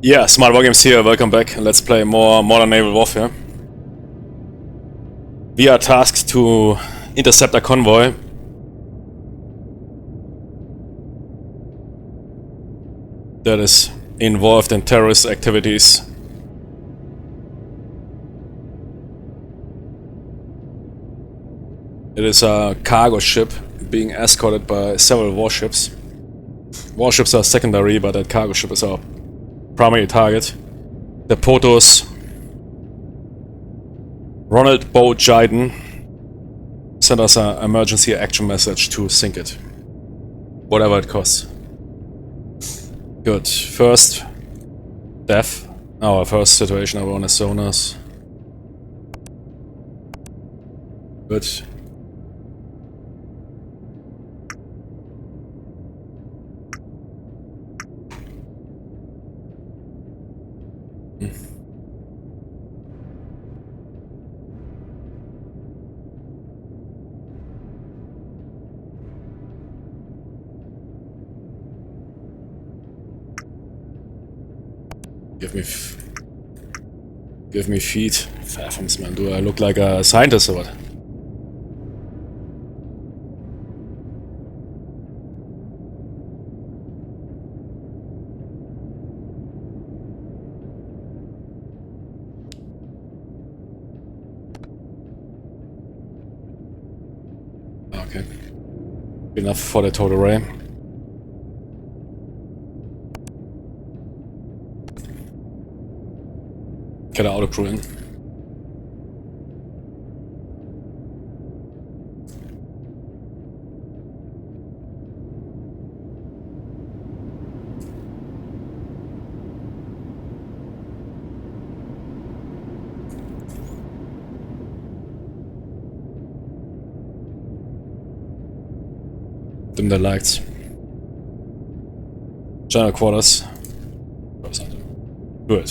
Yeah, Smart Wargames here, welcome back. Let's play more modern naval warfare. We are tasked to intercept a convoy. That is involved in terrorist activities. It is a cargo ship being escorted by several warships. Warships are secondary, but that cargo ship is our primary target. The Potos, Ronald Bo Jiden, sent us an emergency action message to sink it. Whatever it costs. Good. First death. Our first situation over on the sonars. Good. Give me feet. Fathoms, man. Do I look like a scientist or what? Okay. Enough for the total array. Get an auto crew in. Dim the lights. General quarters. Good.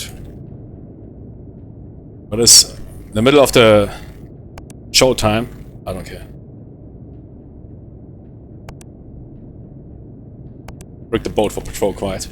But it's in the middle of the show time. I don't care. Rig the boat for patrol quiet.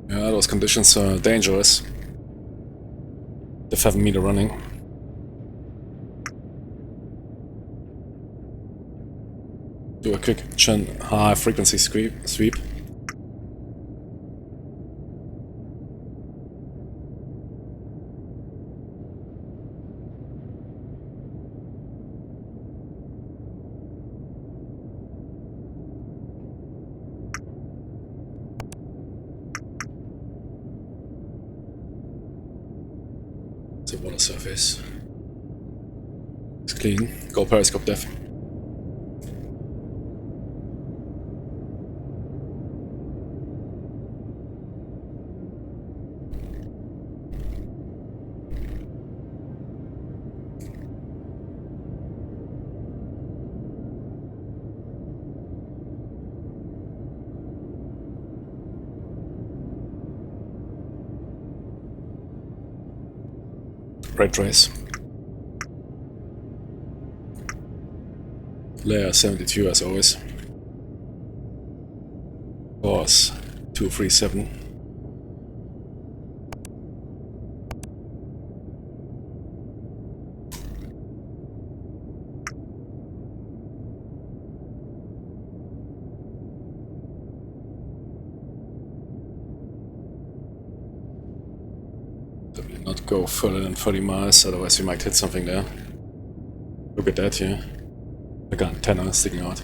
Yeah, those conditions are dangerous. The 7 meter running. Do a quick high frequency sweep. The water surface. It's clean. Go periscope depth. Red trace. Layer 72 as always. Course 237. Not go further than 30 miles, otherwise we might hit something there. Look at that here. Like an antenna sticking out.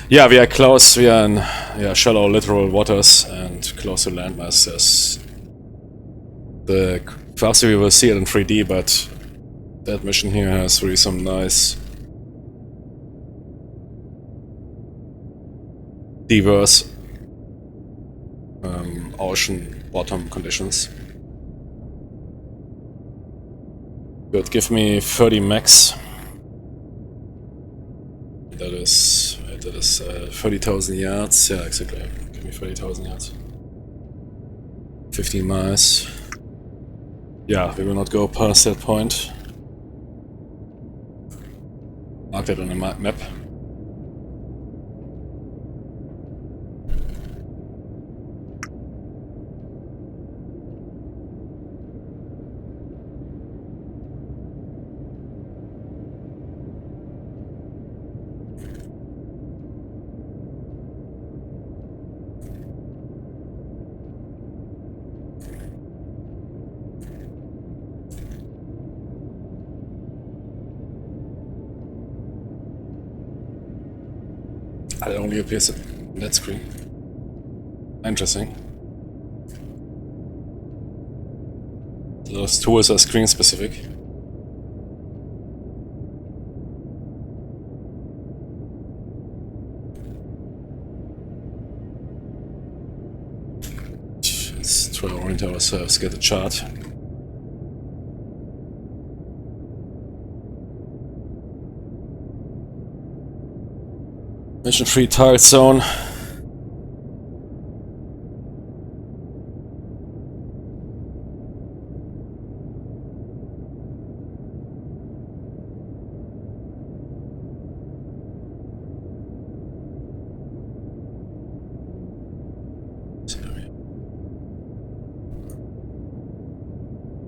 Yeah, we are close. We are in shallow littoral waters and close to landmasses. Perhaps we will see it in 3D, but that mission here has really some nice diverse ocean bottom conditions. Good, give me 30 max. That is 30,000 yards. Yeah, exactly. Give me 30,000 yards. 15 miles. Yeah, we will not go past that point. Mark that on the map. It only appears on that screen. Interesting. Those tools are screen specific. Let's try to orient ourselves, get a chart. Mission free target zone.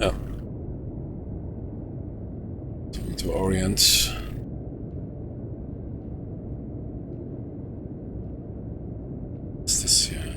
Yeah. To orient. What's this here?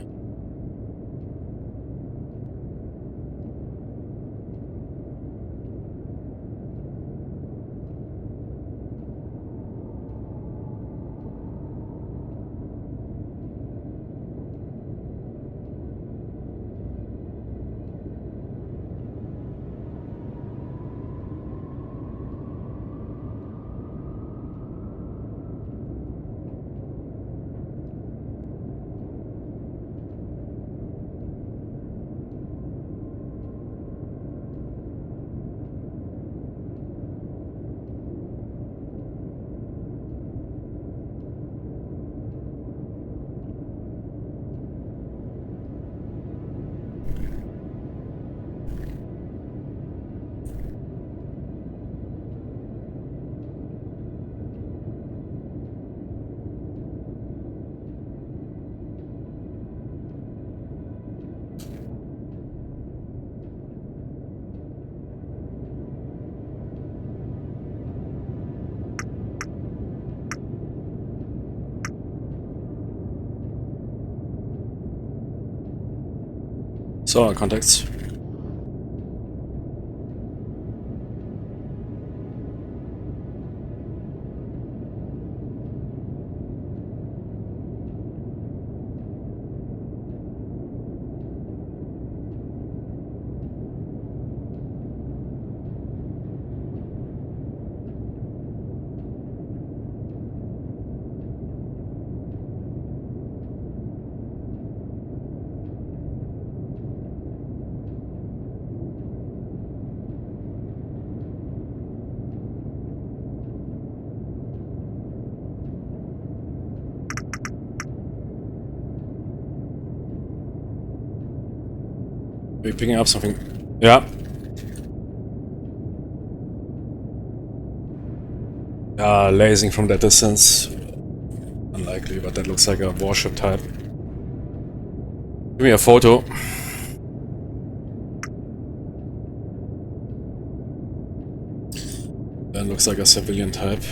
Sonar contacts. We're picking up something. Yeah. Lasing from that distance. Unlikely, but that looks like a warship type. Give me a photo. That looks like a civilian type.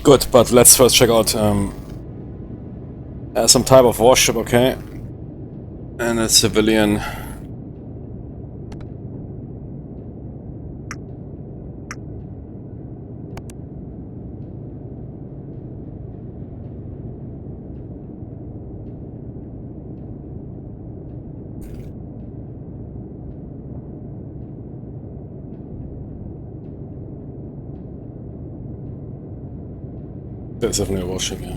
Good, but let's first check out some type of warship, okay? And a civilian. That's definitely a warship, yeah.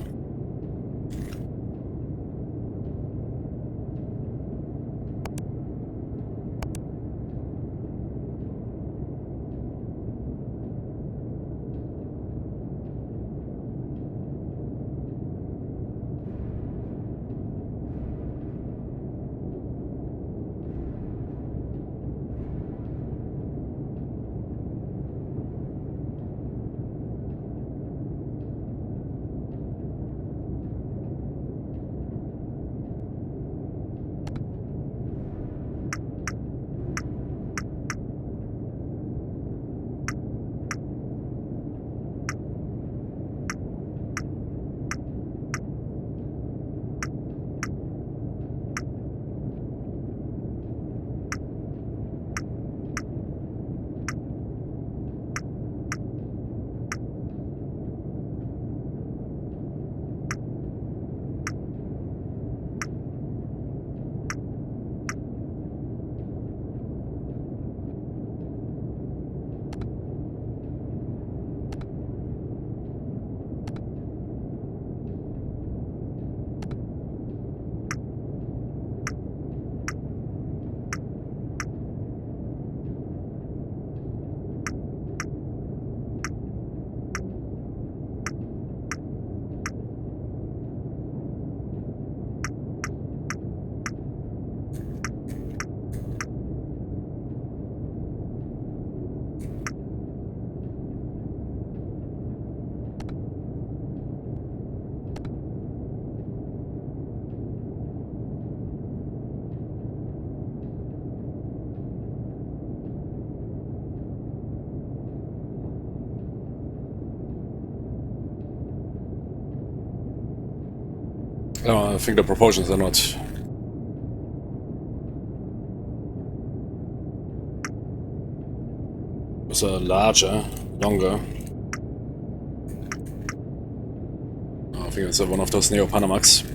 I think the proportions are not... Those are larger, longer. I think it's one of those Neo-Panamax.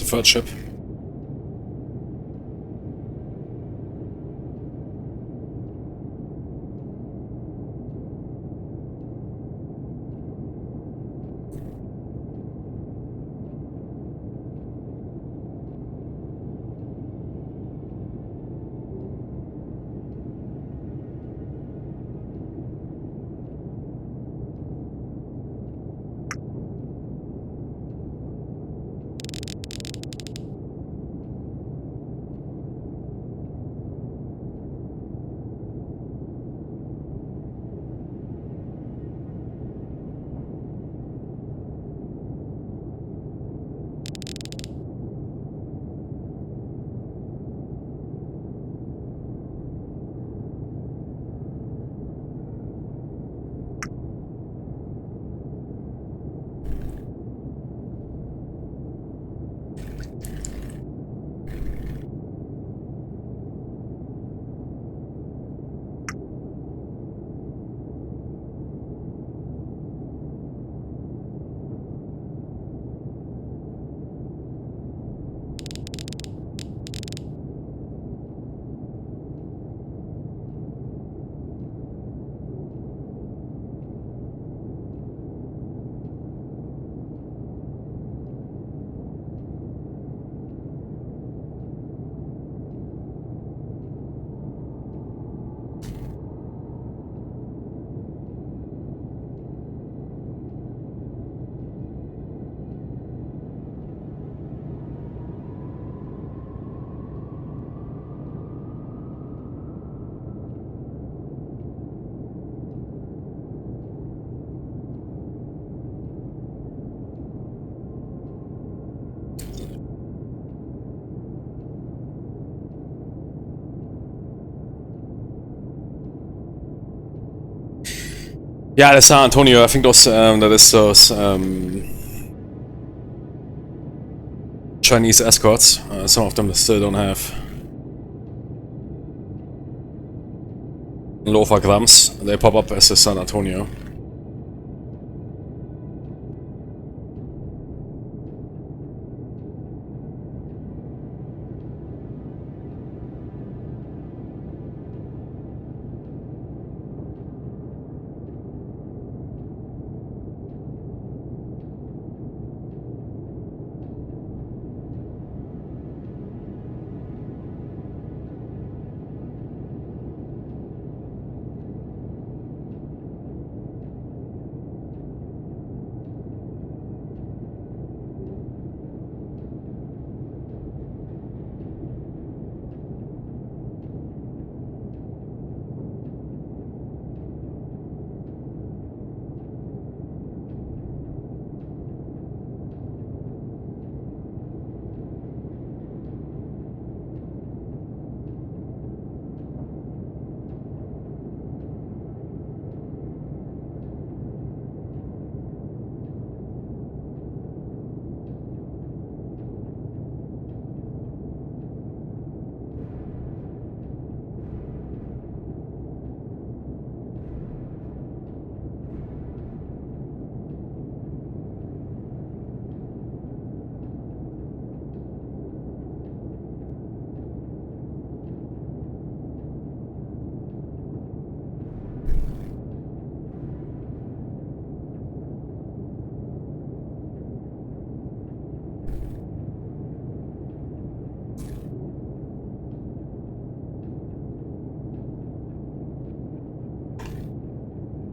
third ship. Yeah, the San Antonio, I think those, that is those Chinese escorts. Some of them still don't have lopograms. They pop up as the San Antonio.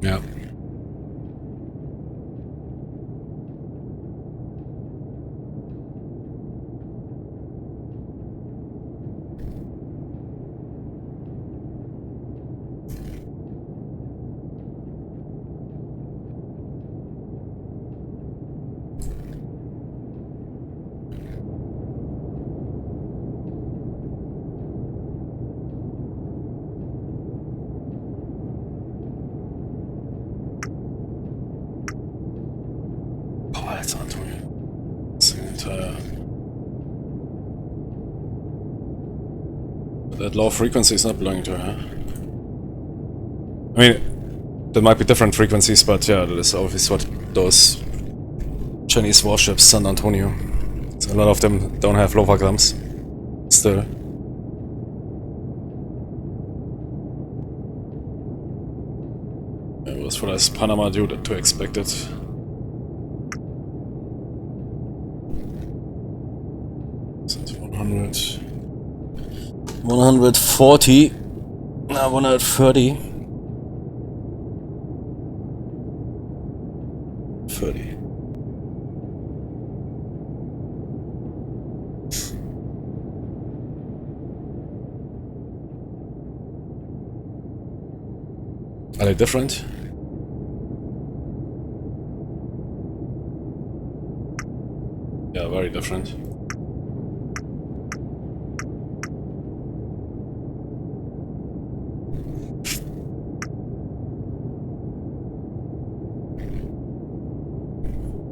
Yeah. That's not doing it. It's an entire... That low frequency is not belonging to her. I mean, there might be different frequencies, but yeah, that is obviously what those Chinese warships, San Antonio, So a lot of them don't have lower gums. Still. It was for this Panama dude to expect it. So it's 100. 140. No, 130. 30. Are they different? Yeah, very different.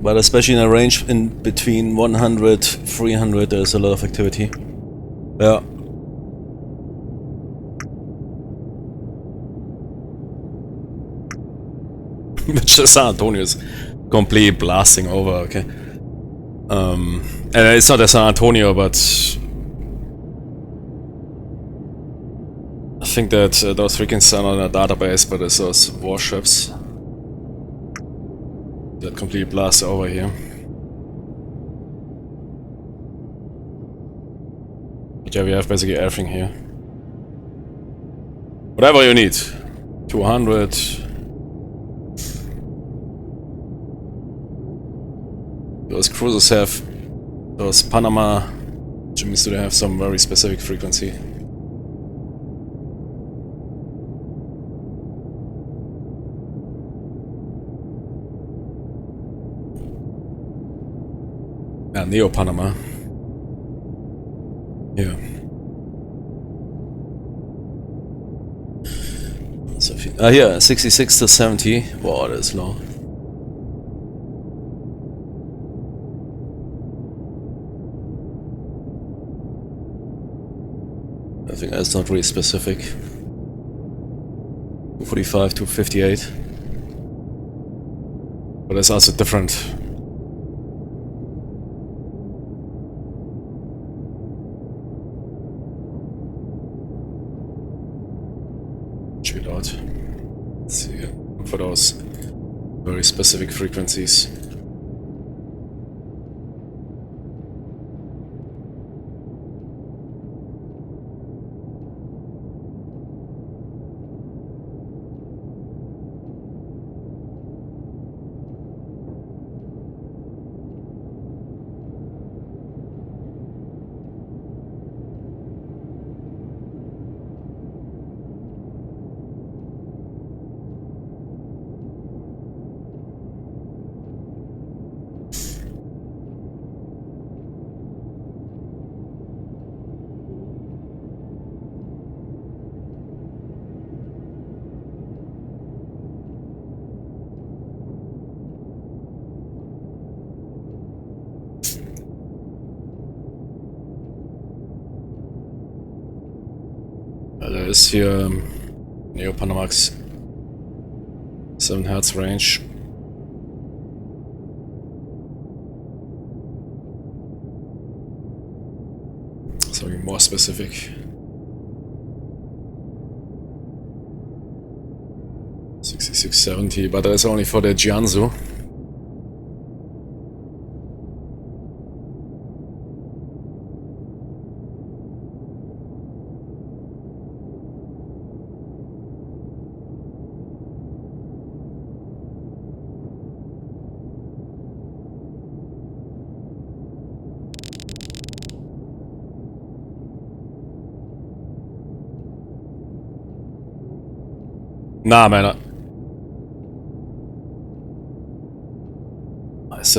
But especially in a range in between 100, 300, there's a lot of activity. Yeah. Which San Antonio is completely blasting over, okay. And it's not a San Antonio, but I think that those frequencies are not in a database, but it's those warships that completely blast over here. But yeah, we have basically everything here. Whatever you need. 200. Those cruisers have those Panama, which means they have some very specific frequency. Yeah, Neo Panama. Yeah. So here, 66 to 70. Wow, that's low. I think that's not really specific. 245 to 58. But that's also different. Shoot out. Let's see for those very specific frequencies. There is here Neo Panamax 7 Hertz range. Something more specific. 6670, but that's only for the Jiangsu. Nah, man. Is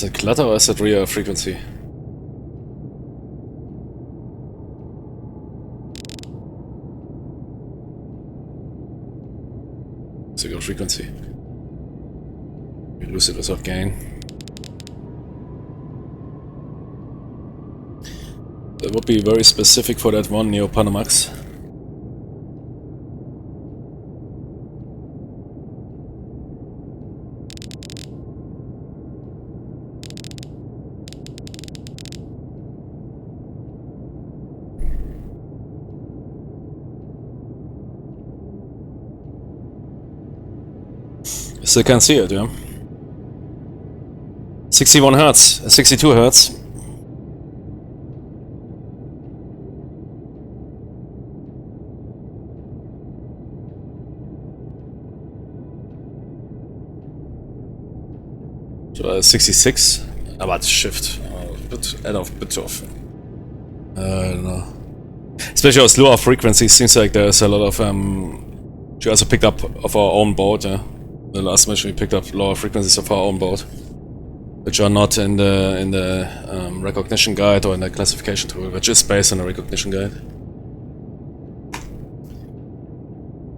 it clutter or is it real frequency? It's a good frequency. We lose it without gain. That would be very specific for that one Neo Panamax. Still can't see it, yeah. 61 hertz, 62 hertz. So 66, aber shift. Add a bit of. I don't know. Especially with lower frequencies, seems like there's a lot of. We also picked up of our own board. Yeah, the last mission we picked up lower frequencies of our own board, which are not in the recognition guide or in the classification tool, which is based on the recognition guide.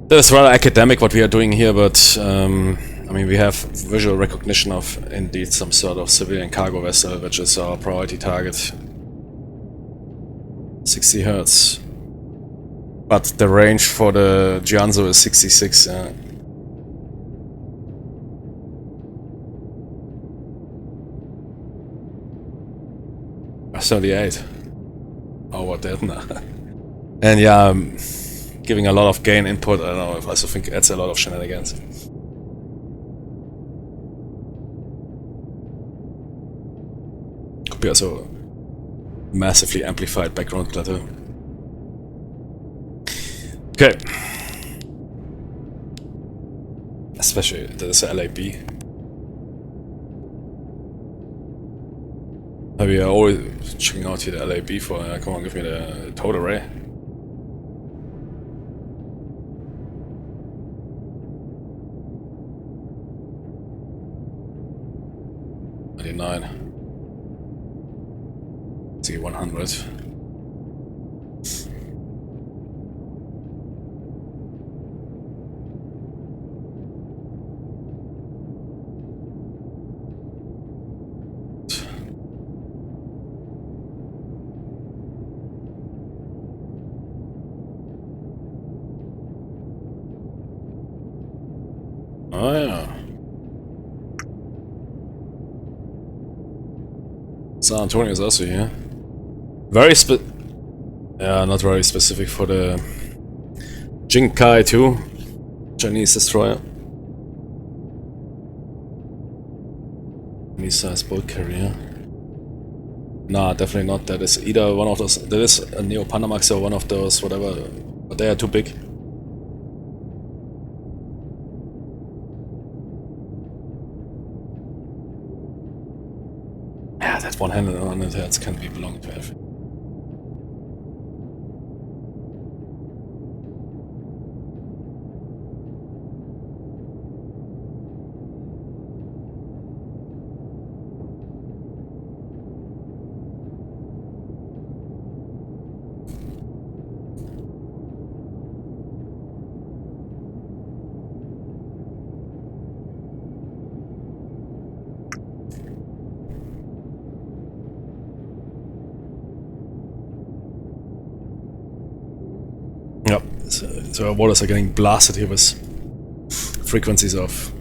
That is rather academic what we are doing here, but I mean we have visual recognition of indeed some sort of civilian cargo vessel, which is our priority target. 60 hertz. But the range for the Gianzo is 66. 38. Oh, what that now? And yeah, giving a lot of gain input, I don't know, I also think adds a lot of shenanigans. Could be also massively amplified background clutter. Okay. Especially this LAB. We are always checking out here the LAB for, come on, give me the total array. See 100. Oh yeah. San Antonio is also here. Not very specific for the Jinkai 2 Chinese destroyer. Chinese-sized boat carrier. Nah, definitely not. That is either one of those. That is a Neo Panamax or one of those, whatever. But they are too big. Yeah, that 100 hertz can be belong to everything. Yep, so our waters are getting blasted here with frequencies of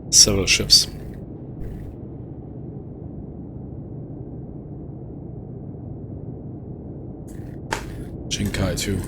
several ships. Jinkai 2.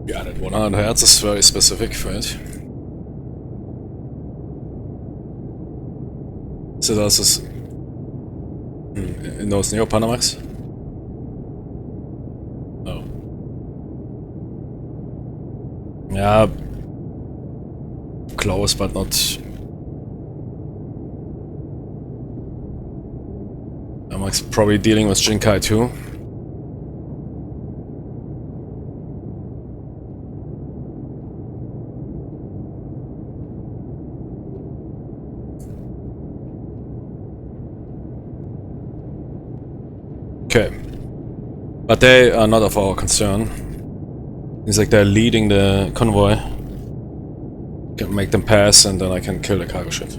Yeah, that 100 hertz is very specific for it. So das ist In those Neo Panamax? Oh. Yeah. Close, but not. Panamax probably dealing with Jinkai too. Okay. But they are not of our concern. It's like they're leading the convoy. Can make them pass and then I can kill the cargo ship.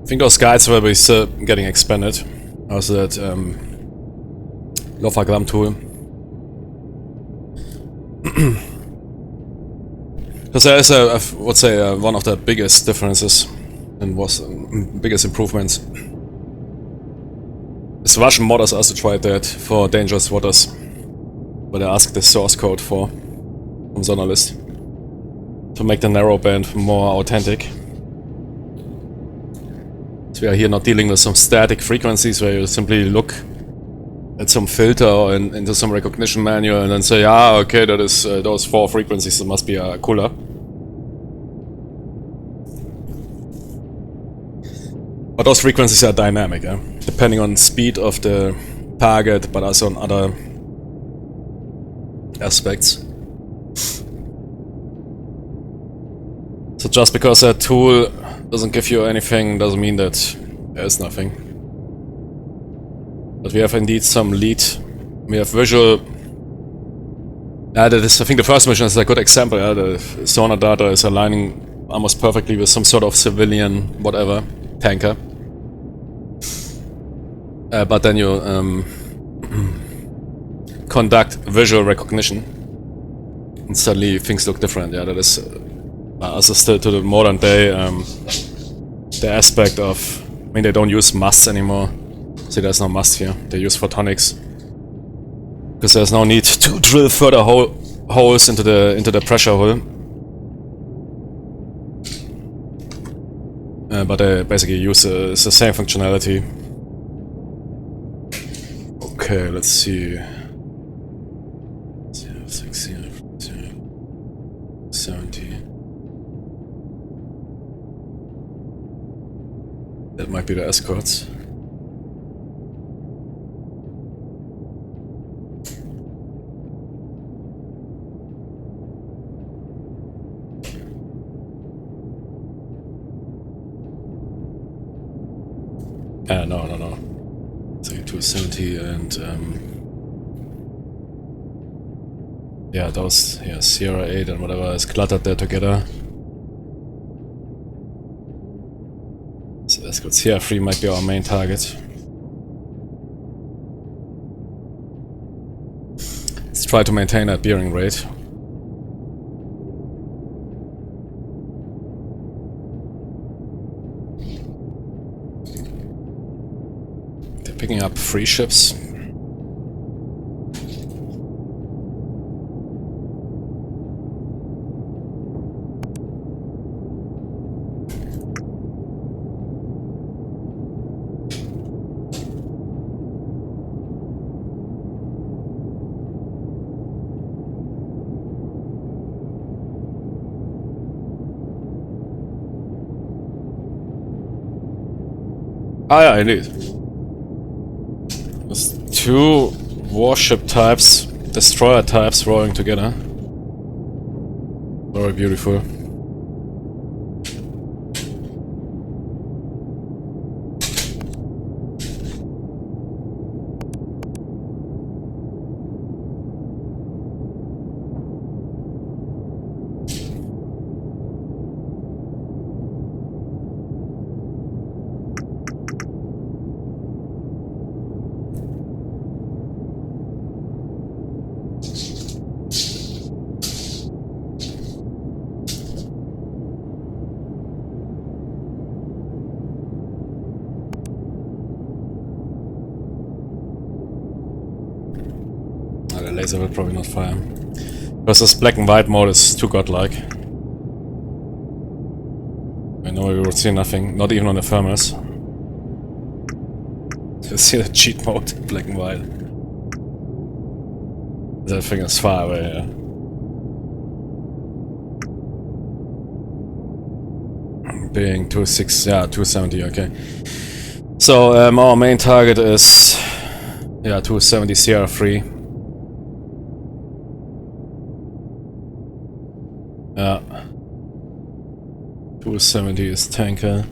I think those guides will be still getting expanded. Also that Lofagram tool. Because there is I would say one of the biggest differences and was biggest improvements. The Russian modders also tried that for dangerous waters, but I asked the source code for from Sonarlist to make the narrowband more authentic. So we are here not dealing with some static frequencies where you simply look at some filter or into some recognition manual and then say, ah, okay, that is those 4 frequencies, that must be a cooler. But those frequencies are dynamic, depending on speed of the target, but also on other aspects. So just because a tool doesn't give you anything doesn't mean that there is nothing. But we have indeed some lead. We have visual. That is, I think the first mission is a good example. The sonar data is aligning almost perfectly with some sort of civilian, whatever, tanker. But then you conduct visual recognition, and suddenly things look different. Yeah, that is also still to the modern day. The aspect of, I mean, they don't use masts anymore. See, there's no mast here. They use photonics because there's no need to drill further holes into the pressure hull. But they basically use the same functionality. Okay, let's see. 60, 70. That might be the escorts. No. It's like 270 and yeah, those, yeah, Sierra 8 and whatever is cluttered there together. So escort Sierra 3 might be our main target. Let's try to maintain that bearing rate. They're picking up 3 ships. Ah, yeah, indeed. There's 2 warship types, destroyer types rolling together. Very beautiful. The laser will probably not fire. Because this black and white mode is too godlike. I know we will see nothing, not even on the thermals. You see the cheat mode, black and white. That thing is far away, yeah. Being 270, okay. So our main target is 270 Sierra 3. Yeah. 270 is tanker.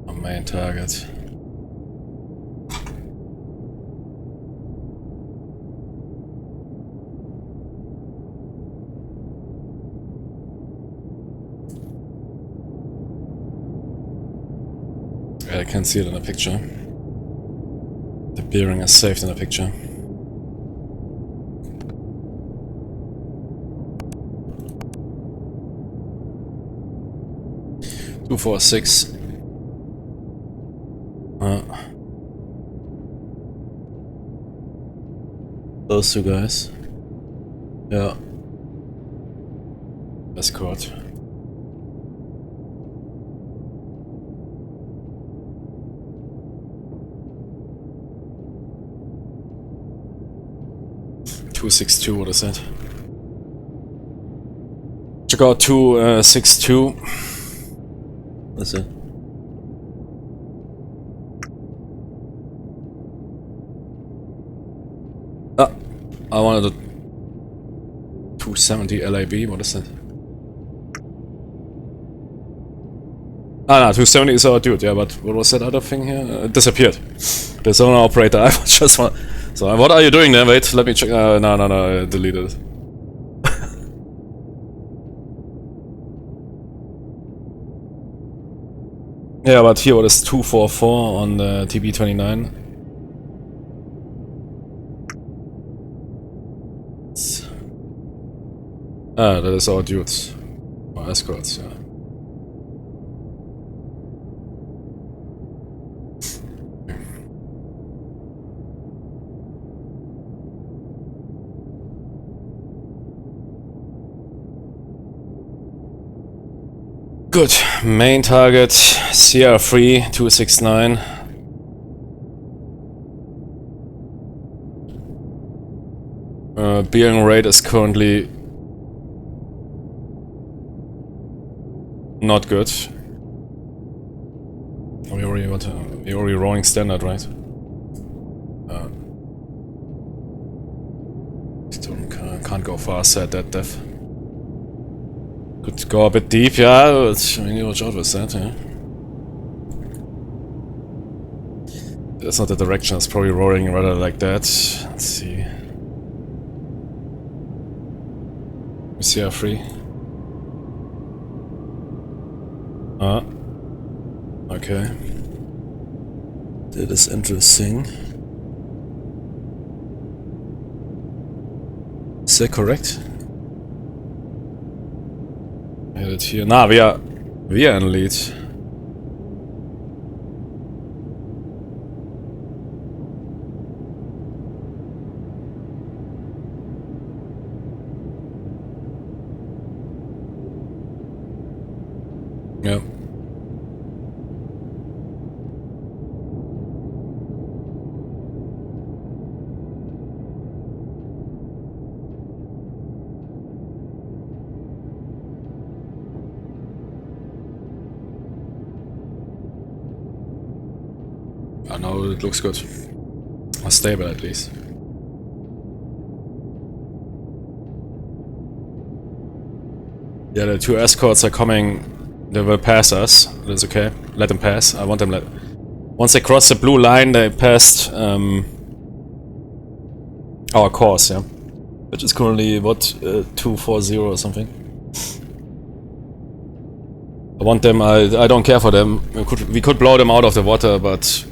Our main target. I can see it in the picture. The bearing is saved in the picture. Two, 4, 6. Those 2 guys. Yeah. Escort. .262, what is that? Check out 262. What's it? Ah, I wanted a 270 LAB, what is that? Ah, no, 270 is our dude, yeah, but what was that other thing here? It disappeared. The sonar operator, I just want... So, what are you doing there? Wait, let me check. No, deleted it. Yeah, but here, what is 244 on the TB29? Ah, that is our dudes. Our escorts, yeah. Good. Main target, CR3 269. Bearing rate is currently Not good. We already rolling standard, right? Can't go faster at that depth. Could go a bit deep, yeah. But we need to watch out with that, yeah. That's not the direction. It's probably rolling rather like that. Let's see. CR3. Okay. That is interesting. Is that correct? Headed here. Nah, we are in lead. Yeah. I know it looks good. Or stable at least. Yeah, the two escorts are coming. They will pass us. That's okay. Let them pass. I want them let. Once they cross the blue line, they passed our course, yeah. Which is currently what 240 or something. I want them. I don't care for them. We could blow them out of the water, but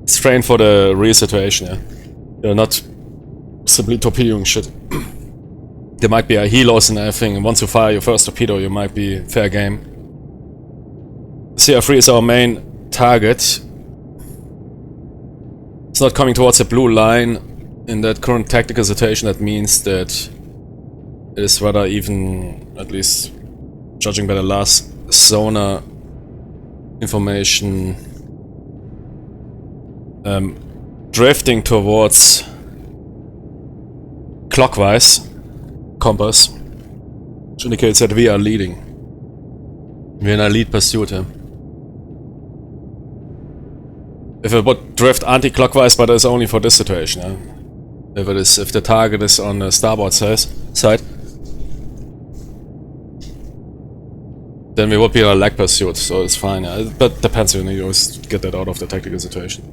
strain for the real situation, yeah. They're not simply torpedoing shit. There might be a helos and everything, and once you fire your first torpedo, you might be fair game. CR3 is our main target. It's not coming towards the blue line. In that current tactical situation, that means that it is rather even, at least judging by the last sonar information, drifting towards clockwise compass, which indicates that we are leading. We're in a lead pursuit here. If it would drift anti-clockwise, but it's only for this situation, yeah? If the target is on the starboard side, then we would be in a lag pursuit, so it's fine. Yeah? But depends, you always get that out of the tactical situation.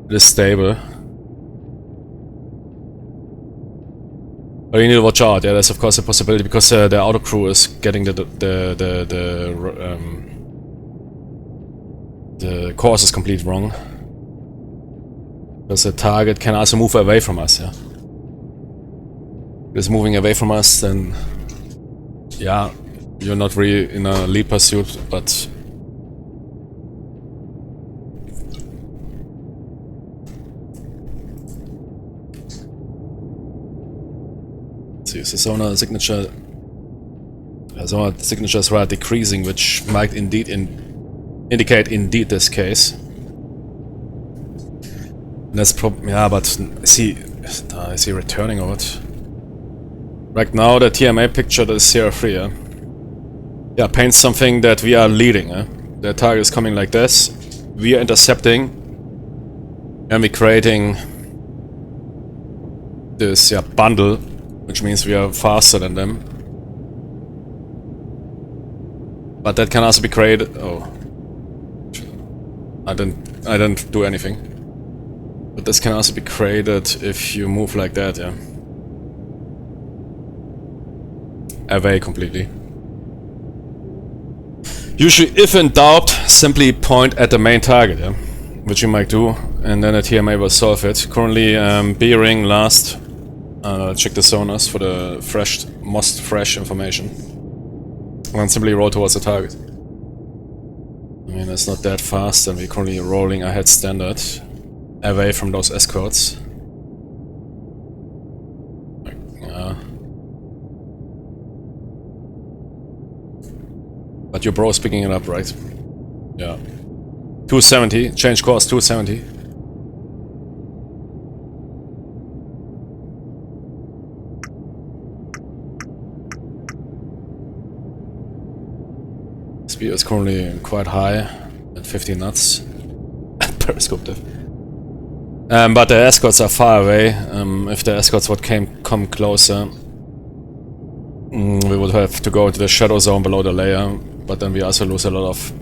It is stable. But you need to watch out, yeah, there's of course a possibility, because the autocrew is getting the course is completely wrong. Because the target can also move away from us, yeah. If it's moving away from us, then yeah, you're not really in a lead pursuit, but see, the sonar signature. Sonar signatures are decreasing, which might indeed indicate this case. And that's yeah, but is he returning or what? Right now, the TMA picture, the CR3, yeah, paints something that we are leading. The target is coming like this. We are intercepting, and we're creating this bundle, which means we are faster than them. But that can also be created. Oh, I didn't do anything. But this can also be created if you move like that, yeah. Away completely. Usually, if in doubt, simply point at the main target, yeah, which you might do, and then the TMA will solve it. Currently, B-ring last. Check the sonars for the most fresh information. And then simply roll towards the target. I mean, it's not that fast, and we're currently rolling ahead standard, away from those escorts. Yeah. But your bro's picking it up, right? Yeah. 270, change course, 270. Speed is currently quite high at 50 knots. Periscope diff. But the escorts are far away. If the escorts would come closer, we would have to go into the shadow zone below the layer. But then we also lose a lot of.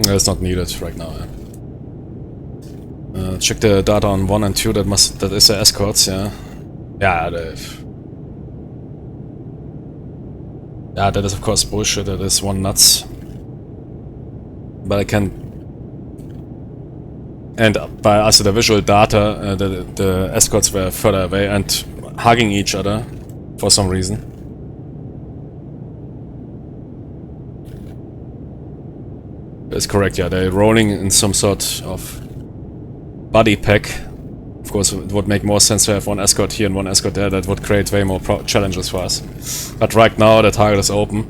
It's not needed right now. Check the data on 1 and 2. That is the escorts. Yeah. Yeah. Yeah, that is of course bullshit. That is one nuts. But I can. And by also the visual data, the escorts were further away and hugging each other for some reason. That's correct, yeah. They're rolling in some sort of body pack. Of course, it would make more sense to have one escort here and one escort there. That would create way more challenges for us. But right now, the target is open.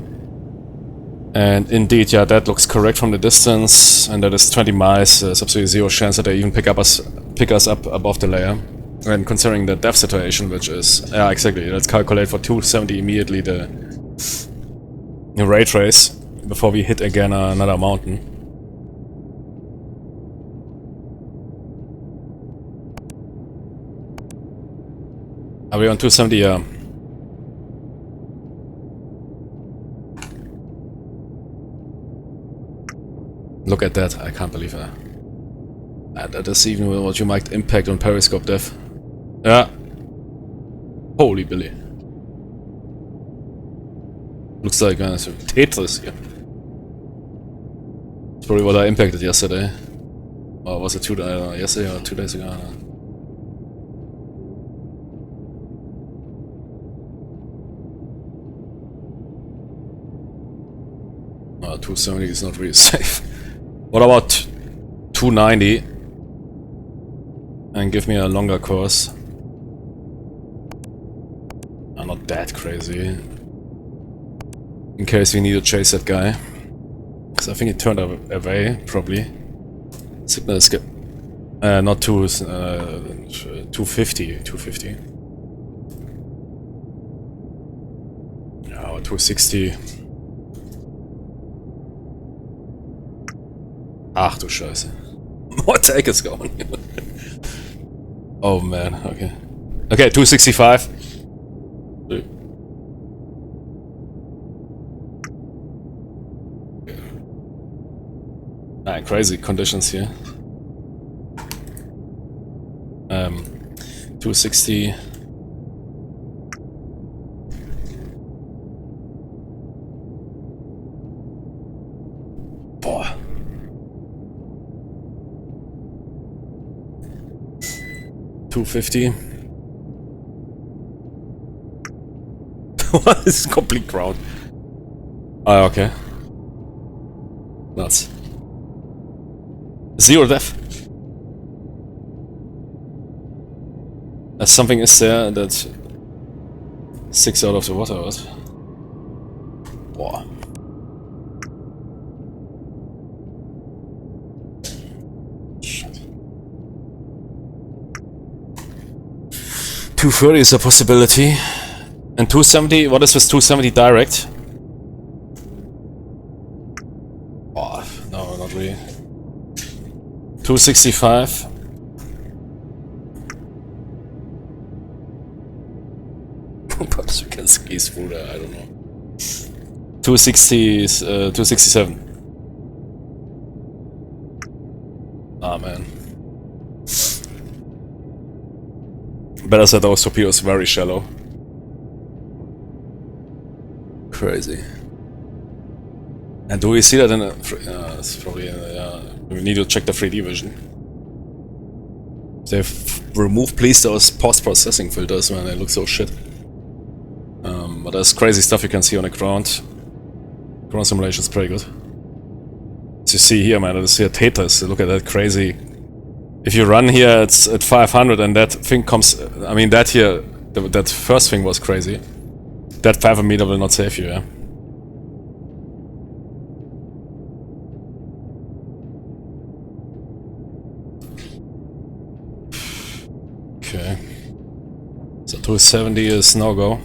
And indeed, yeah, that looks correct from the distance. And that is 20 miles. There's absolutely zero chance that they even pick us up above the layer. And considering the depth situation, which is... Yeah, exactly. Let's calculate for 270 immediately the ray trace before we hit again another mountain. Are we on 270? Yeah. Look at that, I can't believe that. That is even what you might impact on periscope depth. Yeah. Holy Billy. Looks like some Tetris here. It's probably what I impacted yesterday. Or was it yesterday or 2 days ago? 270 is not really safe. What about 290? And give me a longer course. I'm not that crazy. In case we need to chase that guy. Because I think he turned away, probably. Signal is good. Not 250. 250. Yeah, or 260. Ach du Scheiße. What the heck is going on? Oh man, okay. Okay, 265. Crazy conditions here. 260. Boah. 250. What is complete crowd? Oh, okay. Nuts. Zero depth. Something is there that sticks out of the water, right? Boah. Shit. 230 is a possibility. And 270, what is this 270 direct? Oh, no, not really. 265. Perhaps we can squeeze through there, I don't know. 260 is 267. Ah man. Better set those torpedoes very shallow. Crazy. And do we see that in a... it's probably in a, we need to check the 3D vision. They've removed, please, those post-processing filters, man, they look so shit. But there's crazy stuff you can see on the ground. Ground simulation is pretty good. As you see here, man, that is here Tetris. Look at that crazy... If you run here, it's at 500 and that thing comes... I mean, that here, that first thing was crazy. That 5 meter will not save you, yeah? Okay. So 270 is no-go.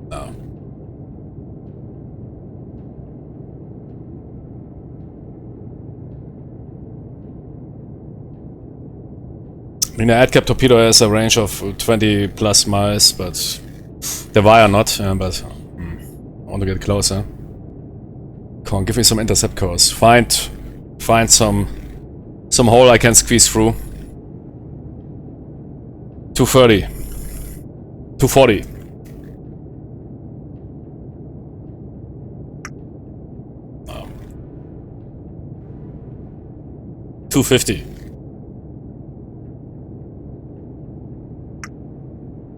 No. mean, the AdCap torpedo has a range of 20 plus miles, but the wire not. But I want to get closer. Come on, give me some intercept course. Find some hole I can squeeze through. 230. 240. Oh. 250.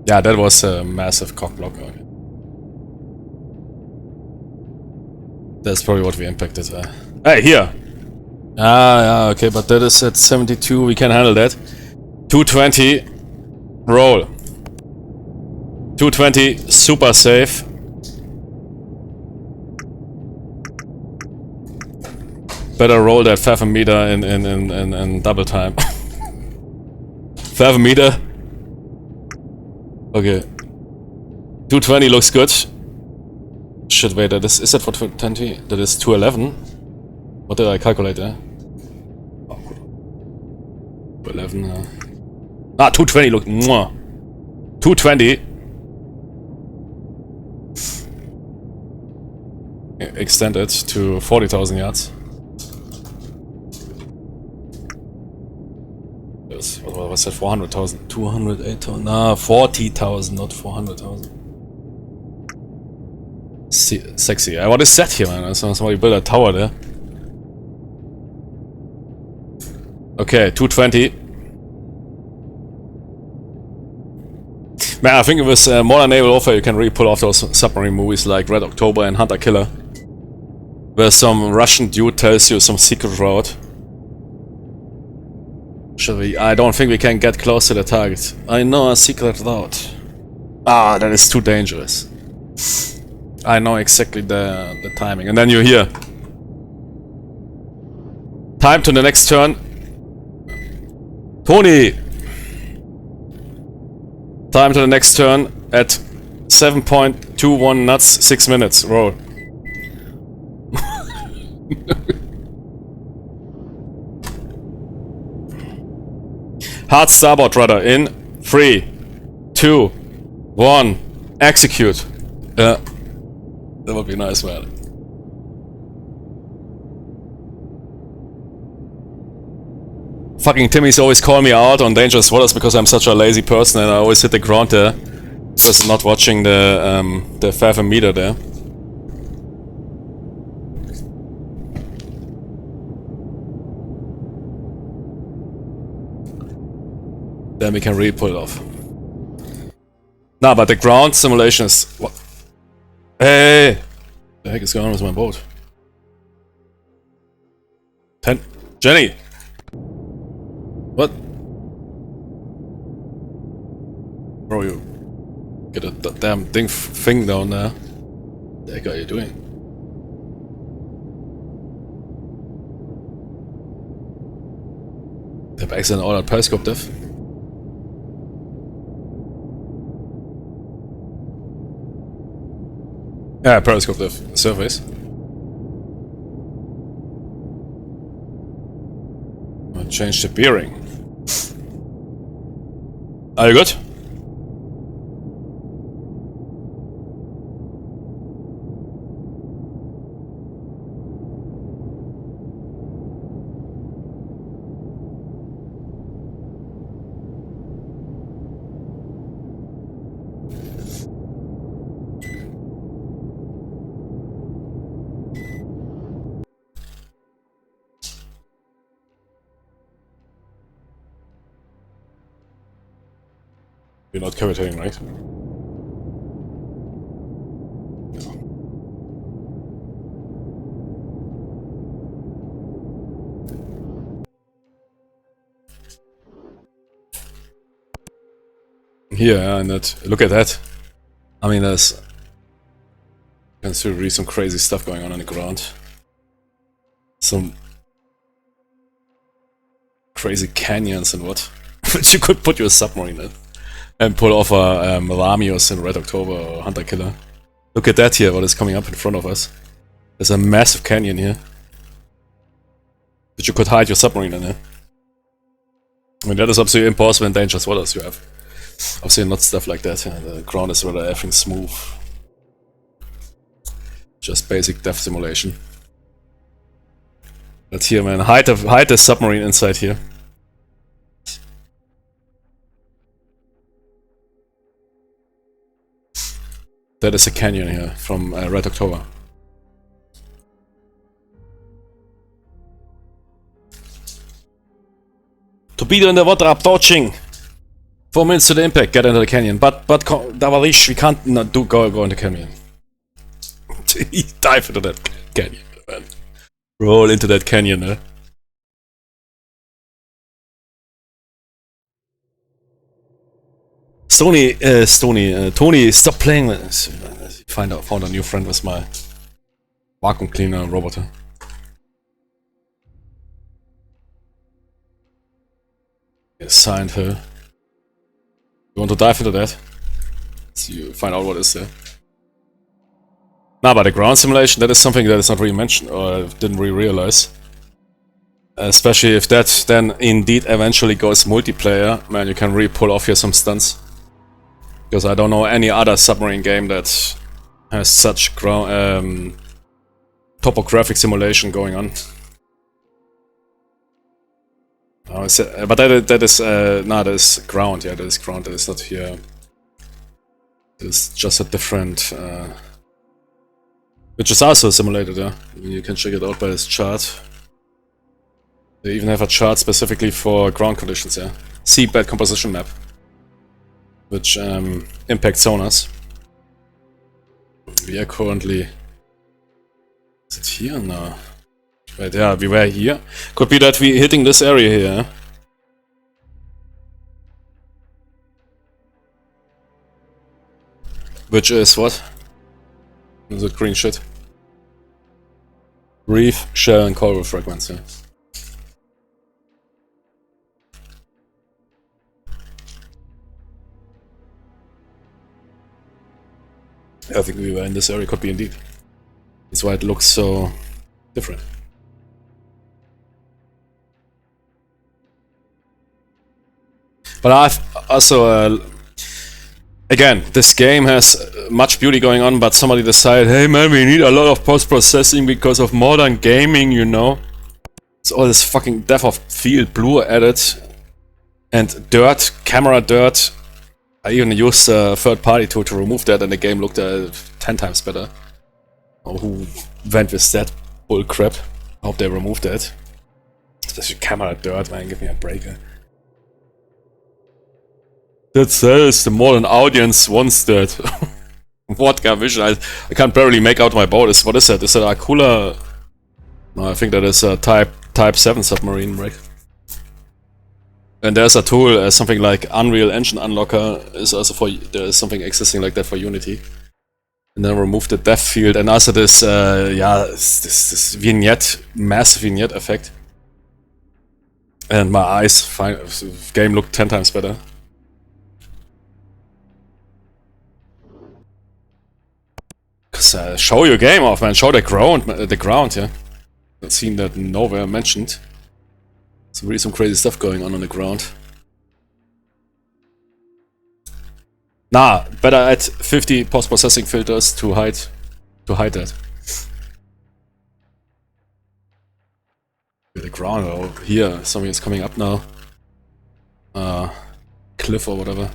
Yeah, that was a massive cock block. That's probably what we impacted. Hey, here! Ah, yeah, okay, but that is at 72, we can handle that. 220, roll. 220, super safe. Better roll that fathom meter in double time. Fathom meter. Okay. 220 looks good. Shit, wait, that is that for 220? That is 211? What did I calculate there? Oh, 211, 220, look. 220. Extend it to 40,000 yards. What was that? 400,000? 208,000? Nah, 40,000, not 400,000. Sexy. What is that here, man? Somebody built a tower there. Okay, 220. Man, I think with modern naval warfare you can really pull off those submarine movies like Red October and Hunter Killer, where some Russian dude tells you some secret route. Should we? I don't think we can get close to the target. I know a secret route. Ah, that is too dangerous. I know exactly the timing. And then you hear. Time to the next turn. Tony! Time to the next turn at 7.21 knots, 6 minutes. Roll. Hard starboard rudder in 3, 2, 1. Execute. That would be nice, man. Fucking Timmy's always call me out on dangerous waters because I'm such a lazy person and I always hit the ground there. Because not watching the fathom meter there. Then we can really pull it off. Nah, but the ground simulation is... What? Hey! What the heck is going on with my boat? Jenny! What? Bro, you get a damn thing down there. What the heck are you doing? Have accident ordered periscope diff. Yeah, periscope diff. Surface. I'll change the bearing. Are you good? You're not cavitating, right? No. Here, and that. Look at that. I mean, there's really some crazy stuff going on the ground. Some crazy canyons and what. But you could put your submarine in. And pull off a Ramius in Red October or Hunter Killer. Look at that here, what is coming up in front of us. There's a massive canyon here. But you could hide your submarine in there. I mean, that is absolutely impossible in dangerous waters you have. Obviously not stuff like that. The ground is rather everything smooth. Just basic depth simulation. But here, man, hide the submarine inside here. That is a canyon here from Red October. Torpedo in the water approaching. 4 minutes to the impact. Get into the canyon. But Davalish, we can't go into the canyon. Dive into that canyon, man. Roll into that canyon, eh? Tony, stop playing with this. Found a new friend with my vacuum cleaner robot. Assigned her. You want to dive into that? So you find out what is there. Nah, but the ground simulation, that is something that is not really mentioned, or I didn't really realize. Especially if that then indeed eventually goes multiplayer, man, you can really pull off here some stunts. Because I don't know any other submarine game that has such ground topographic simulation going on. Oh, but that is ground. Yeah, that is ground. That is not here. It's just a different, which is also simulated. Yeah, you can check it out by this chart. They even have a chart specifically for ground conditions. Yeah, seabed composition map, which impacts sonars. We are currently. Is it here? No. Wait, yeah, we were here. Could be that we're hitting this area here. Which is what? Is it green shit? Reef, shell, and coral fragments, yeah. I think we were in this area, could be indeed. That's why it looks so different. But I've also, again, this game has much beauty going on, but somebody decided, hey man, we need a lot of post-processing because of modern gaming, you know? It's all this fucking depth of field blue added, and dirt, camera dirt. I even used a third party tool to remove that, and the game looked 10 times better. Oh, who went with that bull crap? I hope they removed that. Especially camera dirt, man, give me a break. That says the modern audience wants that. Vodka vision. I can't barely make out my boat. What is that? Is that a cooler? No, I think that is a Type 7 submarine, right? And there's a tool, something like Unreal Engine Unlocker is also for, there's something existing like that for Unity. And then remove the depth field, and also this, yeah, this vignette, massive vignette effect. And my eyes, fine, game looked 10 times better. Cause show your game off, man. Show the ground, yeah. I've seen that nowhere mentioned. There's really some crazy stuff going on the ground. Nah, better add 50 post-processing filters to hide that. The ground over here, something is coming up now. Cliff or whatever.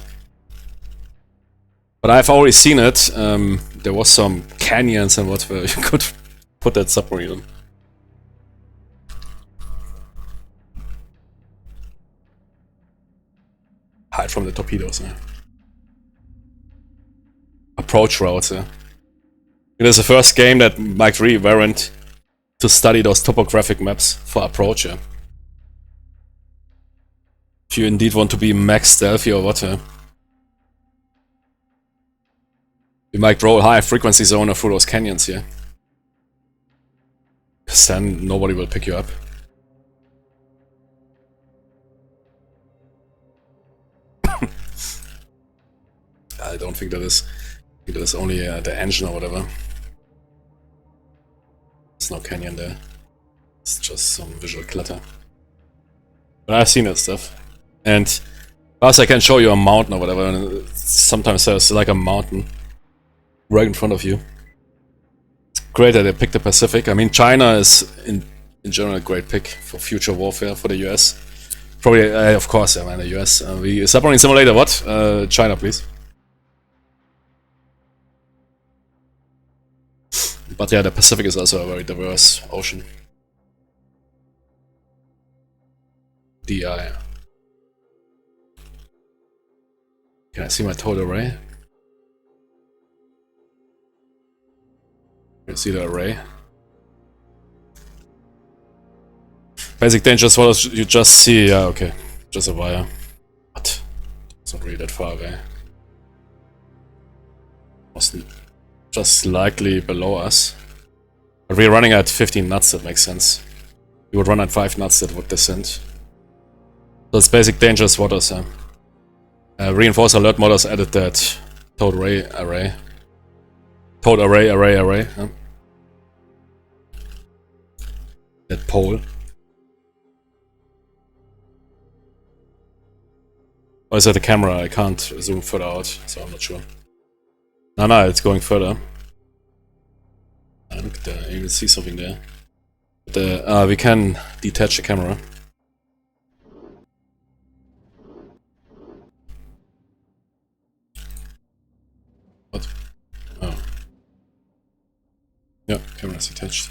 But I've already seen it. There was some canyons and whatever you could put that submarine on. Hide from the torpedoes, yeah. Approach routes, yeah. It is the first game that Mike really went to study those topographic maps for approach, yeah. If you indeed want to be max stealthy or what, yeah. You might roll high frequency zone through those canyons, yeah. Cause then nobody will pick you up. I don't think that is. I think that is only the engine or whatever. There's no canyon there. It's just some visual clutter. But I've seen that stuff. And plus I can show you a mountain or whatever, and sometimes there's like a mountain right in front of you. It's great that they picked the Pacific. I mean, China is in general a great pick for future warfare for the US. Probably, of course, I mean the US. The submarine simulator, what? China, please. But yeah, the Pacific is also a very diverse ocean. DI. Can I see my total array? Can you see the array? Basic dangers, what you just see, yeah, okay. Just a wire. What? It's not really that far away. Wasn't just slightly below us. But we're running at 15 knots, that makes sense. You would run at 5 knots, that would descend. So it's basic dangerous waters, reinforced alert models added that towed array. Towed array, huh? That pole. Or is that the camera? I can't zoom further out, so I'm not sure. No, it's going further. Look at that, you can see something there. But we can detach the camera. What? Oh. Yeah, camera's detached.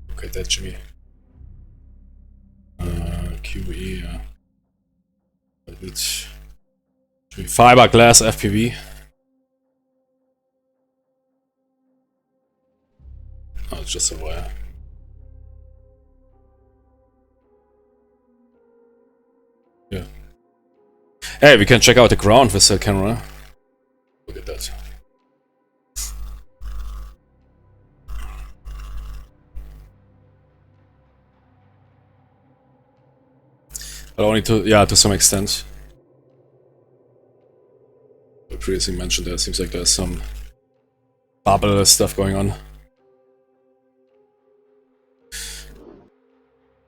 Look at that, Jimmy. QE, yeah. It's fiberglass FPV. Oh, it's just a wire. Yeah. Hey, we can check out the ground with the camera. Look at that. But only to some extent. I previously mentioned there seems like there's some bubble stuff going on.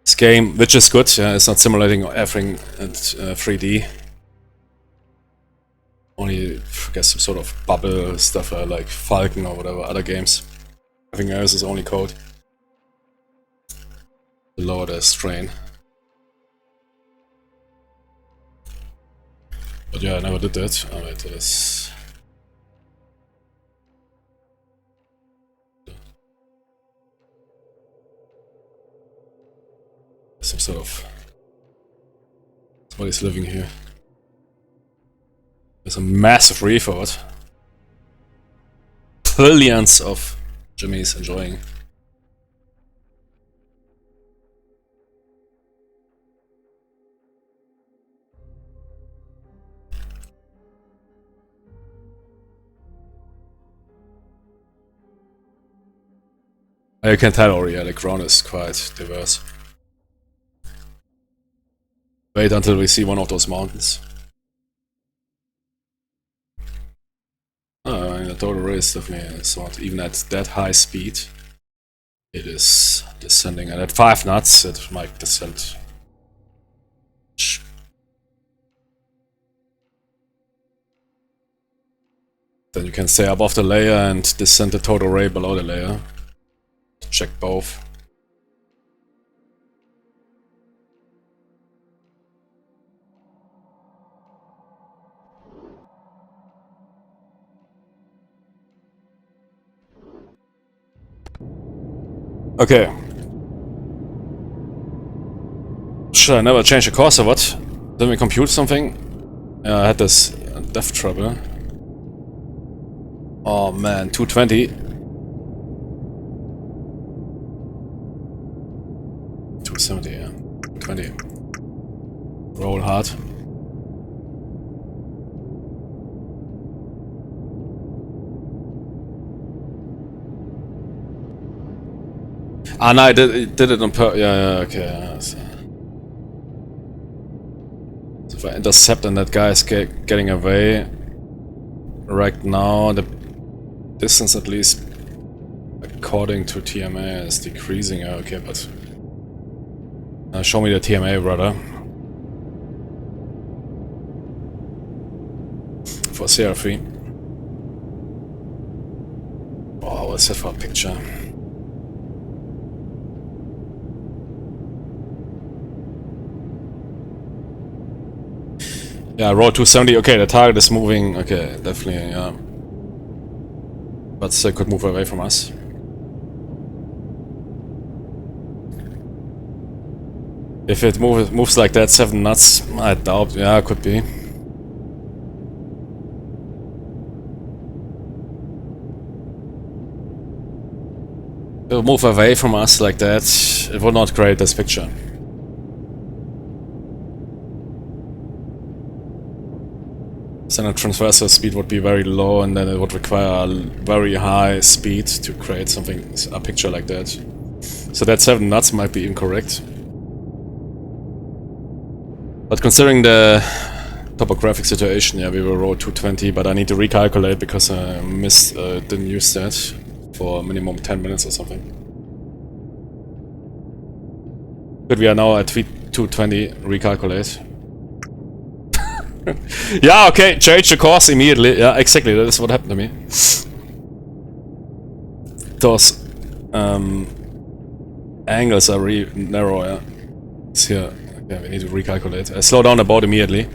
This game, which is good, yeah, it's not simulating everything at 3D. Only, I guess, some sort of bubble stuff like Falcon or whatever other games. Everything else is only code. To lower the strain. But yeah, I never did that. Alright, this. Some sort of. Somebody's living here. There's a massive reef or what? Billions of Jimmys enjoying. You can tell already, yeah, the ground is quite diverse. Wait until we see one of those mountains. Oh, I mean, the total array is definitely not even at that high speed. It is descending, and at 5 knots it might descend. Then you can stay above the layer and descend the total array below the layer. Check both. Okay. Should I never change the course or what? Didn't we compute something? Yeah, I had this death trouble. Oh man, 220. 270, yeah. 20. Roll hard. Ah, no, I did it on purpose. Yeah, okay. Yeah, so if I intercept and that guy is getting away right now, the distance at least, like according to TMA is decreasing. Okay, but show me the TMA, brother. For CR3. Oh, what's that for a picture? Yeah, road 270. Okay, the target is moving. Okay, definitely, yeah. But still could move away from us. If it moves like that, 7 knots, I doubt. Yeah, could be. It will move away from us like that. It will not create this picture. Standard transversal speed would be very low, and then it would require a very high speed to create something, a picture like that. So that 7 knots might be incorrect. But considering the topographic situation, yeah, we will roll 220, but I need to recalculate because I didn't use that for minimum 10 minutes or something. Good, we are now at 220, recalculate. Yeah, okay, change the course immediately. Yeah, exactly, that is what happened to me. Those angles are really narrow, yeah. It's here. Okay, we need to recalculate. Slow down the boat immediately.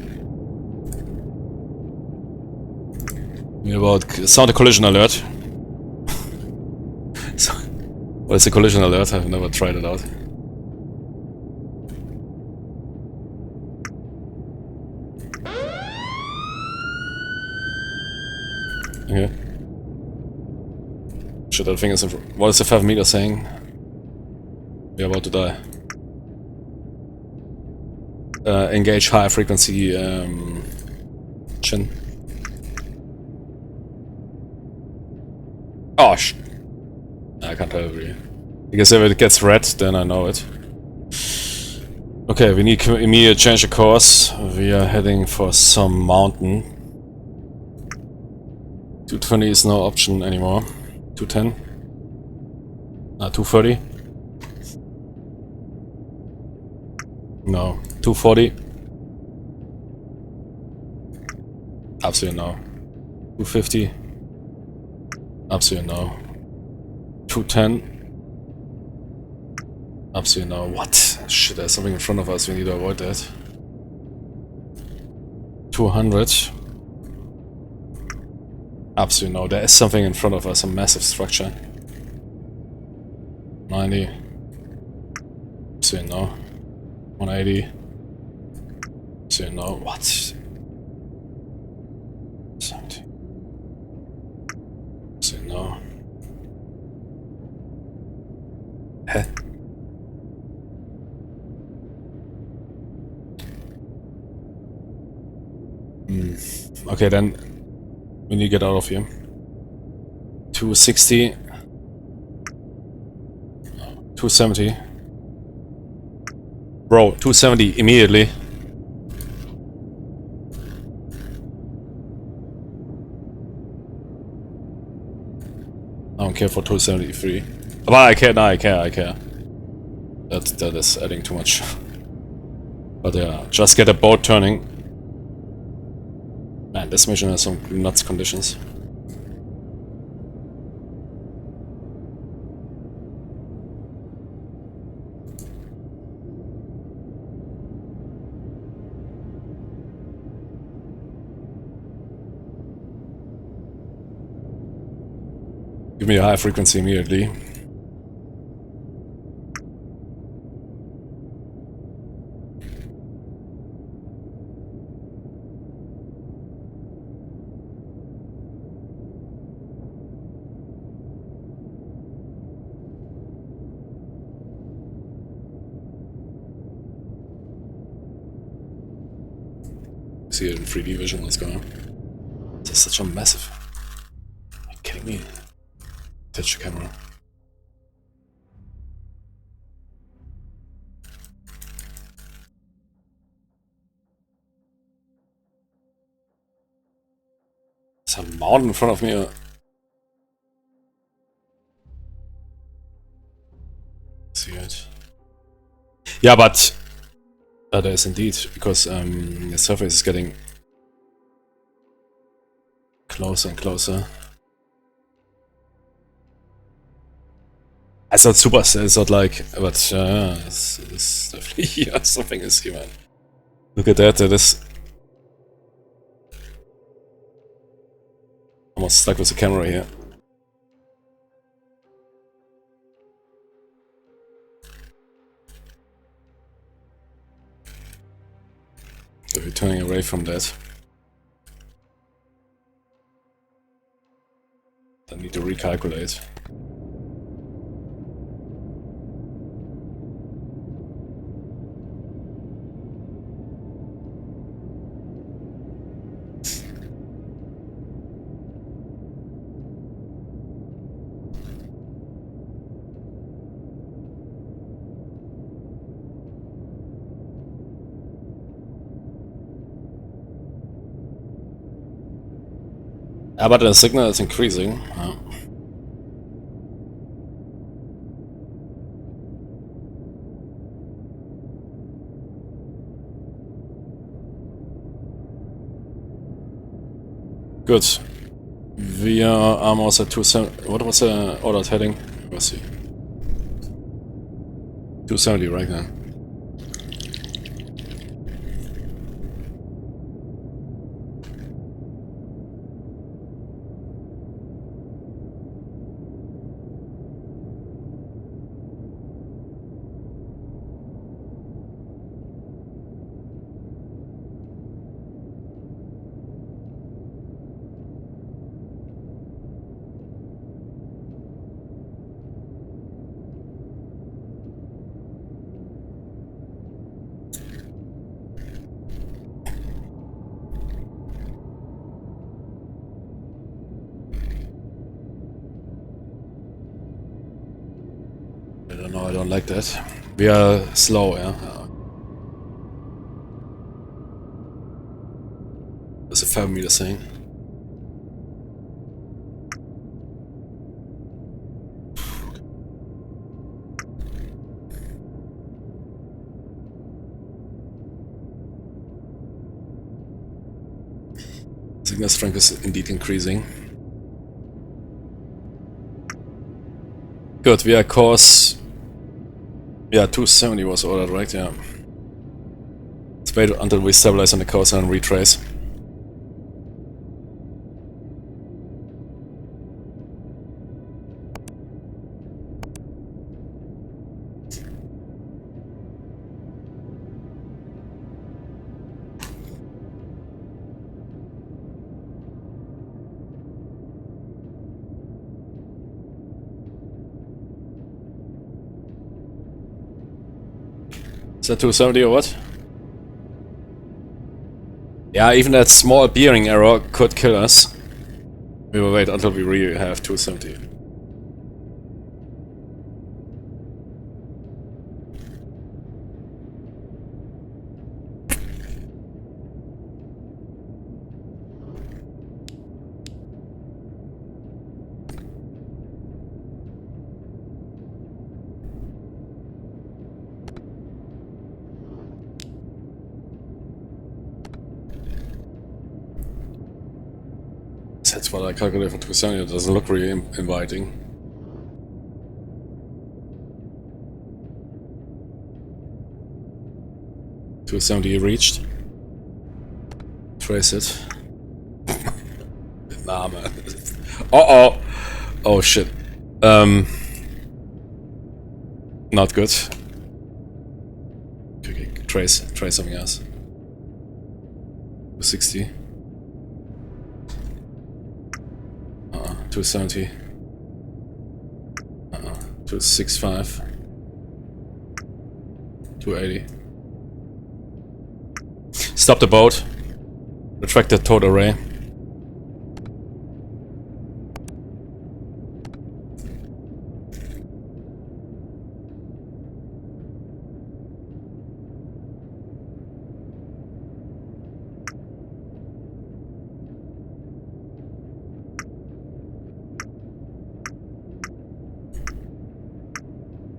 Sound a collision alert. So, what is a collision alert? I've never tried it out. Okay. Shit, that thing is in front. What is the 5 meter saying? We're about to die. Engage high frequency chin. Oh, I can't tell you. Because if it gets red, then I know it. Okay, we need to immediately change the course. We are heading for some mountain. 220 is no option anymore. 210. 230. No. 240. Absolutely no. 250. Absolutely no. 210. Absolutely no. What? Shit, there's something in front of us. We need to avoid that. 200. Absolutely no. There is something in front of us. A massive structure. 90. Absolutely no. 180. Absolutely no. What? 70. Absolutely no. Hä? Okay, then we need to get out of here. 260. 270. Bro, 270 immediately. I don't care for 273. But I care, no, I care. That is adding too much. But yeah, just get a boat turning. Man, this mission has some nuts conditions. Give me a high frequency immediately. See it in 3D vision, what's going on? This is such a massive... Are you kidding me? Touch the camera. There's a mountain in front of me. Yeah, but there is indeed, because the surface is getting closer and closer. It's not super, it's not like, but it's definitely, yeah, something is here, man. Look at that, that is almost stuck with the camera here. So we're turning away from that. I need to recalculate. Yeah, but the signal is increasing. Good. We are almost at 270. What was the ordered heading? Let's see. 270 right now. I don't know, I don't like that. We are slow, yeah. That's a 5 meter thing. Signal strength is indeed increasing. Good, we are course. Yeah, 270 was ordered, right? Yeah. Let's wait until we stabilize on the course and retrace. Is that 270 or what? Yeah, even that small bearing error could kill us. We will wait until we really have 270. That's what I calculated for 270. It doesn't look really inviting. $270 reached. Trace it. Nah, man. Uh-oh. Oh, shit. Not good. Okay, trace something else. 260. 270. 265. 280. Stop the boat. Retract the towed array.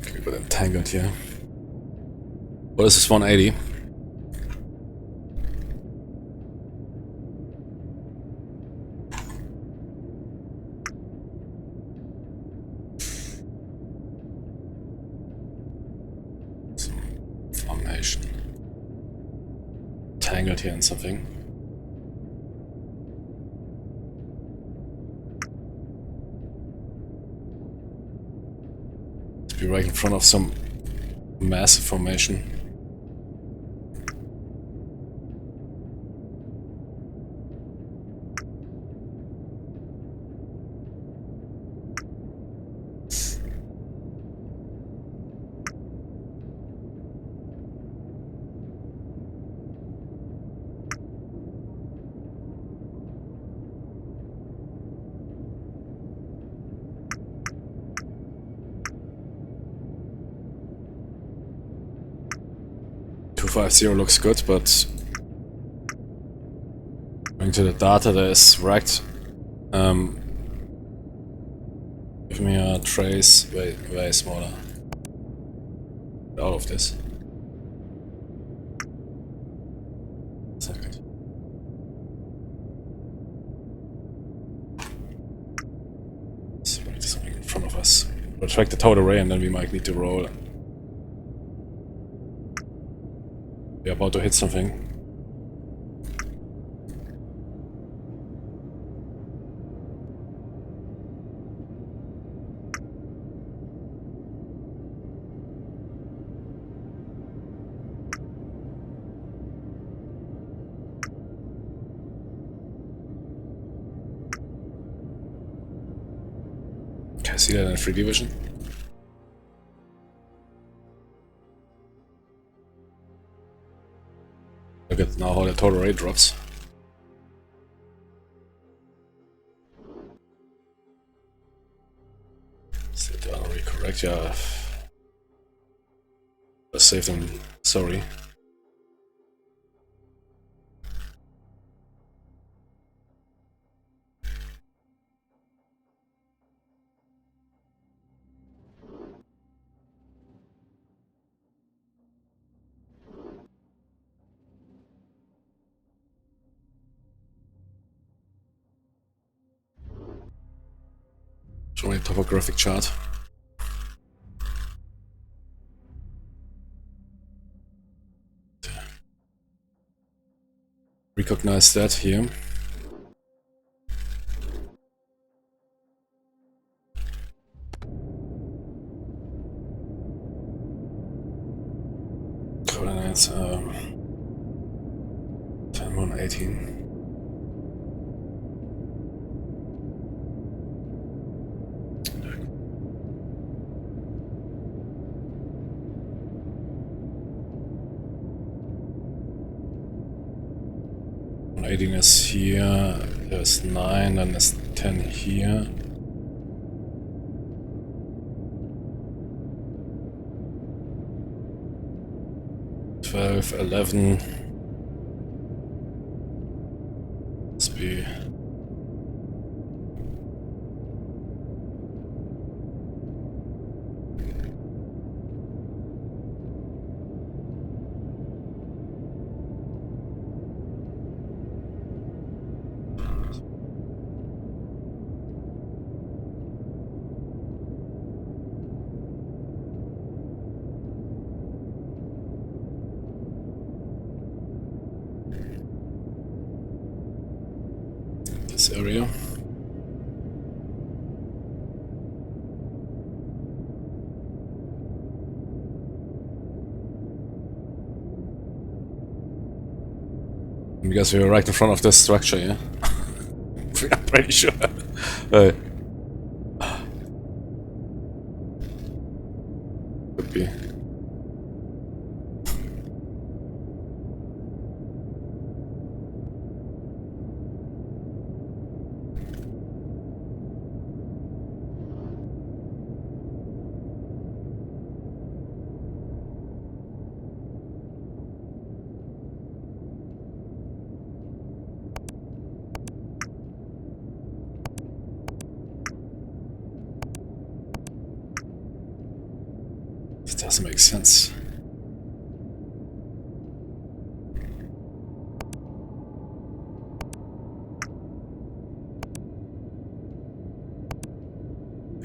Okay, we got entangled here. What is this 180? Formation. Tangled here in something. To be right in front of some massive formation. .250 looks good, but going to the data that is racked. Give me a trace way smaller. Get out of this. Second. Let's rack something in front of us. We'll track the total array and then we might need to roll. We're about to hit something. Can I see that in 3D vision? Look at now how the total rate drops. Set the array correct, yeah. Let's save them, sorry. Show me a topographic chart. Recognize that here. Coordinates 10, 1, 18. Rating is here, there's 9, then there's 10 here. Twelve, 11. Must be this area. Because we were right in front of this structure, yeah? I'm pretty sure. Could be. It doesn't make sense.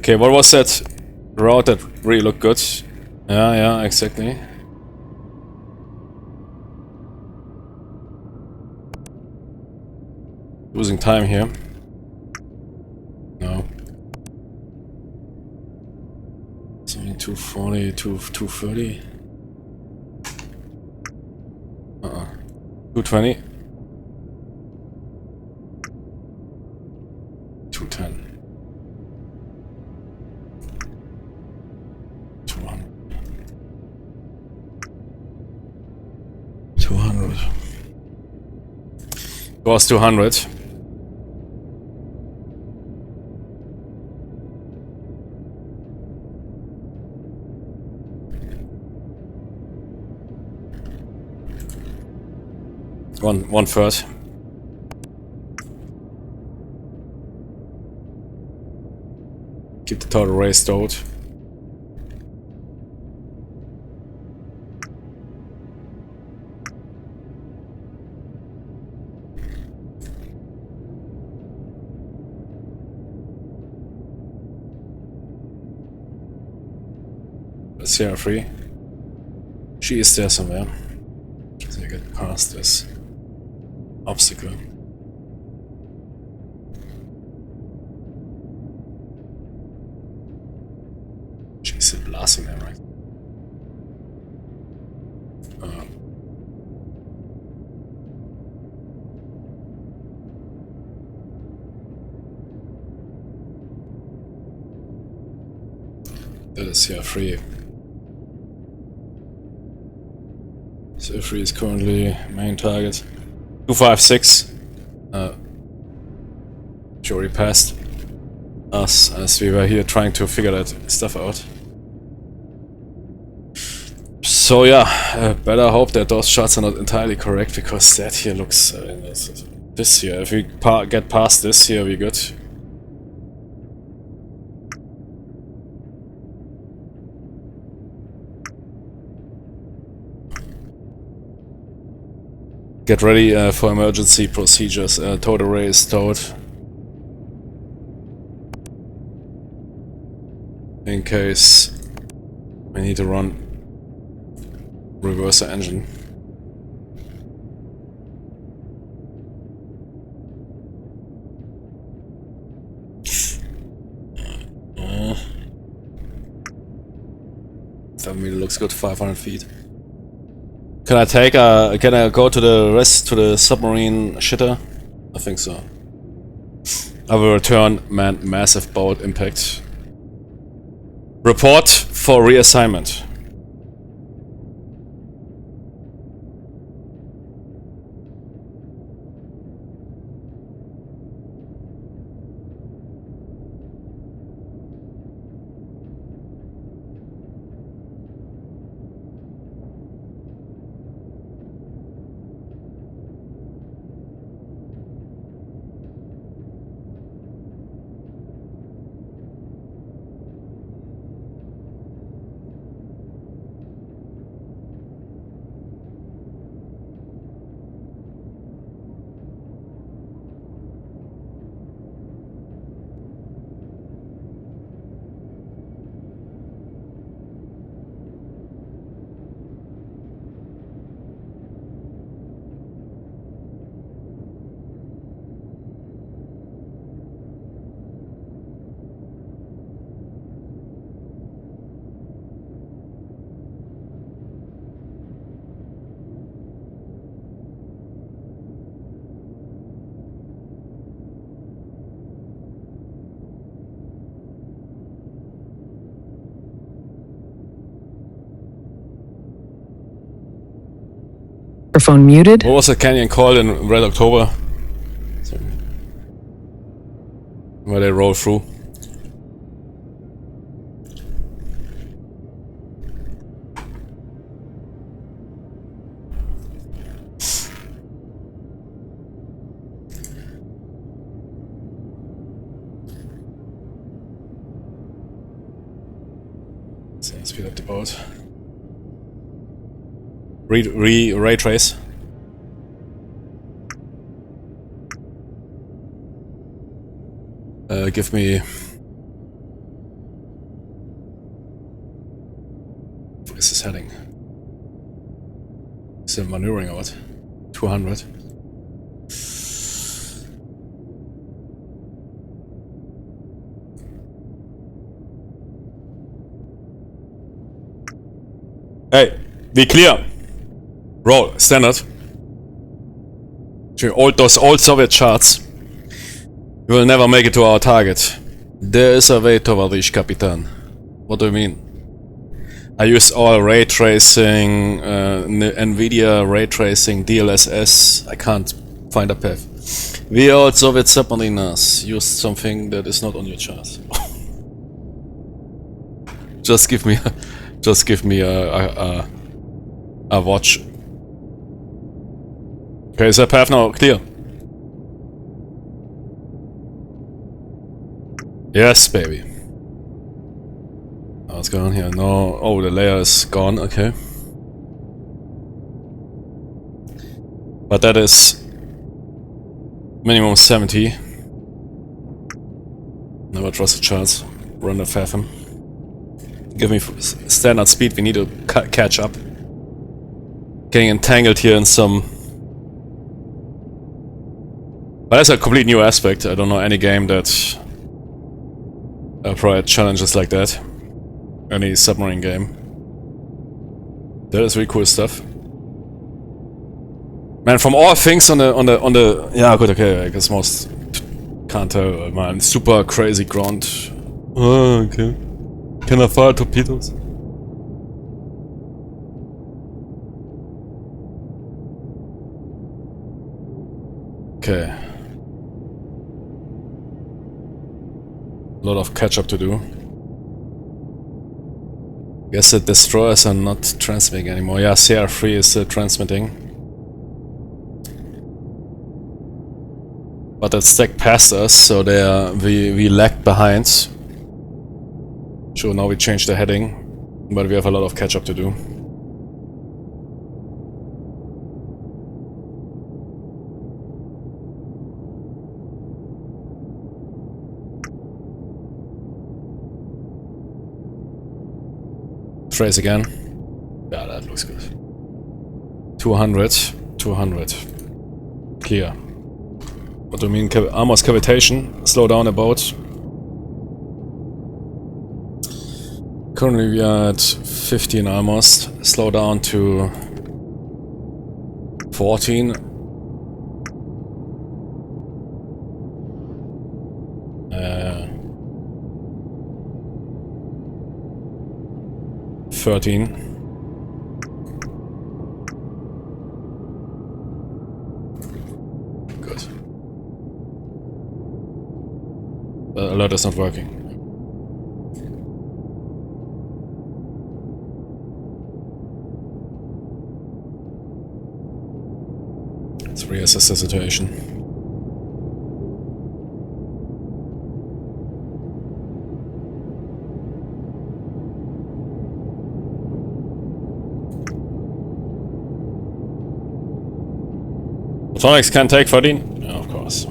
Okay, what was that route that really looked good? Yeah, exactly. Losing time here. No. 240, 230. 220. 210. 200. 200. It was 200. One third. Keep the total race stowed. Sierra 3. She is there somewhere. So you get past this obstacle. She's blasting them, right? That is Sierra 3. Sierra 3 is currently main target. 256. She already passed us as we were here trying to figure that stuff out. So yeah, better hope that those shots are not entirely correct, because that here looks... this here, if we get past this here, we're good. Get ready for emergency procedures. Towed array is towed. In case we need to run reverser engine. That really looks good. 500 feet. Can I take can I go to the submarine shitter? I think so. I will return massive boat impact. Report for reassignment. Microphone muted. What was the canyon called in Red October? Where they roll through. So speed up the boat. Ray trace. Give me this heading? Still maneuvering out. 200. Hey, we clear. Roll, standard. Those old Soviet charts. You will never make it to our target. There is a way, Tovarish Kapitan. What do you mean? I use all ray tracing, NVIDIA ray tracing, DLSS. I can't find a path. We old Soviet submariners used something that is not on your chart. Just give me a watch. Okay, is that path now clear? Yes, baby. What's going on here? No. Oh, the layer is gone. Okay. But that is minimum 70. Never trust the charts. Run the fathom. Give me standard speed. We need to catch up. Getting entangled here in some. But that's a complete new aspect. I don't know any game that provides challenges like that. Any submarine game. That is really cool stuff. Man, from all things on the yeah, good, okay, I guess most can't tell, man. Super crazy ground. Oh, okay. Can I fire torpedoes? Okay. A lot of catch up to do. Guess the destroyers are not transmitting anymore. Yeah, CR3 is transmitting. But that stack passed us, so we lagged behind. Sure, now we changed the heading, but we have a lot of catch up to do. Trace again. Yeah, that looks good. 200. 200. Clear. What do you mean? Armor's cavitation. Slow down a boat. Currently we are at 15 armors. Slow down to 14. Uh, 13. Good. The alert is not working. Let's reassess the situation. Photonics can take 13? Yeah, of course.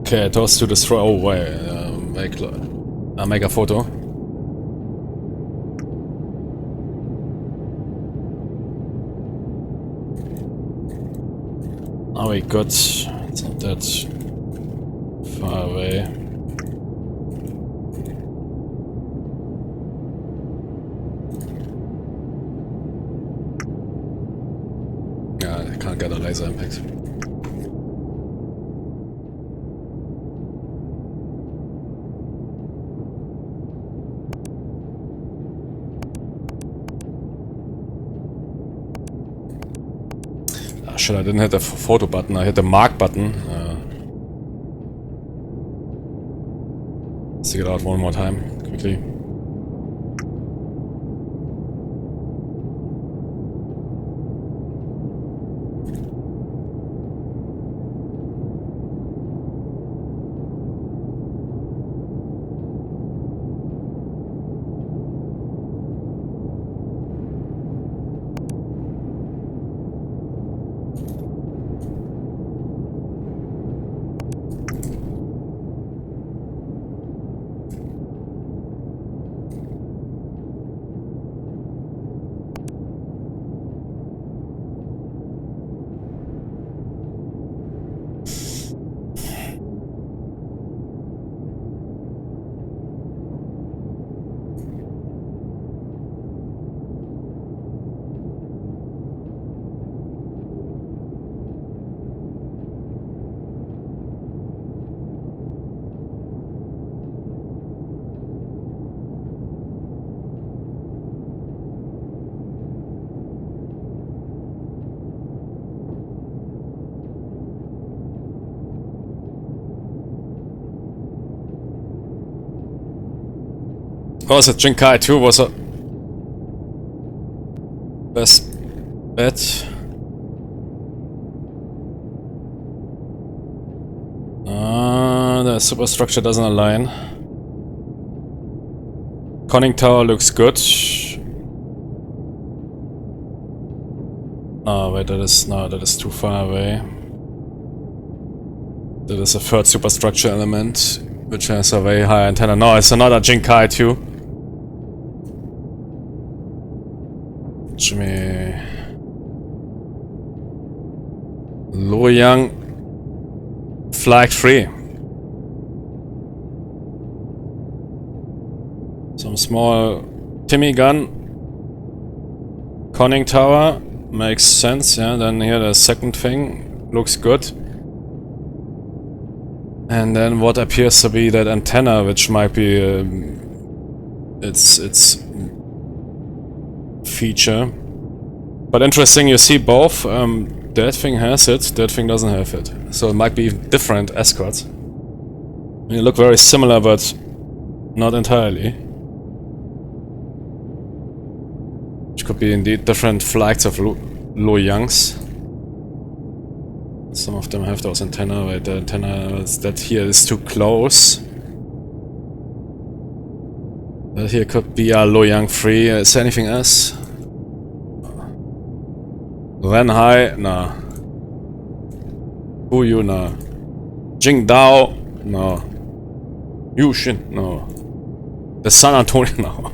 Okay, toss to destroy. Oh, wait. Make a photo. Now we got. It's not that far away. Yeah, I can't get a laser impact. Ah, shit, I didn't hit the photo button, I hit the mark button. Let's take it out one more time, quickly. What was it? Jinkai 2 was a best bet. The superstructure doesn't align. Conning tower looks good. Oh wait, that is too far away. That is a third superstructure element, which has a very high antenna. No, it's another Jinkai 2. Jimmy. Luoyang. Flag 3. Some small Timmy gun. Conning tower. Makes sense, yeah. Then here the second thing. Looks good. And then what appears to be that antenna, which might be its feature. But interesting, you see both. That thing has it, that thing doesn't have it. So it might be different escorts. They look very similar, but not entirely. Which could be indeed different flags of Luoyangs. Some of them have those antenna, but the antenna that here is too close. That here could be a Luoyang 3. Is there anything else? Ren Hai, nah. Huyu, nah. Jingdao, no. Yushin, no. The San Antonio, no.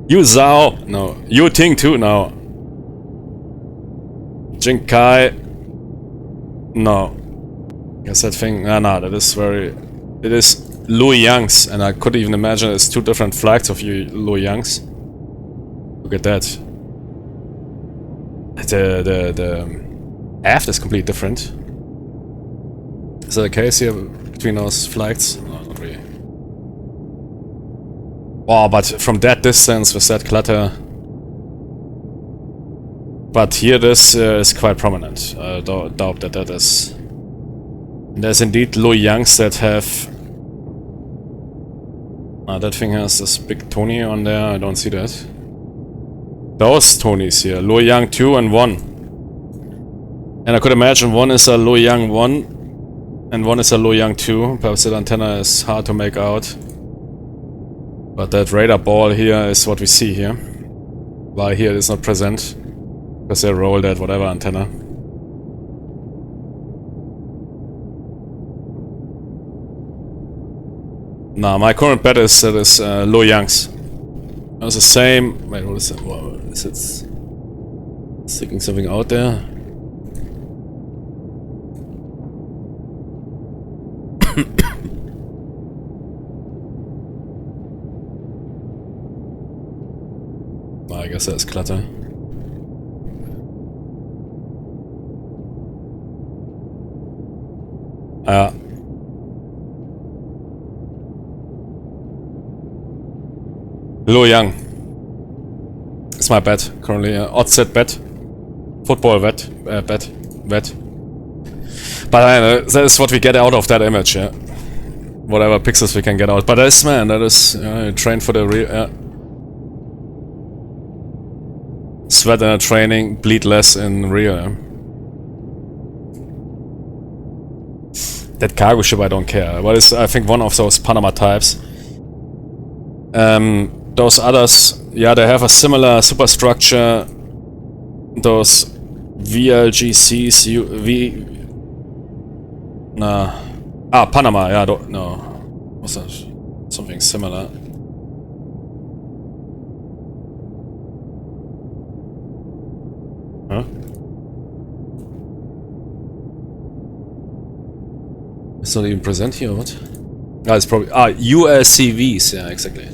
Yu Zhao, no. Yu Ting too, no. Jinkai, no. Guess that thing, nah, that is very... It is Luoyangs, and I could even imagine it's two different flags of Luoyangs. Look at that. The aft is completely different. Is that the case here between those flags? No, not really. Oh, but from that distance with that clutter. But here this is quite prominent. I doubt that that is. There's indeed Luoyangs that have. That thing has this big Tony on there. I don't see that. Those Tonys here, Luoyang 2 and 1. And I could imagine one is a Luoyang 1 and one is a Luoyang 2. Perhaps that antenna is hard to make out. But that radar ball here is what we see here. Why here it is not present. Because they rolled that whatever antenna. Nah, my current bet is that it's Luoyangs. It's the same. Wait, what is that? Wow, is it sticking something out there? I guess that's clutter. Luoyang. It's my bet currently. Odds set bet. Football bet. Bet. But that is what we get out of that image, yeah. Whatever pixels we can get out. But that is, man, that is train for the real. Sweat in a training, bleed less in real. Yeah? That cargo ship, I don't care. But it's, I think, one of those Panama types. Those others, yeah, they have a similar superstructure. Those VLGCs, Panama, yeah, no. What's that? Something similar. Huh? It's not even present here, what? Ah, it's probably... ULCVs, yeah, exactly.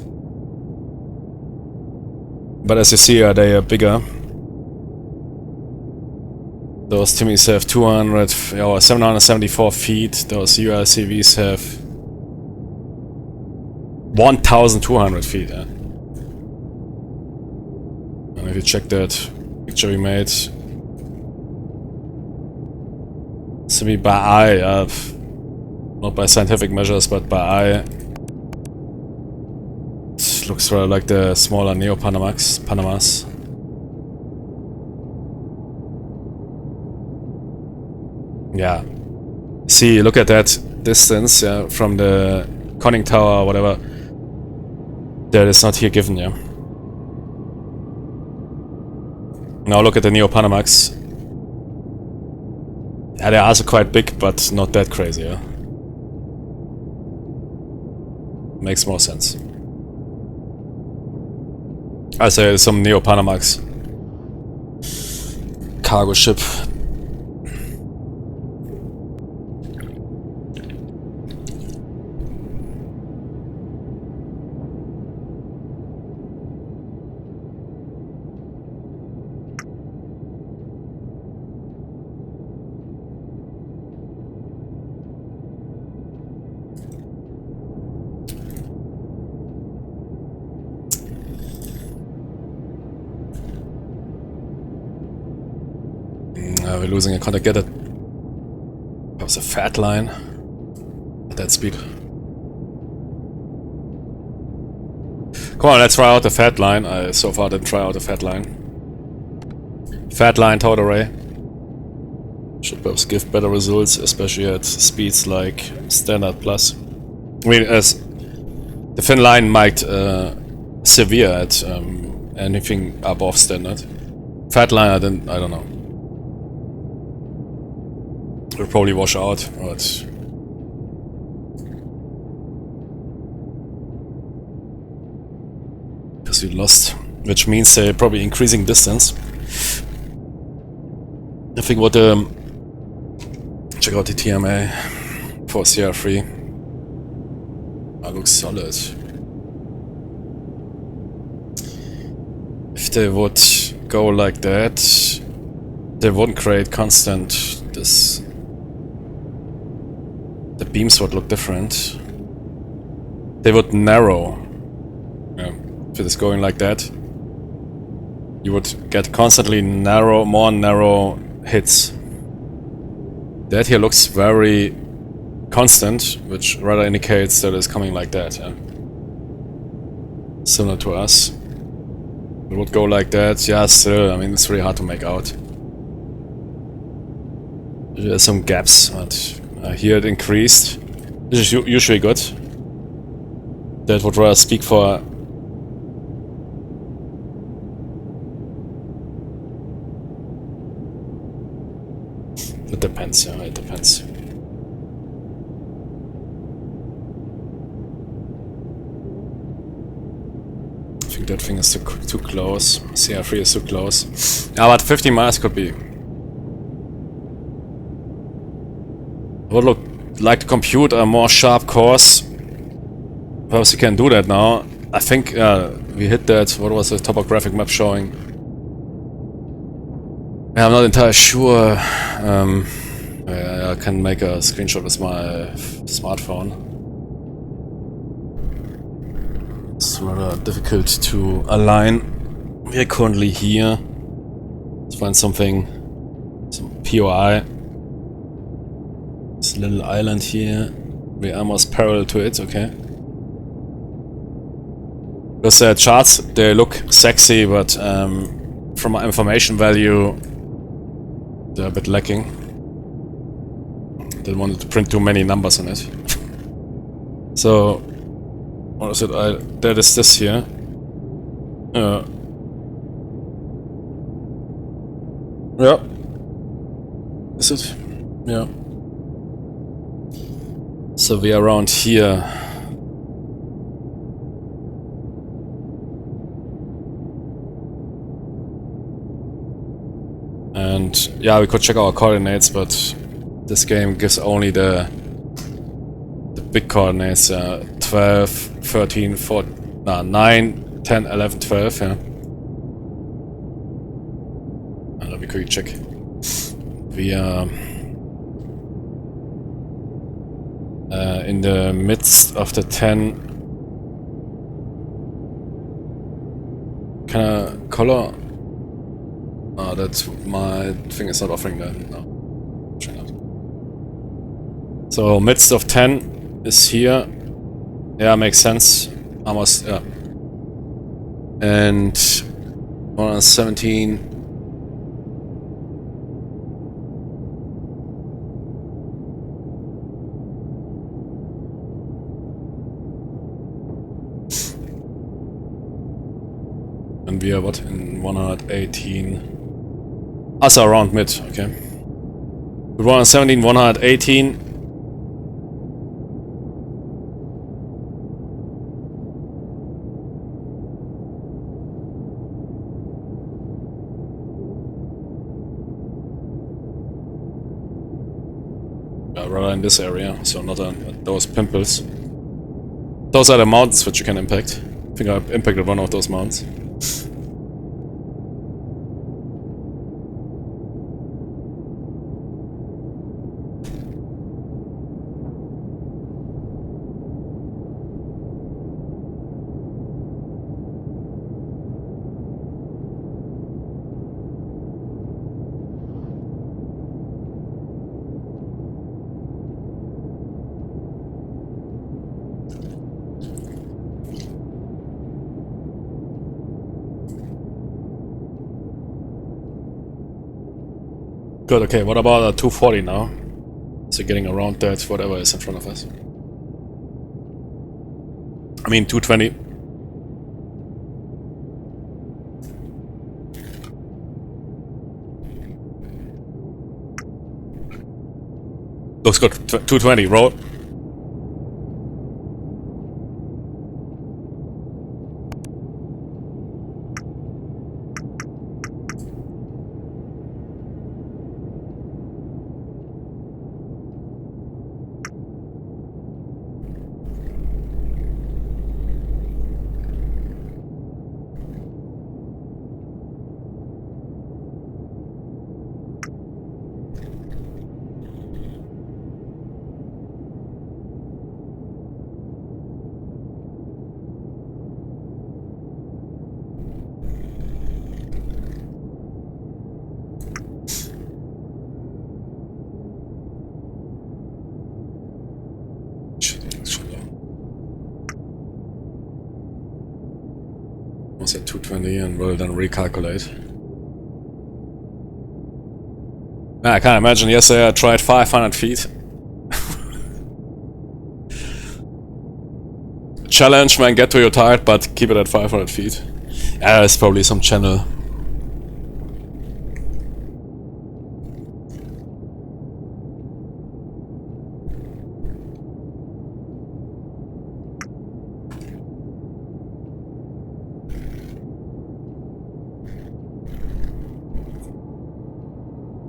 But as you see, they are bigger. Those Timmys have 774 feet. Those ULCVs have 1,200 feet. Yeah? And if you check that picture we made, it's to be by eye, not by scientific measures, but by eye. It which looks rather like the smaller Panamas. Yeah. See, look at that distance, yeah, from the conning tower or whatever. That is not here given, yeah. Now look at the Neo-Panamax. Yeah, they're also quite big, but not that crazy, yeah. Makes more sense. I say some Neo-Panamax cargo ship. We're losing a contact. Get it. That was a fat line at that speed. Come on, let's try out the fat line. I so far didn't try out the fat line. Fat line towed array should perhaps give better results, especially at speeds like standard plus. I mean, as the thin line might severe at anything above standard. Fat line, I don't know. Will probably wash out, but because we lost, which means they're probably increasing distance. I think what check out the TMA for CR3. That looks solid. If they would go like that, they wouldn't create constant this. The beams would look different. They would narrow. Yeah, if it is going like that, you would get constantly more narrow hits. That here looks very constant, which rather indicates that it's coming like that. Yeah. Similar to us. It would go like that. Yeah, still, I mean, it's really hard to make out. There's some gaps, but here it increased. This is usually good. That would rather speak for... It depends, yeah, it depends. I think that thing is too close. CR3 is too close. Yeah, but 50 miles could be... I would look like to compute a more sharp course. Perhaps we can do that now. I think we hit that. What was the topographic map showing? Yeah, I'm not entirely sure. I can make a screenshot with my smartphone. It's rather difficult to align. We are currently here. Let's find something. Some POI. This little island here. We are almost parallel to it, okay. Because the charts, they look sexy, but from my information value, they're a bit lacking. Didn't want to print too many numbers on it. So, what is it? That is this here. Yeah. Is it? Yeah. So we are around here. And yeah, we could check our coordinates, but this game gives only the big coordinates, 12, 13, 14, 9, 10, 11, 12, yeah. And let me quickly check. We are in the midst of the 10. Can I color? Oh, that's my thing is not offering that. No. So midst of 10 is here. Yeah, makes sense. Almost, yeah. And 117. And we are what? In 118. Also around mid, okay. With 117, 118. Rather in this area, so not on those pimples. Those are the mountains which you can impact. I think I impacted one of those mountains. Good, okay, what about 240 now? So getting around that, whatever is in front of us. I mean 220. Looks good, 220, roll. Was at 220 and we'll then recalculate. I can't imagine yesterday I tried 500 feet. Challenge, man, get to your target, but keep it at 500 feet. Yeah, there's probably some channel.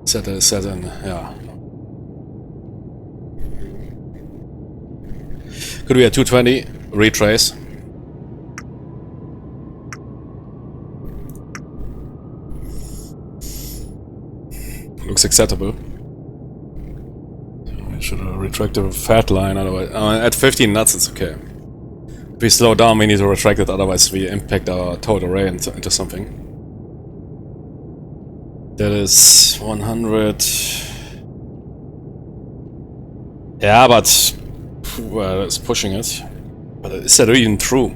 Set in, yeah. Could be a 220, retrace. Looks acceptable. So we should retract the fat line, otherwise... at 15 knots it's okay. If we slow down we need to retract it, otherwise we impact our total array into something. That is 100... Yeah, but... Well, it's pushing it. But is that even true?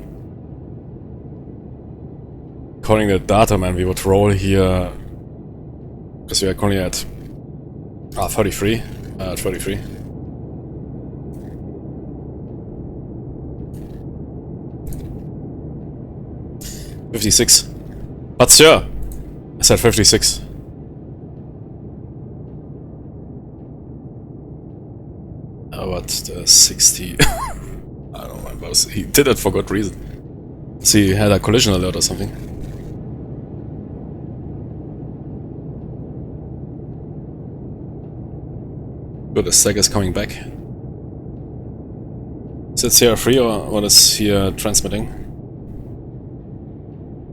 According to the data, man, we would roll here... Because we are currently at... 33. 33. $56. But sure! I said 56. But 60... I don't know, but he did it for good reason. So he had a collision alert or something. Good, the stack is coming back. Is it CR3 or what is here transmitting?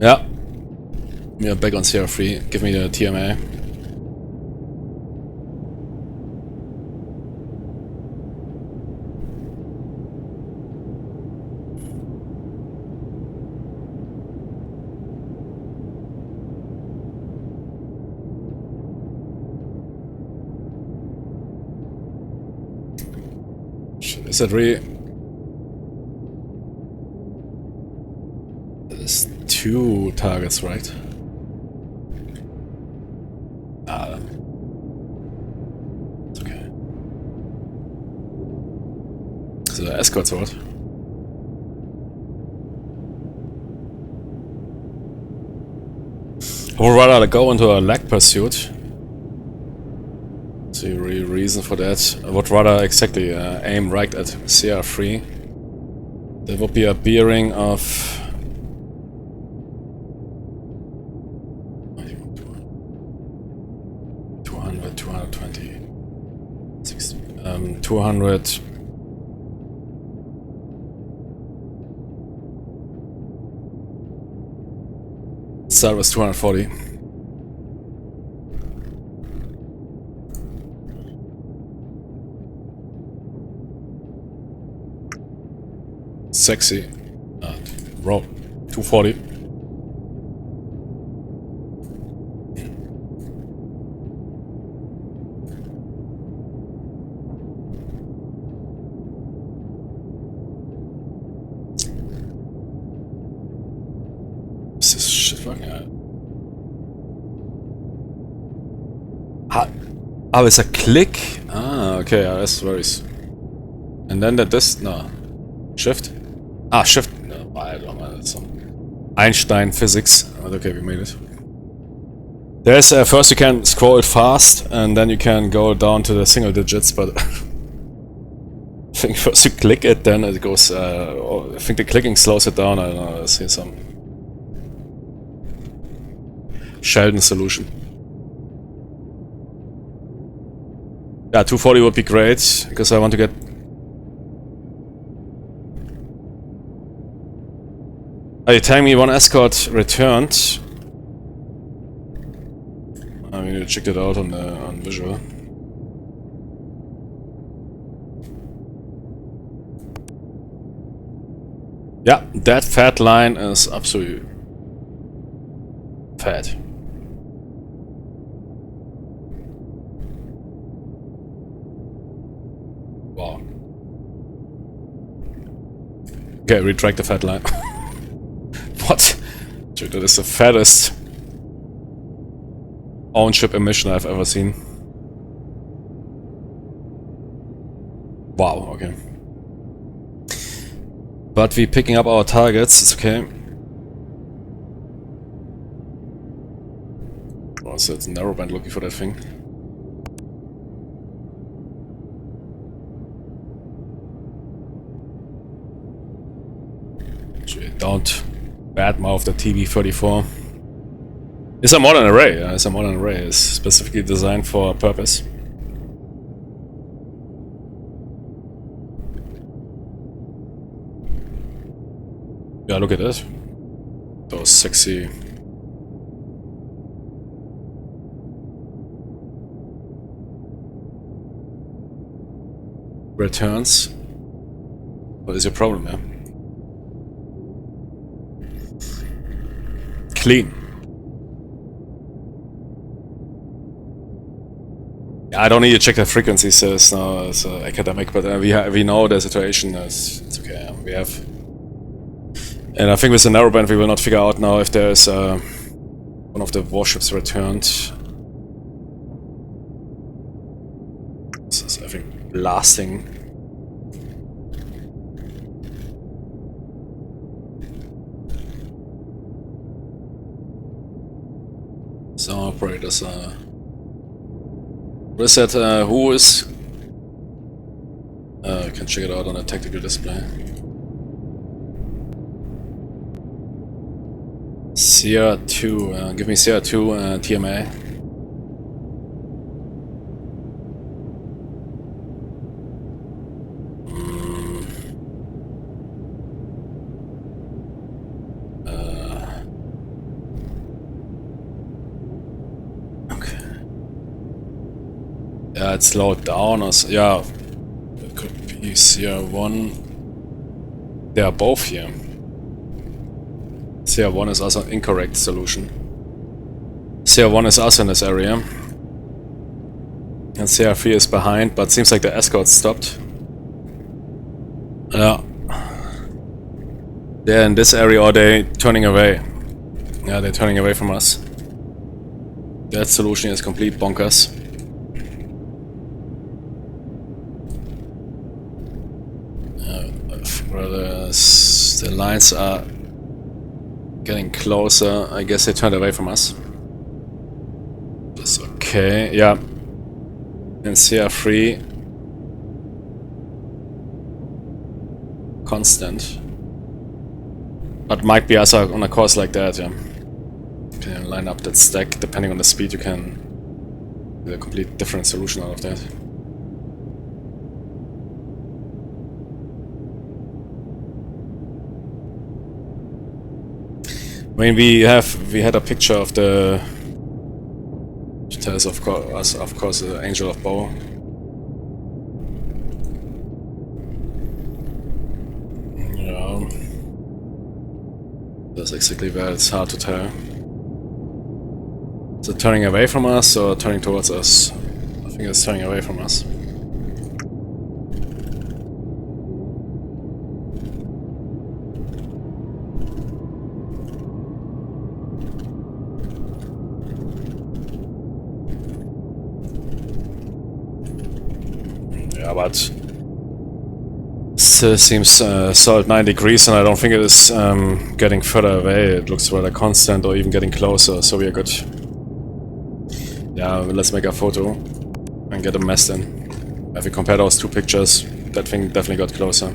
Yeah. We are back on CR3. Give me the TMA. Is that really... That is 2 targets, right? It's okay. So the escorts or what? I would rather go into a lag pursuit. See reason for that. I would rather exactly aim right at CR3. There would be a bearing of 200, 220, 200. Start was 240. Sexy. Roll. 240. This is shit fucking hell. Oh, it's a click? Ah, okay, that's very... And then no. Shift? Ah, shift. No, I don't know. That's some Einstein physics. But okay, we made it. There's first you can scroll it fast, and then you can go down to the single digits. But I think first you click it, then it goes. I think the clicking slows it down. I don't know. I see some Sheldon solution. Yeah, 240 would be great because I want to get. Are you telling me one escort returned? I mean, you checked it out on visual. Yeah, that fat line is absolutely fat. Wow. Okay, retract the fat line. What? Dude, that is the fattest on-ship emission I've ever seen. Wow, okay. But we picking up our targets, it's okay. Oh, so it's narrowband looking for that thing. Don't badmouth the TB-34. It's a modern array. It's a modern array. It's specifically designed for a purpose. Yeah, look at that. Those sexy. Returns. What is your problem, man? Clean. I don't need to check the frequencies, so it's academic, but we know the situation. It's okay. We have, and I think with the narrowband we will not figure out now if there's one of the warships returned. This is, I think, blasting. So operators what is that? Who is? You can check it out on a tactical display. CR2, give me CR2 TMA. Yeah, it's slowed down. Yeah, it could be CR1. They are both here. CR1 is also an incorrect solution. CR1 is also in this area. And CR3 is behind, but seems like the escort stopped. Yeah. They're in this area or they turning away. Yeah, they're turning away from us. That solution is complete bonkers. The lines are getting closer. I guess they turned away from us. That's okay. Yeah. And CR3 constant. But might be also on a course like that, yeah. You can line up that stack, depending on the speed you can get a complete different solution out of that. I mean, we had a picture of the, which tells of course the Angel of Bow. Yeah, that's exactly where it's hard to tell. Is it turning away from us or turning towards us? I think it's turning away from us. Yeah, but still seems solid 9 degrees, and I don't think it is getting further away. It looks rather constant or even getting closer, so we are good. Yeah, let's make a photo and get a mess in. If we compare those two pictures, that thing definitely got closer.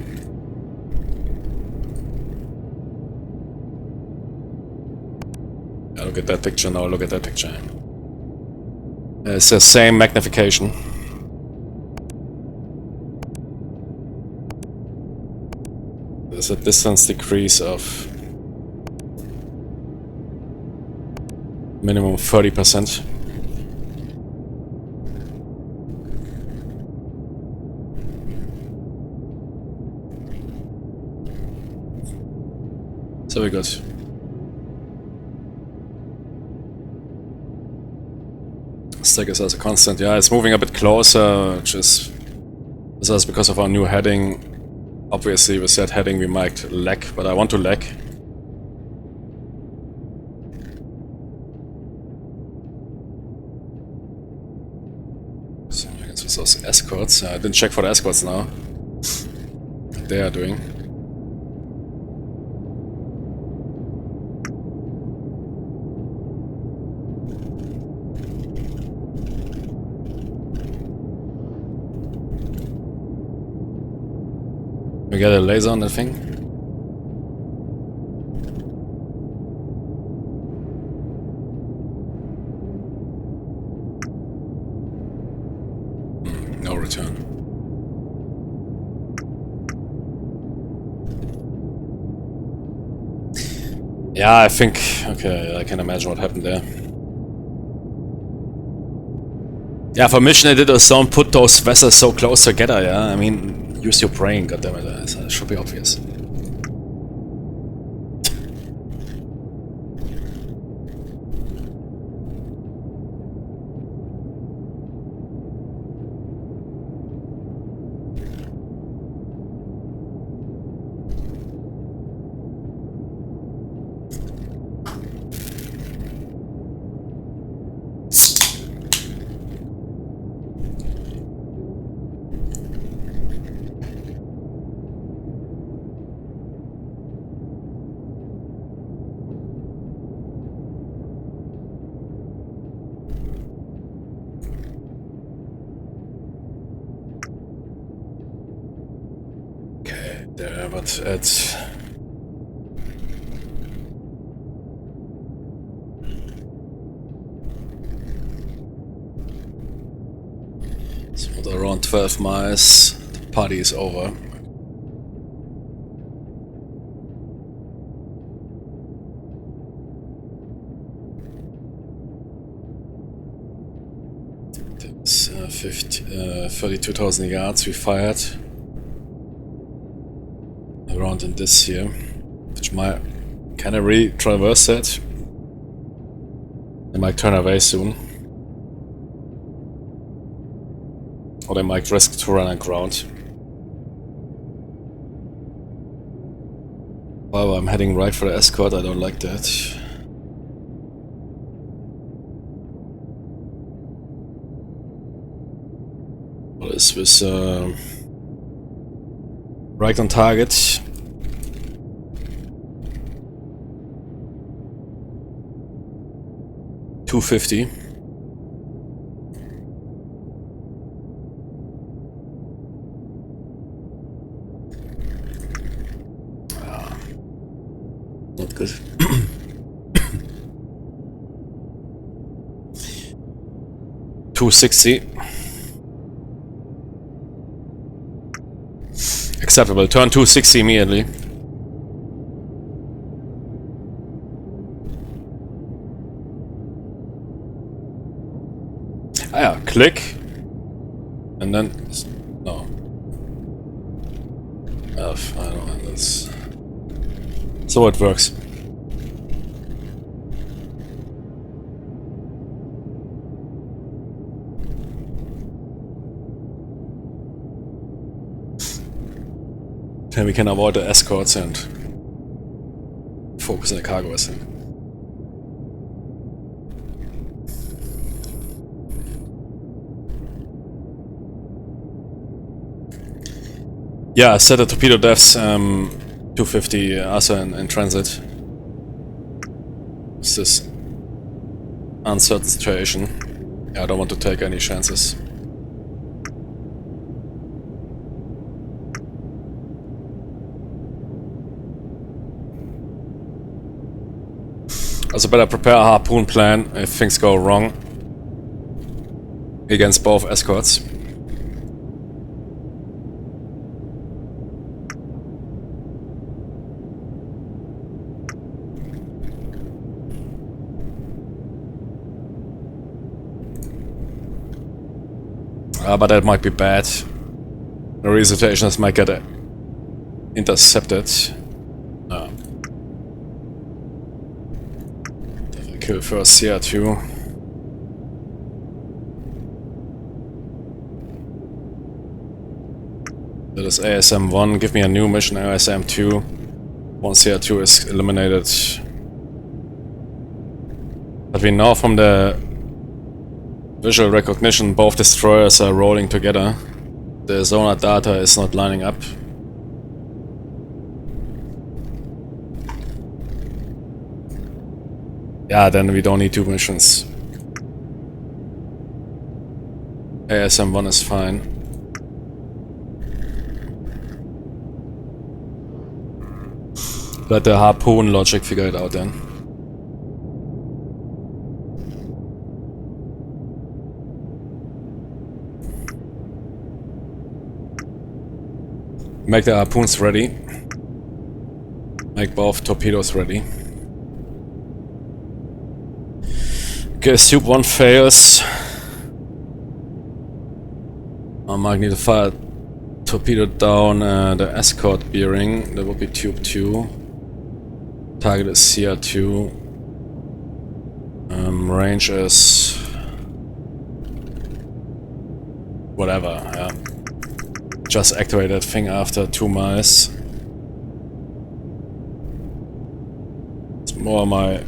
Yeah, look at that picture now, look at that picture. It's the same magnification. There's a distance decrease of minimum 30%. So we're good. Stack is as a constant. Yeah, it's moving a bit closer, which is because of our new heading. Obviously, with that heading we might lag, but I want to lag. So I guess with those escorts. I didn't check for the escorts now. What they are doing. We got a laser on that thing. No return. Yeah, I think... Okay, I can imagine what happened there. Yeah, for mission they did us, don't put those vessels so close together, yeah? I mean... Use your brain, goddammit, that should be obvious. There, but it's... So around 12 miles, the party is over. It's 32,000 yards we fired. Around in this here, which might... Can I really traverse that? They might turn away soon. Or they might risk to run aground. Wow, I'm heading right for the escort, I don't like that. This was right on target. $250. Not good. $260. Acceptable. Turn 260 immediately. Ah, yeah, click. And then no. F, I don't know this. So it works. Then we can avoid the escorts and focus on the cargo vessel. Yeah, set the torpedo depths 250 also in transit. It's this uncertain situation. Yeah, I don't want to take any chances. Also better prepare a harpoon plan if things go wrong against both escorts. But that might be bad. The resitations might get intercepted. Kill first CR2. That is ASM1. Give me a new mission, ASM2. Once CR2 is eliminated. But we know from the visual recognition both destroyers are rolling together. The sonar data is not lining up. Yeah, then we don't need two missions. ASM1 is fine. Let the harpoon logic figure it out then. Make the harpoons ready. Make both torpedoes ready. Okay, Soup 1 fails. I might need to fire torpedo down the escort bearing. That would be Tube 2. Target is CR2. Range is whatever, yeah. Just activate that thing after 2 miles. It's more my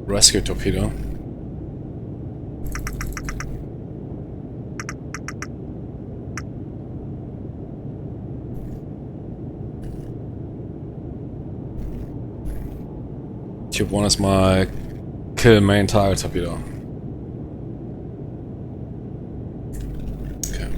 rescue torpedo. Tube 1 is my kill main target torpedo. Okay.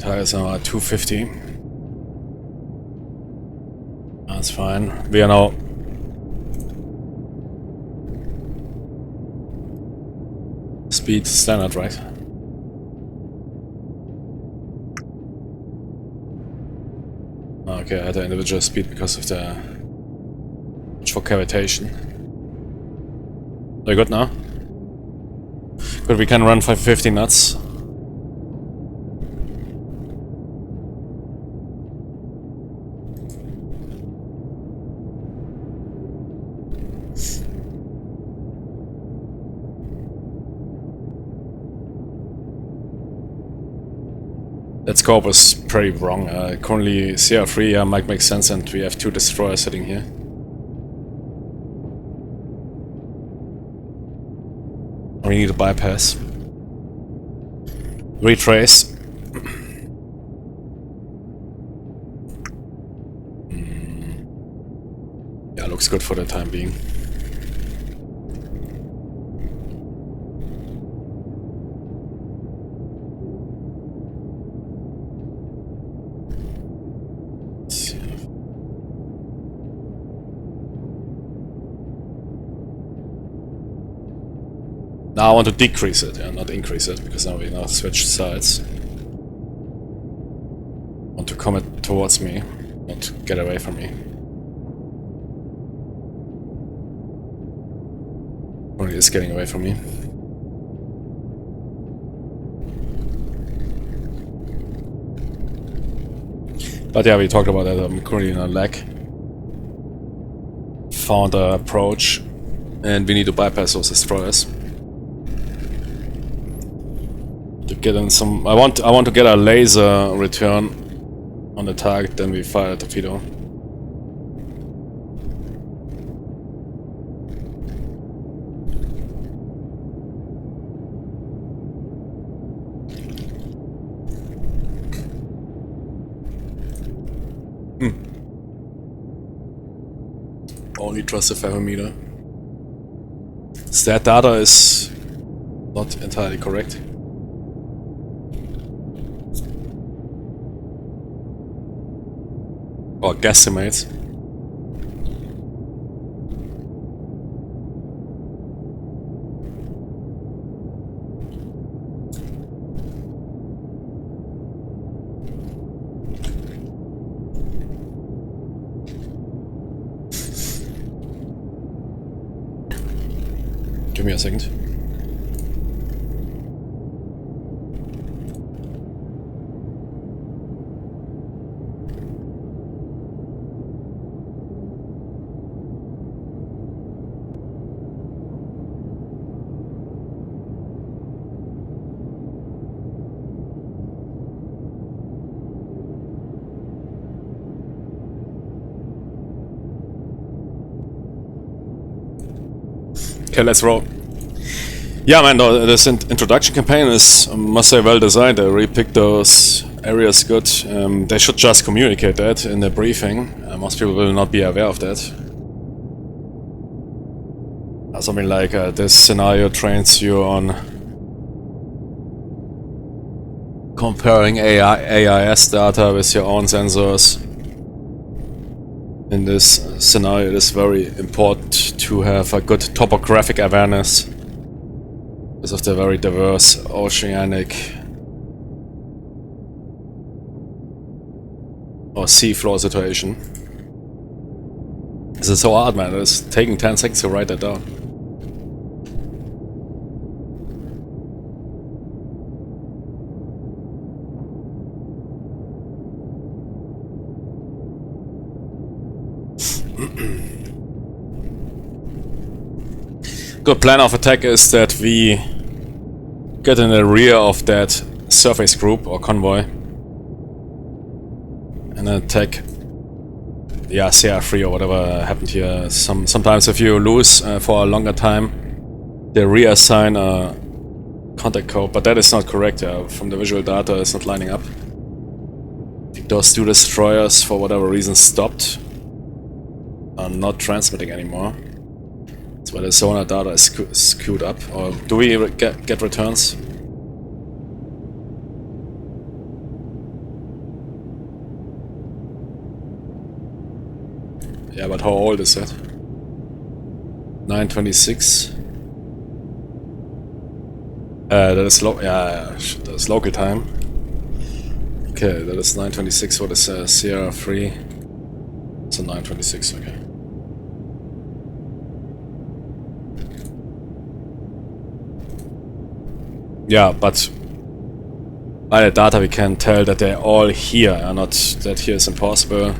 Tires are at 250. That's fine. We are now speed standard, right? Okay, I had the individual speed because of the for cavitation. Are you good now? Good, we can run 550 knots. That scope is pretty wrong. Currently CR3 might make sense, and we have 2 destroyers sitting here. We need a bypass. Retrace. Yeah, looks good for the time being. Now I want to decrease it, and not increase it, because now we now switch sides. Want to come it towards me, not get away from me. Or he is getting away from me. But yeah, we talked about that. I'm currently in a lag. Found an approach, and we need to bypass those destroyers. To get in some, I want to get a laser return on the target, then we fire a torpedo. Only trust the ferrometer. Stat data is not entirely correct. Or guesstimates. Give me a second. Okay, let's roll. Yeah, man, this introduction campaign is, I must say, well designed. They really picked those areas good. They should just communicate that in the briefing. Most people will not be aware of that. Something like this scenario trains you on comparing AIS data with your own sensors. In this scenario, it is very important to have a good topographic awareness because of the very diverse oceanic or seafloor situation. This is so hard, man. It's taking 10 seconds to write that down. Good plan of attack is that we get in the rear of that surface group or convoy and attack, yeah, CR3 or whatever happened here. Sometimes if you lose for a longer time, they reassign a contact code, but that is not correct. From the visual data, it's not lining up. I think those 2 destroyers, for whatever reason, stopped, are not transmitting anymore. That's why the sonar data is skewed up. Or do we get returns? how old is that? 9:26. That is that is local time. Okay, that is 9:26. What is Sierra 3? So 9:26. Okay. Yeah, but by the data we can tell that they're all here, and not that here is impossible.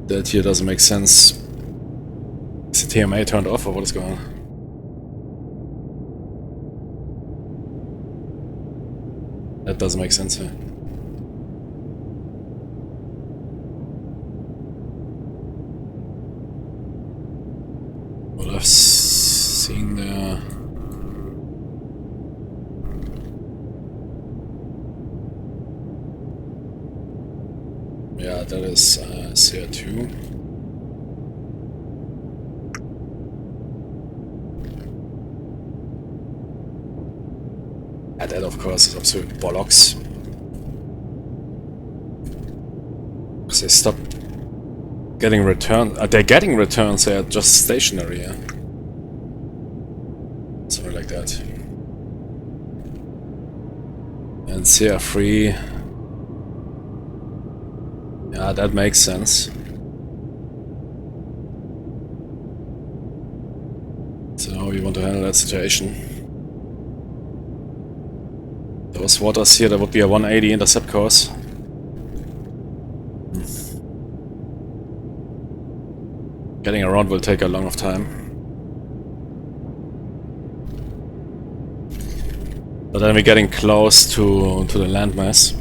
That here doesn't make sense. Is the TMA turned off or what is going on? That doesn't make sense here. What I've seen there. Yeah, that is CR2. And that, of course, is absolute bollocks. Because they stopped getting returns. They're getting returns, they're just stationary, yeah? Something like that. And CR3. Yeah, that makes sense. So how you want to handle that situation? Those waters here, that would be a 180 intercept course. Getting around will take a long of time. But then we're getting close to the landmass.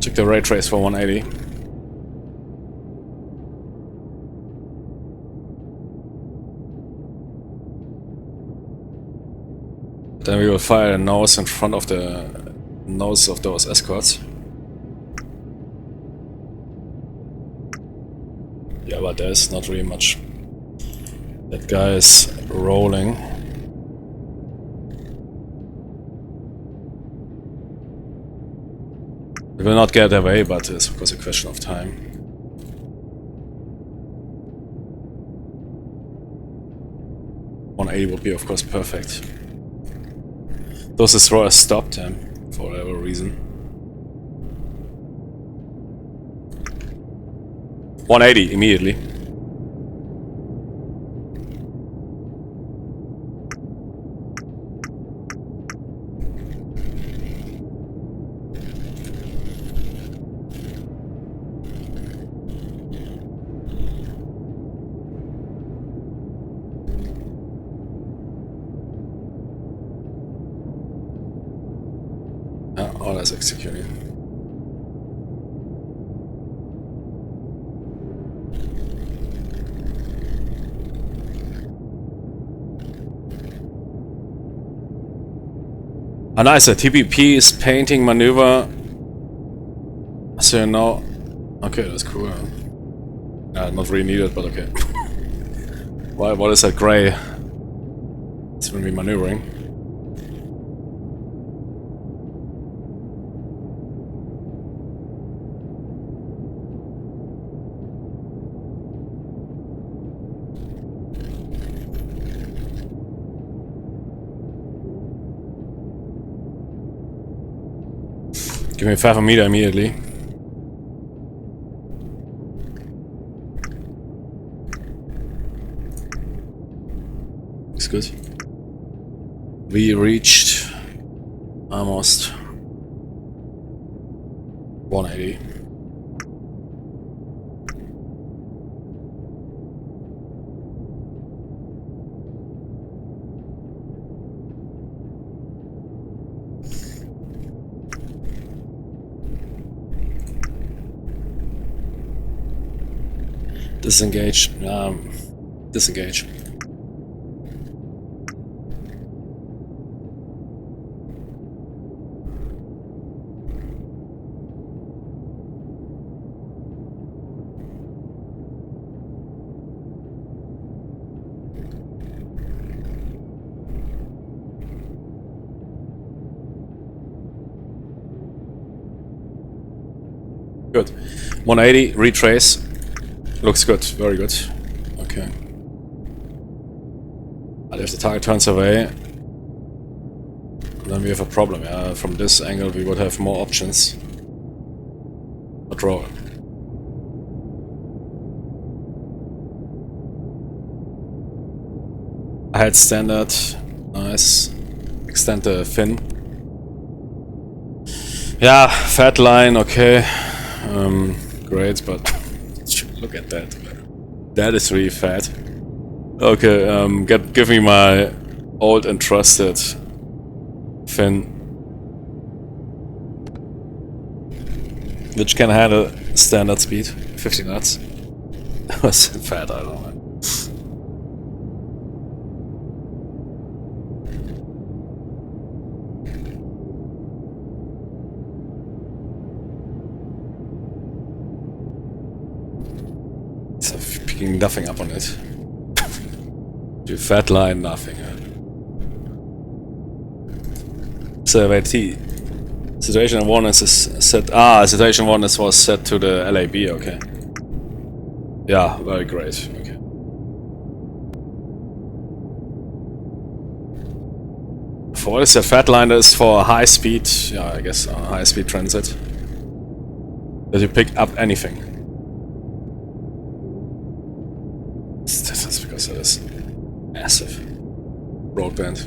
Check the ray trace for 180. Then we will fire a nose in front of the nose of those escorts. Yeah, but there's not really much. That guy is rolling. We will not get away, but it's of course a question of time. .180 would be of course perfect. Those destroyers stopped him for whatever reason. 180 immediately. All is executing. Ah, nice. The TPP is painting maneuver. So you know. Okay, that's cool. Not really needed, but okay. Why? What is that gray? It's when we're maneuvering. Give me 5 meter immediately. Looks good. We reached almost 180. Disengage. Disengage. Good. 180, retrace. Looks good, very good. Okay. But if the target turns away, then we have a problem. Yeah? From this angle we would have more options. But roll. Ahead standard. Nice. Extend the fin. Yeah, fat line, okay. Great, but look at that. That is really fat. Okay, give me my old and trusted fin, which can handle standard speed, 50 knots. Was fat, I don't know. Picking nothing up on it. Do fat line, nothing. So wait, situation 1 is set. Situation 1 was set to the LAB. Okay. Yeah, very great. Okay. For what is the fat line? That is for high speed. Yeah, I guess high speed transit. That you pick up anything. That's because it is massive broadband.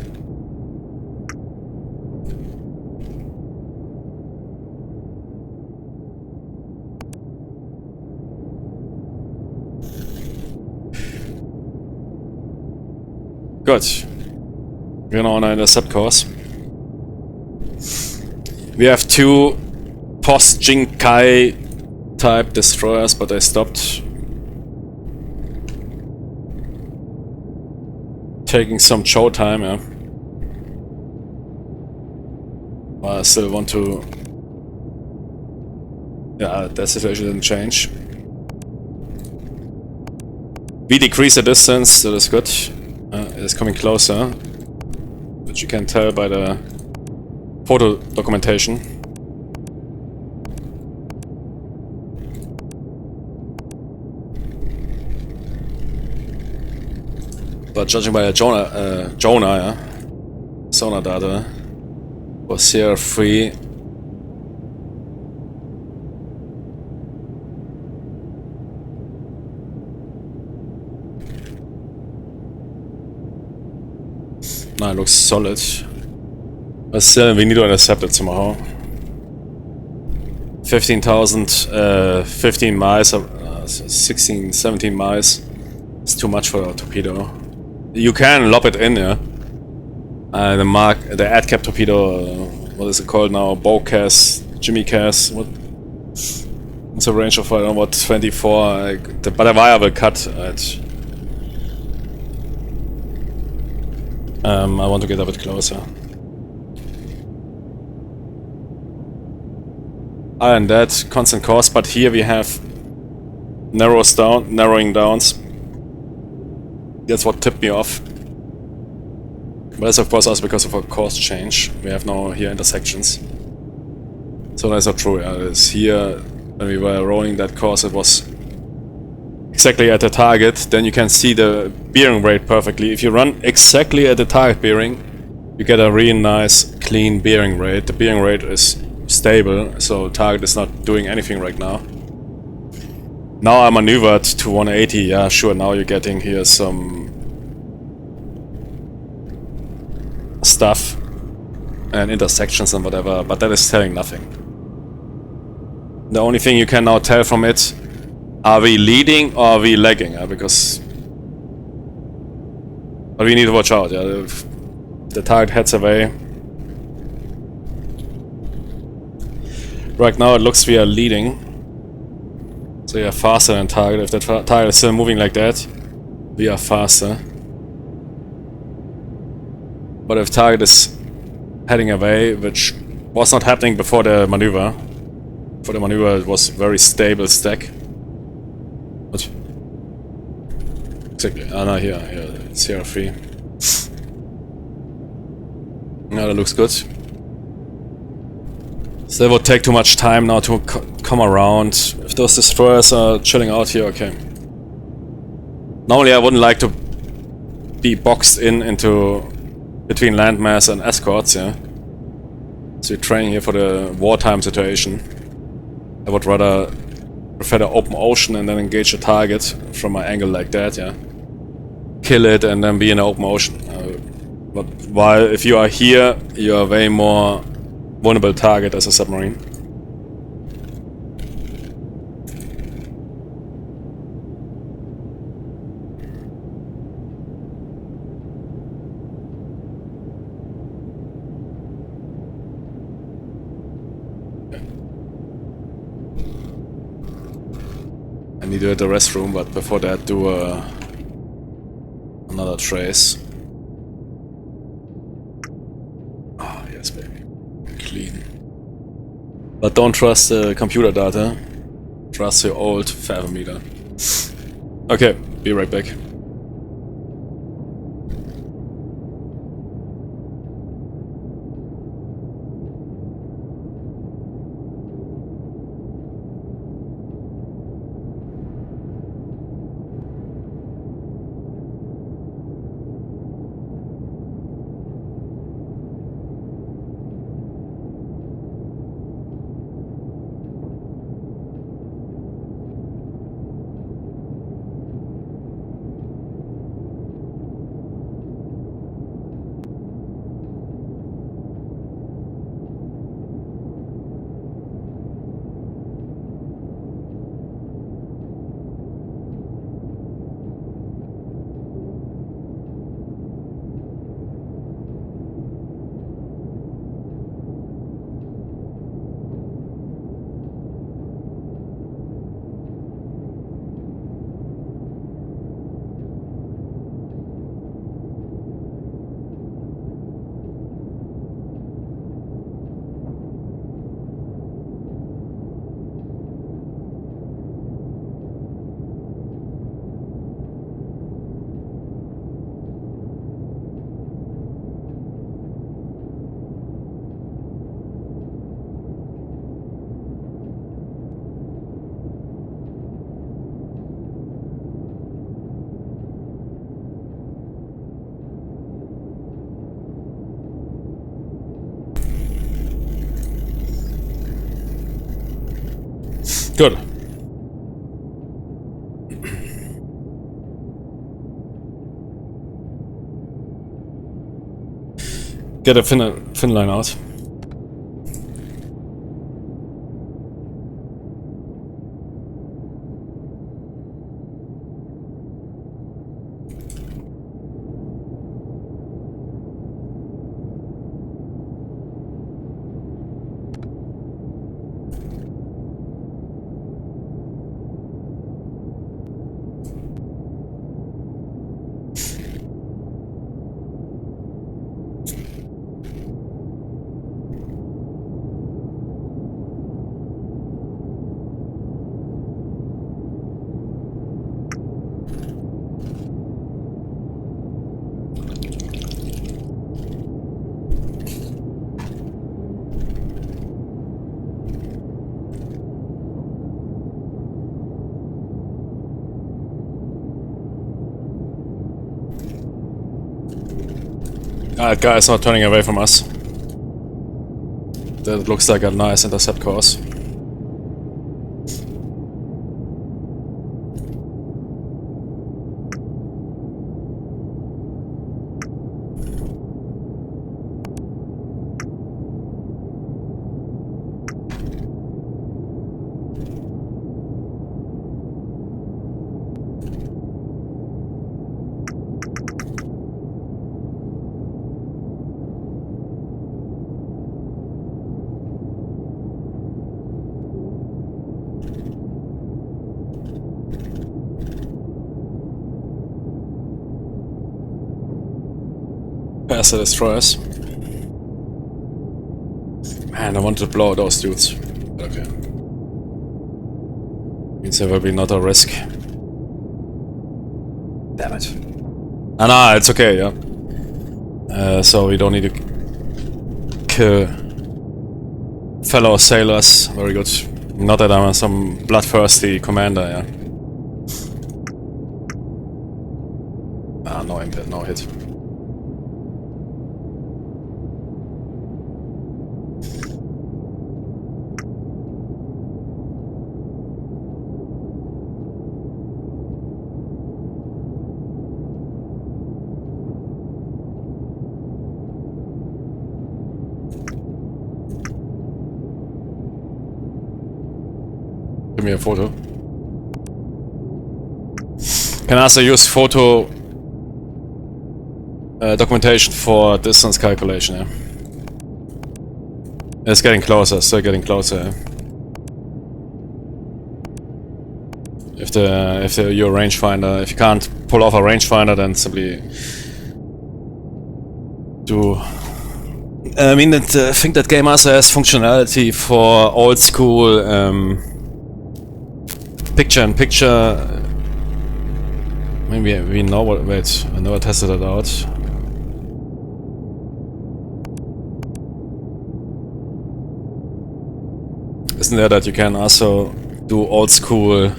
Good. We're now on an intercept course. We have 2 post-Jinkai type destroyers, but they stopped. Taking some show time, yeah. I still want to... Yeah, that situation didn't change. We decrease the distance, that is good. It is coming closer, which you can tell by the photo documentation. But judging by the Jonah, yeah, sonar data for CR3, now it looks solid. But still, we need to intercept it somehow. 15,000, 15 miles, 16, 17 miles. It's too much for a torpedo. You can lob it in, yeah. The ad-cap torpedo, what is it called now? Bowcast, Jimmy Cast, what? It's a range of, I don't know what, 24, but a wire will cut it. I want to get a bit closer. Other than that, constant course, but here we have narrowing downs. That's what tipped me off. But that's of course also because of a course change. We have now here intersections. So that's not true. Yeah. It's here, when we were rolling that course, it was exactly at the target. Then you can see the bearing rate perfectly. If you run exactly at the target bearing, you get a really nice, clean bearing rate. The bearing rate is stable, so target is not doing anything right now. Now I maneuvered to 180, yeah, sure, now you're getting here some stuff and intersections and whatever, but that is telling nothing. The only thing you can now tell from it, are we leading or are we lagging? Because... But we need to watch out, yeah, if the target heads away. Right now it looks we are leading. So we are faster than target. If the target is still moving like that, we are faster. But if target is heading away, which was not happening before the maneuver. For the maneuver it was very stable stack. What? Exactly. Ah, no, here, CR3. Yeah, that looks good. So it would take too much time now to come around. If those destroyers are chilling out here, okay. Normally I wouldn't like to be boxed into between landmass and escorts, yeah. So you're training here for the wartime situation. I would rather prefer the open ocean and then engage a target from an angle like that, yeah. Kill it and then be in the open ocean. But while if you are here, you are a way more vulnerable target as a submarine. I need to hit the restroom, but before that do another trace. Ah, yes baby. Clean. But don't trust the computer data. Trust your old fathometer. Okay, be right back. Good. Get a fin line out. That guy is not turning away from us. That looks like a nice intercept course. Past the destroyers. Man, I want to blow those dudes. Okay. Means there will be not a risk. Damn it. Ah, nah, it's okay, yeah. So we don't need to kill fellow sailors. Very good. Not that I'm some bloodthirsty commander, yeah. Ah, no impact, no hit. Give me a photo. Can also use photo documentation for distance calculation, yeah. It's getting closer, still getting closer, yeah. If you're a rangefinder, if you can't pull off a rangefinder, then simply do. I mean, I think that game also has functionality for old school picture-in-picture. Maybe we know what. Wait, I never tested it out. Isn't there that you can also do old school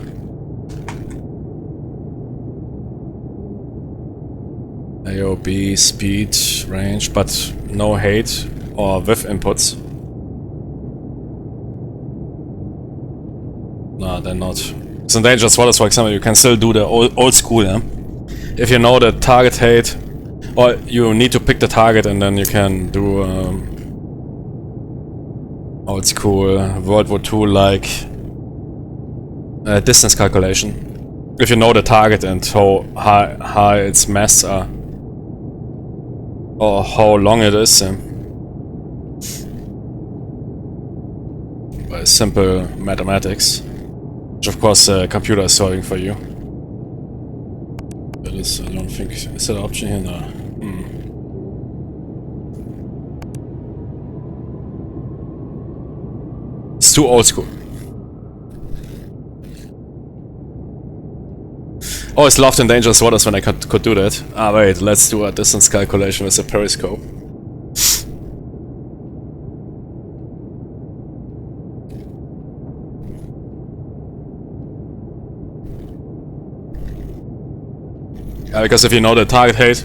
AOB, speed, range, but no height or width inputs? No, they're not. So in Dangerous Waters, for example, you can still do the old school, yeah? If you know the target height, or you need to pick the target and then you can do old school World War II like distance calculation. If you know the target and how high its mass are, or how long it is, by simple mathematics, which of course the computer is solving for you. That is, I don't think, is that an option here? No. It's too old school. Always loved in Dangerous Waters when I could do that. Ah wait, let's do a distance calculation with a periscope. Yeah, because if you know the target height,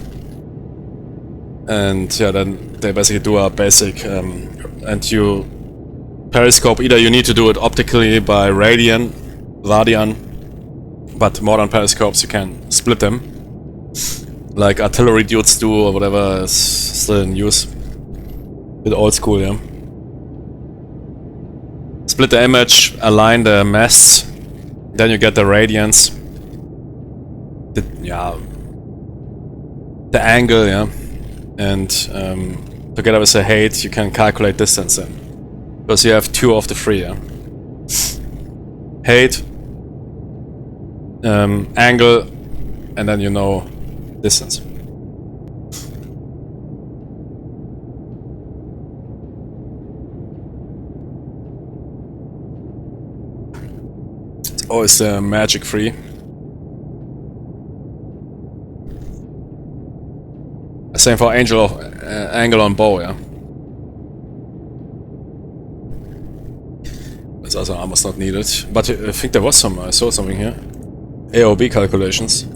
and yeah, then they basically do a basic, and you periscope, either you need to do it optically by radian, but modern periscopes you can split them, like artillery dudes do or whatever is still in use. Bit old school, yeah. Split the image, align the masts, then you get the radians. The angle, yeah, and together with the height you can calculate distance then, because you have two of the three, yeah. Height, angle, and then you know distance. It's always magic free. Same for angle on bow, yeah. That's also almost not needed, but I think there was some. I saw something here. AOB calculations.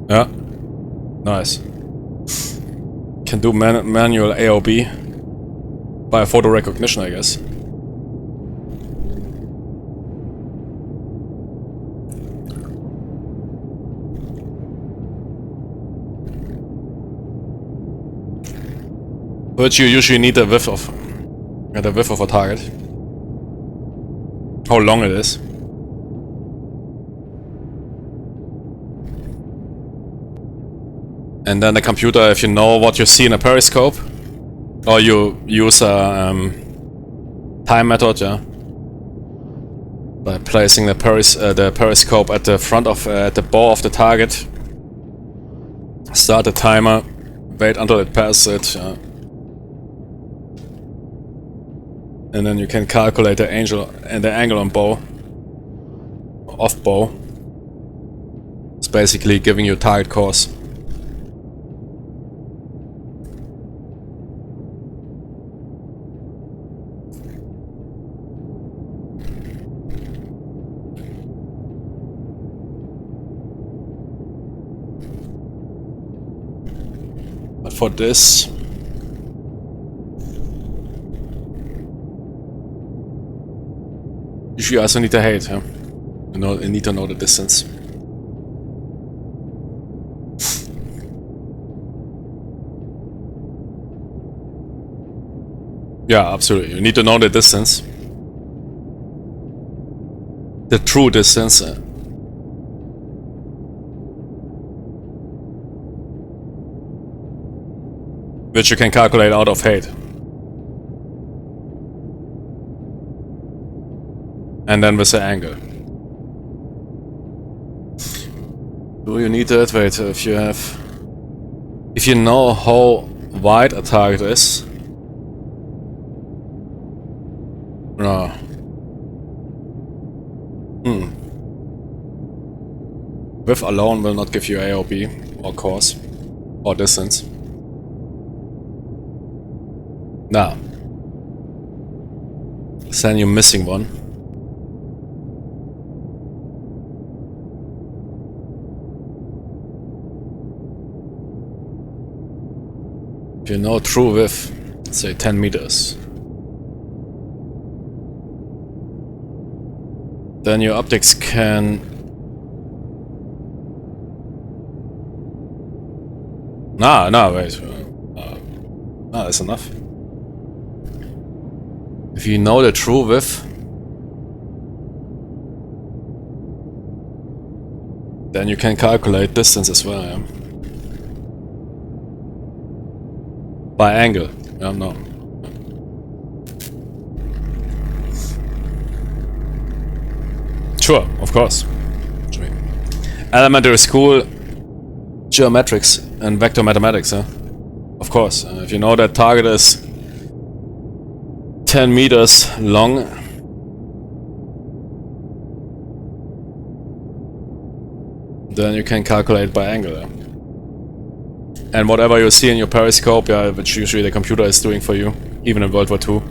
Yeah, nice. Can do manual AOB by photo recognition, I guess. But you usually need the width of a target. How long it is. And then the computer, if you know what you see in a periscope, or you use a time method, yeah, by placing the periscope at the front of at the bow of the target, start the timer, wait until it passes it, yeah. And then you can calculate the angle on bow, off bow. It's basically giving you target course. But for this, you also need to hate, huh? You need to know the distance. Yeah, absolutely. You need to know the distance. The true distance. Which you can calculate out of height. And then with the angle. Do you need that? Wait, if you know how wide a target is. No. Width alone will not give you AOB or course or distance. Now. Then you're missing one. If you know true width, say 10 meters. Then your optics can... wait. That's enough. If you know the true width, then you can calculate distance as well, yeah? By angle, yeah, no. Sure, of course. Elementary school, geometrics and vector mathematics, huh? Of course, if you know that target is 10 meters long, then you can calculate by angle, yeah? And whatever you see in your periscope, yeah, which usually the computer is doing for you, even in World War II,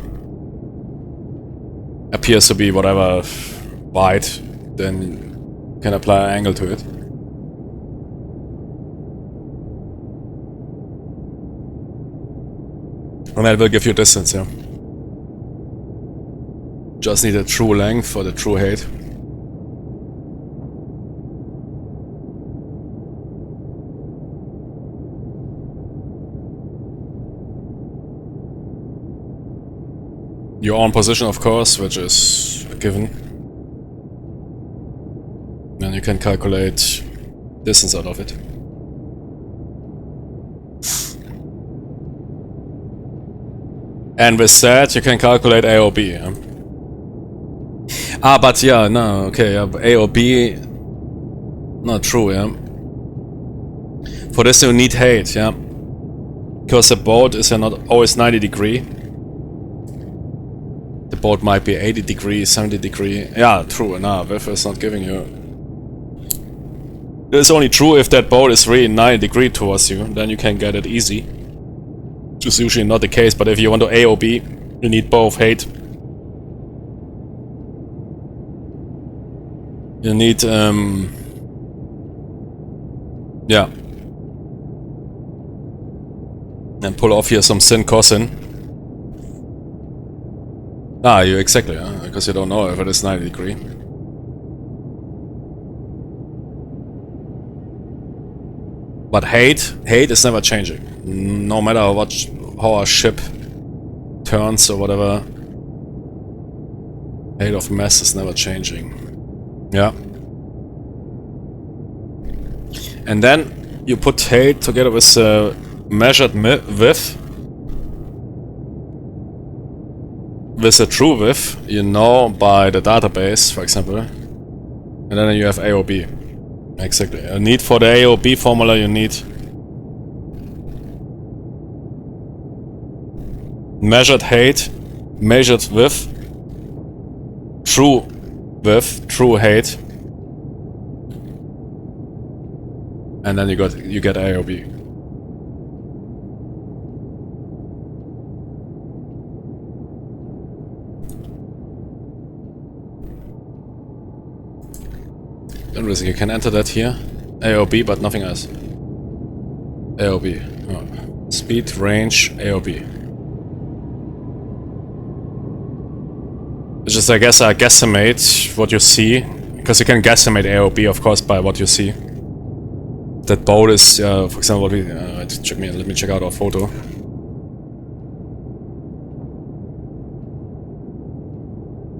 appears to be whatever wide, then you can apply an angle to it. And that will give you distance, yeah. Just need a true length for the true height. Your own position, of course, which is a given. Then you can calculate distance out of it. And with that, you can calculate AOB. Yeah? But yeah, no, okay, yeah, AOB, not true, yeah. For this you need height, yeah. Because the boat is not always 90 degree. The boat might be 80 degree, 70 degree. Yeah, true, no, width is not giving you. It's only true if that boat is really 90 degree towards you, then you can get it easy. Which is usually not the case, but if you want to AOB, you need both height. You need, yeah. And pull off here some sin cosine. You exactly, because you don't know if it is 90 degree. But height is never changing. No matter how a ship turns or whatever, height of mass is never changing. Yeah. And then you put height together with measured width. With the true width, you know by the database, for example. And then you have AOB. Exactly. You need for the AOB formula, you need measured height, measured width, true width, true height, and then you get AOB. Interesting, you can enter that here, AOB, but nothing else. AOB. Oh. speed, range, AOB. It's just, I guess, I guesstimate what you see, because you can guesstimate AOB, of course, by what you see. That boat is, for example, what we let me check out our photo.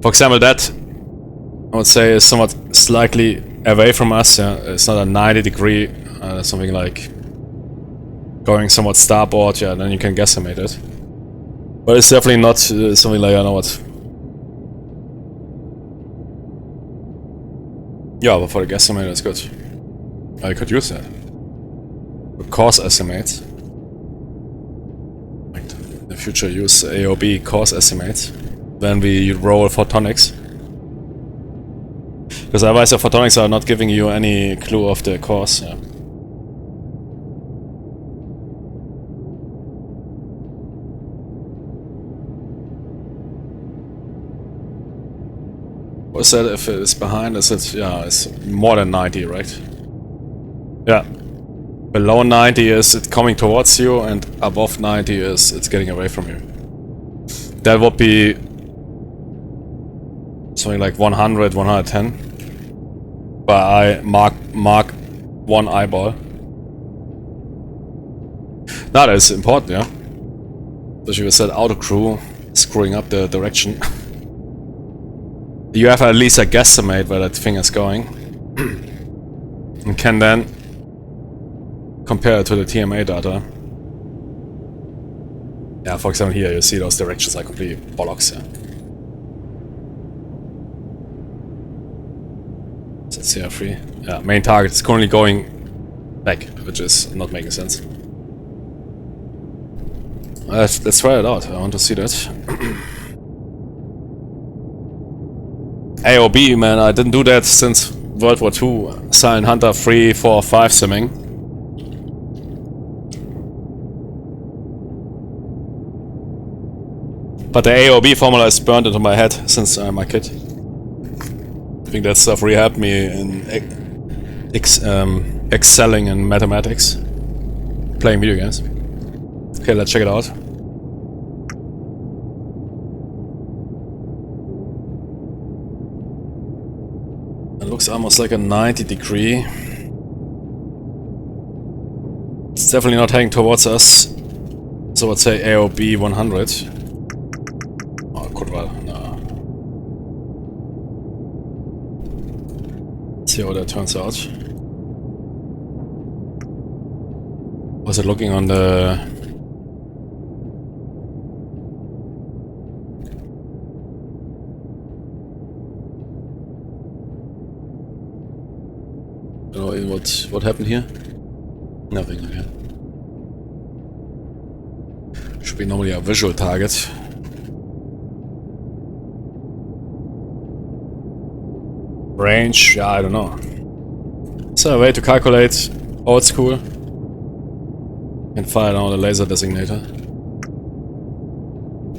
For example, that I would say is somewhat slightly away from us. Yeah, it's not a 90-degree, something like going somewhat starboard. Yeah, then you can guesstimate it. But it's definitely not something like, I know what. Yeah, but for the guesstimate, it's good. I could use that. For course estimates. Like in the future, use AOB course estimates. Then we roll photonics. Because otherwise the photonics are not giving you any clue of the course. Yeah. What's that if it is behind? Is it, yeah, it's more than 90, right? Yeah. Below 90 is it coming towards you, and above 90 is it's getting away from you. That would be something like 100, 110. But I mark one eyeball. That is important, yeah. So you said auto crew screwing up the direction. You have at least a guesstimate where that thing is going. And can then compare it to the TMA data. Yeah, for example here you see those directions are completely bollocks, yeah. CR3. Yeah, main target is currently going back, which is not making sense. Let's try it out. I want to see that. AOB, man, I didn't do that since World War II. Silent Hunter 3, 4, 5 simming. But the AOB formula is burned into my head since I'm a kid. I think that stuff really helped me in excelling in mathematics, playing video games. Okay, let's check it out. It looks almost like a 90-degree. It's definitely not heading towards us. So let's say AOB 100. Oh, could well. No. See how that turns out. Was it looking on the... I don't know what happened here? Nothing, okay. Should be normally a visual target. Range, yeah, I don't know. Is there a way to calculate old school? Can fire down the laser designator.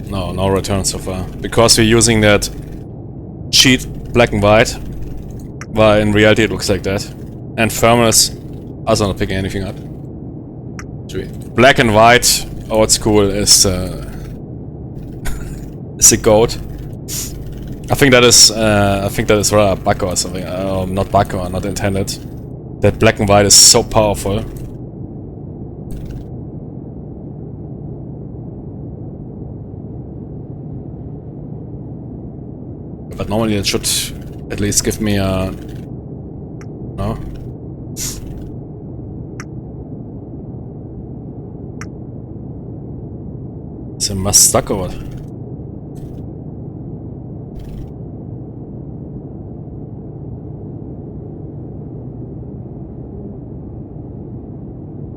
No return so far. Because we're using that cheat black and white. While in reality it looks like that. And thermals also not picking anything up. Black and white old school is the goat. I think that is rather a bug or something. Not bug or not intended. That black and white is so powerful. But normally it should at least give me a... No? Is it must stuck or what?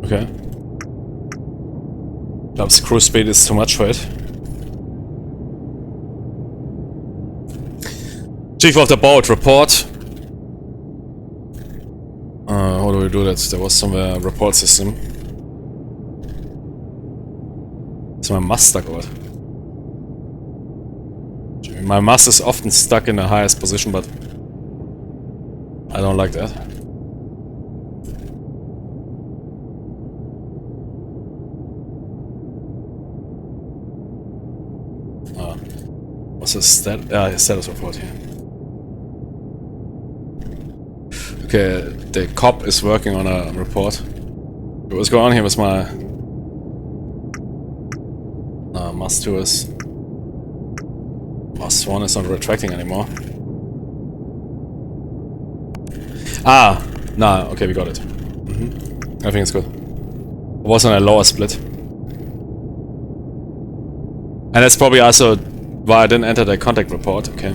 Okay. Perhaps cruise speed is too much for it. Chief of the boat, report. How do we do that? There was somewhere report system. Is my mast stuck or what? My mast is often stuck in the highest position, but I don't like that. What's the status report here? Okay, the cop is working on a report. What's going on here with my must 2 is must 1 is not retracting anymore. Ah, nah, okay, we got it. Everything's good. It was on a lower split. And that's probably also why I didn't enter the contact report. Okay.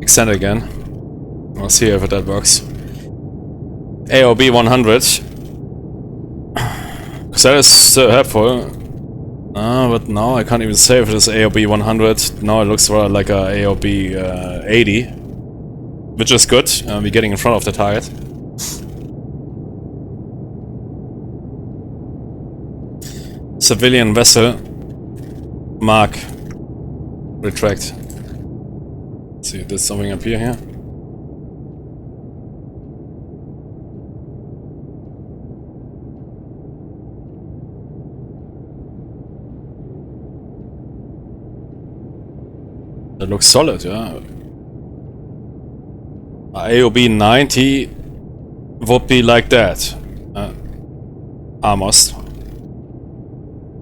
Extend it again. I'll see if that works. AOB 100. Because that is still helpful. But now I can't even say if it is AOB 100. Now it looks rather like a AOB 80. Which is good. We're getting in front of the target. Civilian vessel. Mark. Retract. Let's see, there's something up here. That looks solid, yeah. AOB 90 would be like that. Almost.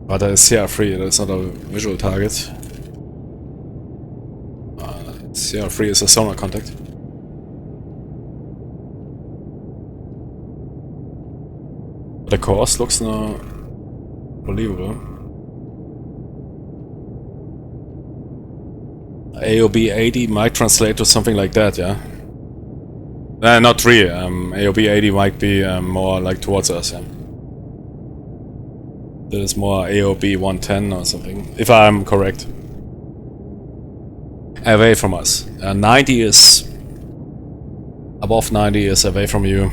But that is CR3, that's not a visual target. CR3 is a sonar contact. The course looks now believable. AOB 80 might translate to something like that, yeah? Not 3. AOB 80 might be more like towards us, yeah. That is more AOB 110 or something, if I'm correct. Away from us. 90 is... Above 90 is away from you.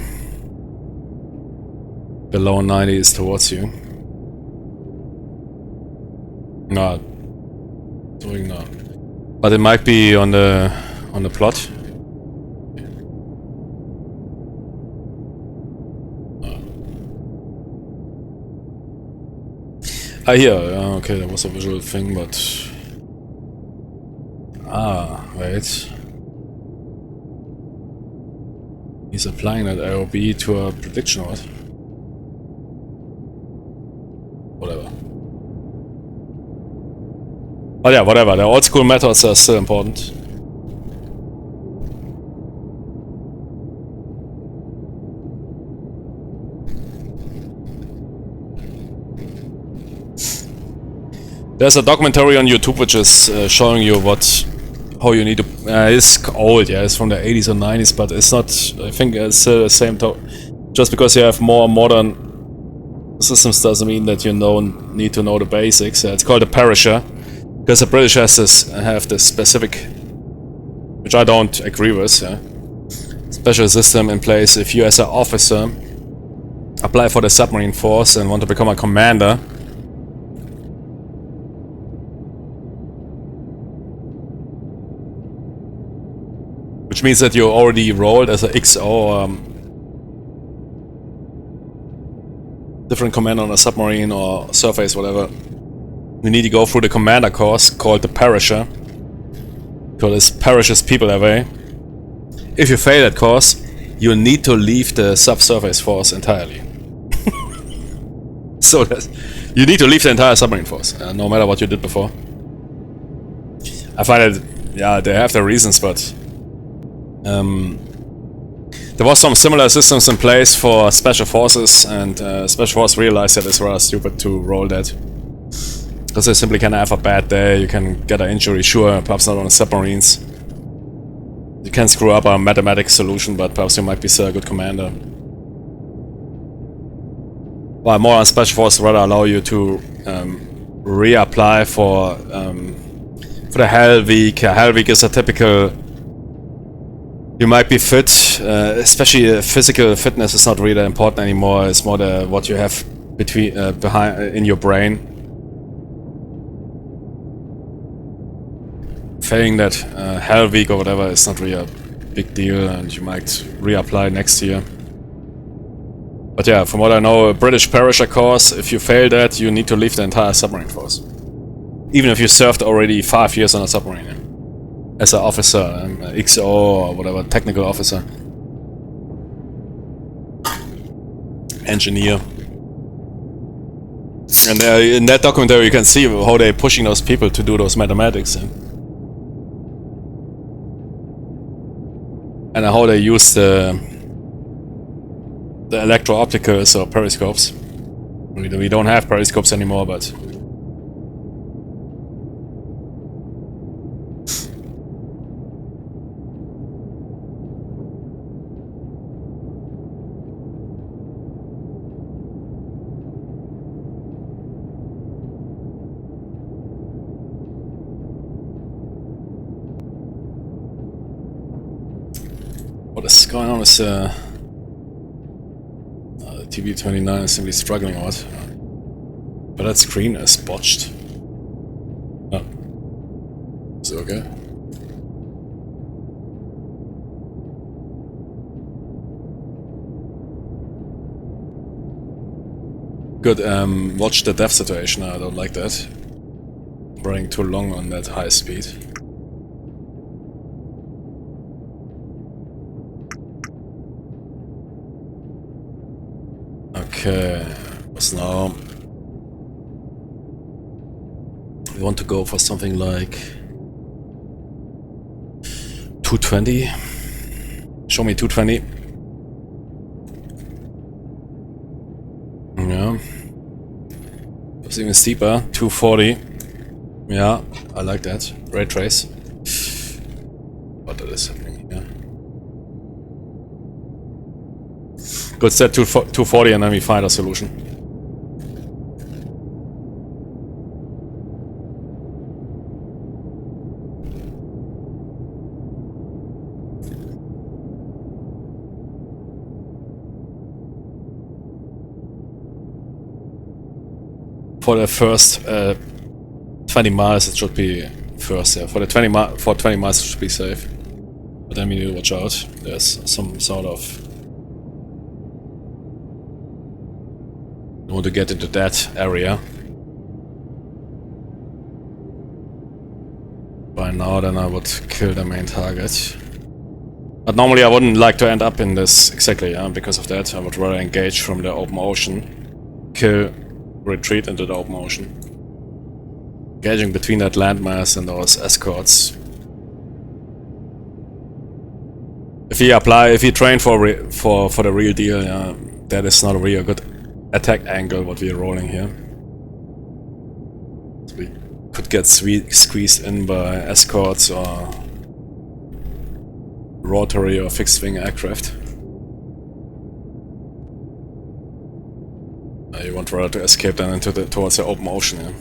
Below 90 is towards you. No. Doing no. But it might be on the plot. Here, okay, that was a visual thing, but... wait. He's applying that AOB to a prediction, what? Whatever. But yeah, whatever, the old school methods are still important. There's a documentary on YouTube which is showing you how you need to... it's old, yeah, it's from the 80s or 90s, but it's not... I think it's still the same... Just because you have more modern systems doesn't mean that you need to know the basics. It's called a perisher, because the British have this specific... Which I don't agree with, yeah. Special system in place if you as an officer apply for the submarine force and want to become a commander. Which means that you already rolled as an XO or different commander on a submarine or surface, whatever. You need to go through the commander course called the perisher. Because it perishes people away. If you fail that course, you need to leave the subsurface force entirely. So you need to leave the entire submarine force, no matter what you did before. I find it, yeah, they have their reasons, but there was some similar systems in place for special forces, and special force realized that it's rather stupid to roll that. Because they simply can have a bad day, you can get an injury, sure, perhaps not on the submarines. You can screw up a mathematics solution, but perhaps you might be still a good commander. While more on special force rather allow you to reapply for the Hell Week. Hell Week is a typical... You might be fit, especially physical fitness is not really important anymore. It's more what you have behind in your brain. Failing that Hell Week or whatever is not really a big deal, and you might reapply next year. But yeah, from what I know, a British perisher course, if you fail that, you need to leave the entire submarine force. Even if you served already 5 years on a submarine, yeah? As an officer, XO or whatever, technical officer, engineer. And in that documentary you can see how they're pushing those people to do those mathematics. Yeah? And how they use the electro-opticals or periscopes. We don't have periscopes anymore, but... What is going on with the TV-29 is simply struggling a lot. But that screen is botched. Oh. Is it okay? Good, watch the depth situation, I don't like that. Running too long on that high speed. Okay, so now we want to go for something like 220. Show me 220. Yeah. It's even steeper, 240. Yeah, I like that. Ray trace. What is happening here? Good, set 240 and then we find a solution. For the first 20 miles it should be first, yeah. For 20 miles it should be safe. But then we need to watch out. There's some sort of... I want to get into that area. By now then I would kill the main target. But normally I wouldn't like to end up in this exactly, yeah, because of that. I would rather engage from the open ocean. Kill, retreat into the open ocean. Engaging between that landmass and those escorts. If you train for the real deal, yeah, that is not a real good attack angle what we are rolling here. So we could get squeezed in by escorts or rotary or fixed wing aircraft. You want rather to escape then into towards the open ocean, yeah.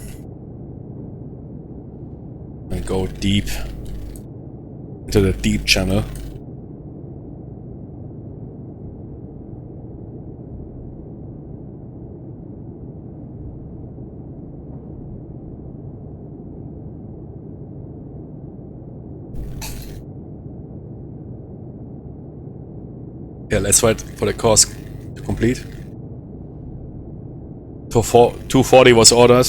And go deep into the deep channel. Yeah, let's wait for the course to complete. 240 was ordered.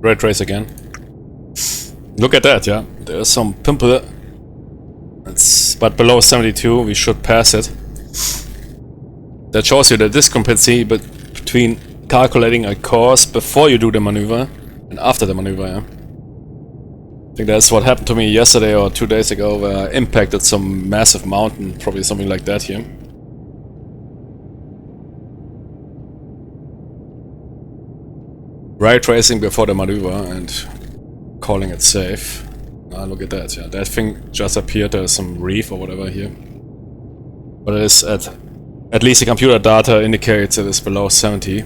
Red race again. Look at that, yeah. There's some pimple. But below 72 we should pass it. That shows you the discrepancy between calculating a course before you do the maneuver and after the maneuver, yeah. I think that's what happened to me yesterday or 2 days ago, where I impacted some massive mountain, probably something like that here. Right tracing before the maneuver and calling it safe. Ah, look at that, yeah. That thing just appeared, there's some reef or whatever here. But it is at least the computer data indicates it is below 70.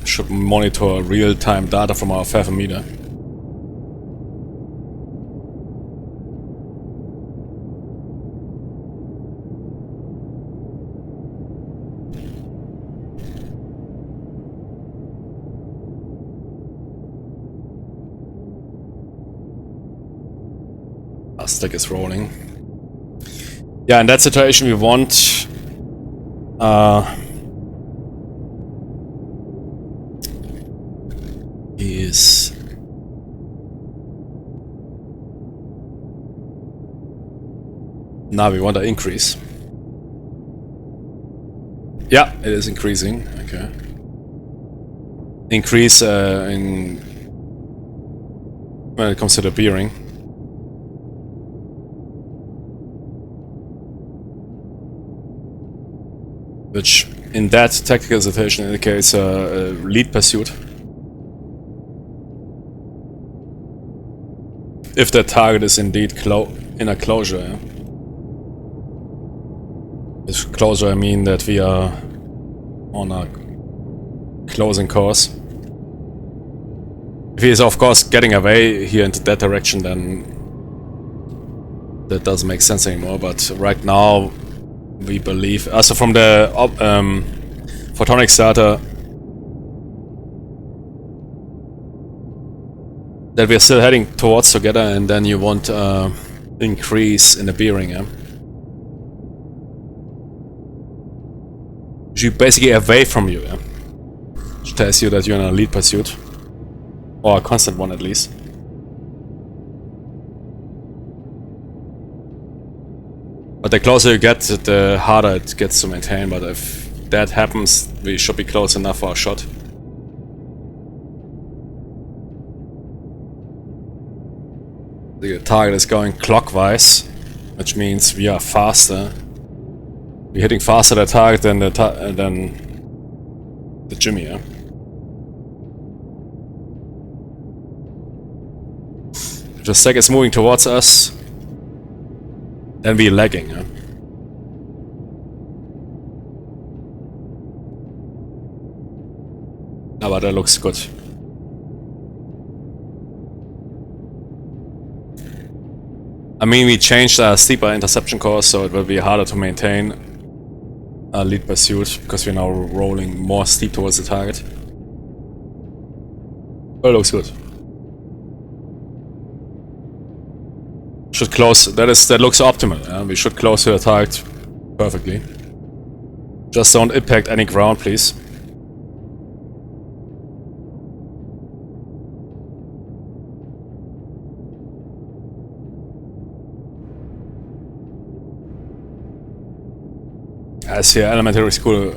Should monitor real-time data from our fathometer. Our stick is rolling. Yeah, in that situation we want is now we want to increase. Yeah, it is increasing. Okay. Increase in when it comes to the bearing. Which in that tactical situation indicates a lead pursuit. If the target is indeed in a closure. Yeah? With closure I mean that we are on a closing course. If he is of course getting away here into that direction, then that doesn't make sense anymore, but right now we believe, also from the photonics data, that we are still heading towards together, and then you want increase in the bearing. Yeah? She's basically away from you. Yeah? Which tells you that you're in a lead pursuit. Or a constant one at least. But the closer you get, the harder it gets to maintain, but if that happens, we should be close enough for a shot. The target is going clockwise, which means we are faster. We're hitting faster the target than the Jimmy, yeah? If the stack is moving towards us, then we're lagging, yeah? No, but that looks good. I mean, we changed our steeper interception course, so it will be harder to maintain a lead pursuit, because we're now rolling more steep towards the target. But it looks good. Should close, that looks optimal, yeah? We should close to the target perfectly. Just don't impact any ground, please. As here, elementary school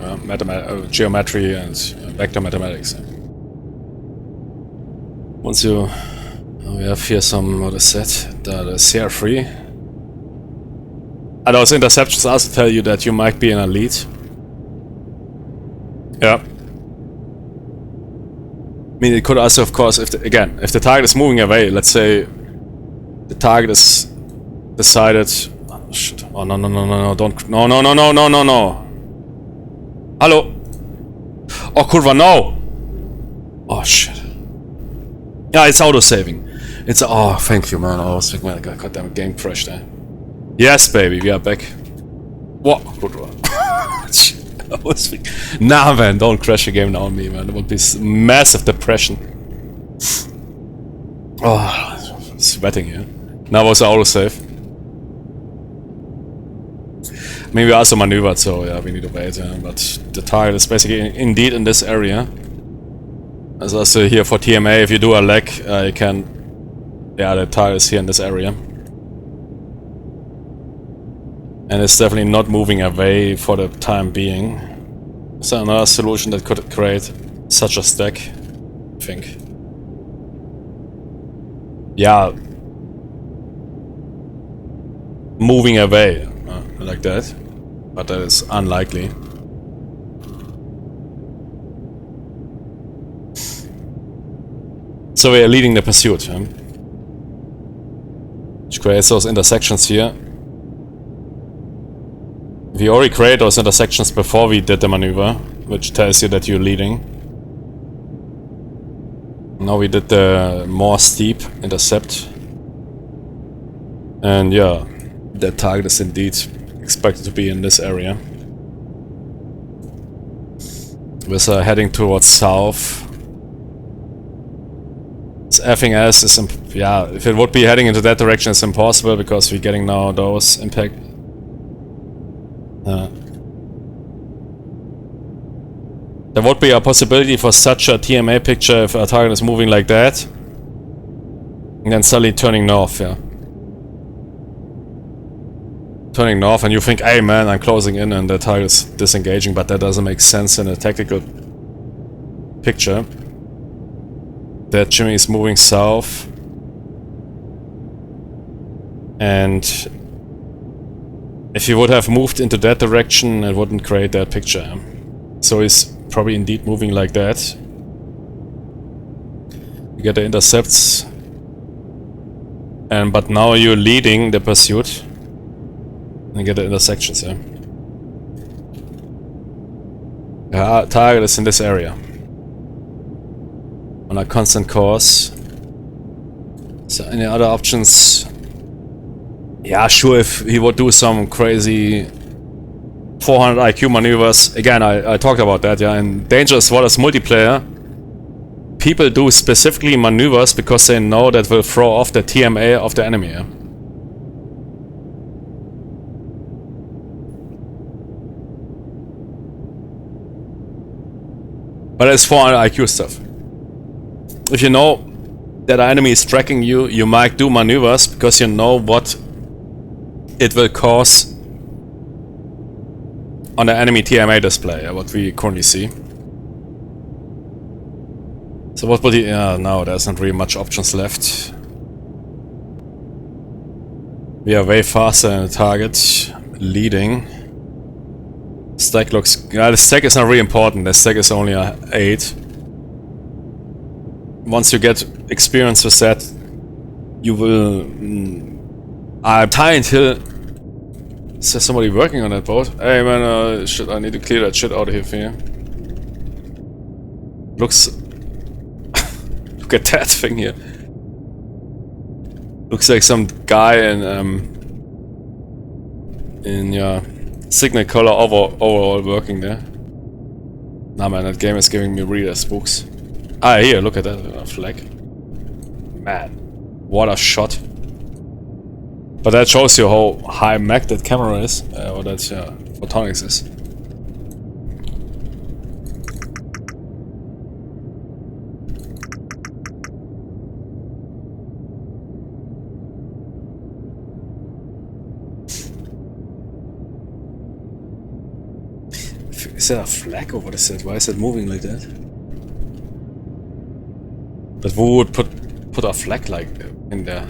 geometry and vector mathematics. Once you... we have here some, what is that? The CR3. And those interceptions also tell you that you might be in a lead. Yeah. I mean, it could also, of course, if the target is moving away, let's say the target is decided... Oh, shit. Oh, no, don't... No. Hallo! Oh, kurwa, no! Oh, shit. Yeah, it's auto-saving. It's... Oh, thank you, man. I was thinking, man, goddamn game crashed, eh? Yes, baby, we are back. What? I was thinking... Nah, man, don't crash a game now on me, man. It would be massive depression. Oh, sweating here. Now was auto-save. I mean, we also maneuvered, so yeah, we need to wait, but the target is basically indeed in this area. As also here for TMA, if you do a leg, you can... Yeah, the target is here in this area. And it's definitely not moving away for the time being. So another solution that could create such a stack, I think. Yeah. Moving away, like that. But that is unlikely. So we are leading the pursuit, which creates those intersections here. We already created those intersections before we did the maneuver, which tells you that you're leading. Now we did the more steep intercept. And yeah, that target is indeed expected to be in this area. With heading towards south. So everything else is, yeah, if it would be heading into that direction, it's impossible because we're getting now those impact. There would be a possibility for such a TMA picture if a target is moving like that, and then suddenly turning north, yeah. Turning north, and you think, hey man, I'm closing in, and the target is disengaging, but that doesn't make sense in a tactical picture. That Jimmy is moving south, and if he would have moved into that direction, it wouldn't create that picture. So he's probably indeed moving like that. You get the intercepts, but now you're leading the pursuit, and get the intersections. The target is in this area. On a constant course. So any other options? Yeah, sure, if he would do some crazy 400 IQ maneuvers. Again, I talked about that, yeah. In Dangerous Waters multiplayer, people do specifically maneuvers because they know that will throw off the TMA of the enemy, yeah. But it's 400 IQ stuff. If you know that an enemy is tracking you, you might do maneuvers because you know what it will cause on the enemy TMA display, what we currently see. So what would he... no, there's not really much options left. We are way faster than the target, leading. Stack looks... the stack is not really important, the stack is only 8. Once you get experience with that, you will... Tiny Hill... Is there somebody working on that boat? Hey man, shit, I need to clear that shit out of here. Looks... Look at that thing here. Looks like some guy in yeah, signal color overall working there. Nah man, that game is giving me real spooks. Ah, here, look at that flag. Man, what a shot. But that shows you how high Mac that camera is, or that photonics is. Is that a flag or what is that? Why is it moving like that? But who would put a flag like in there?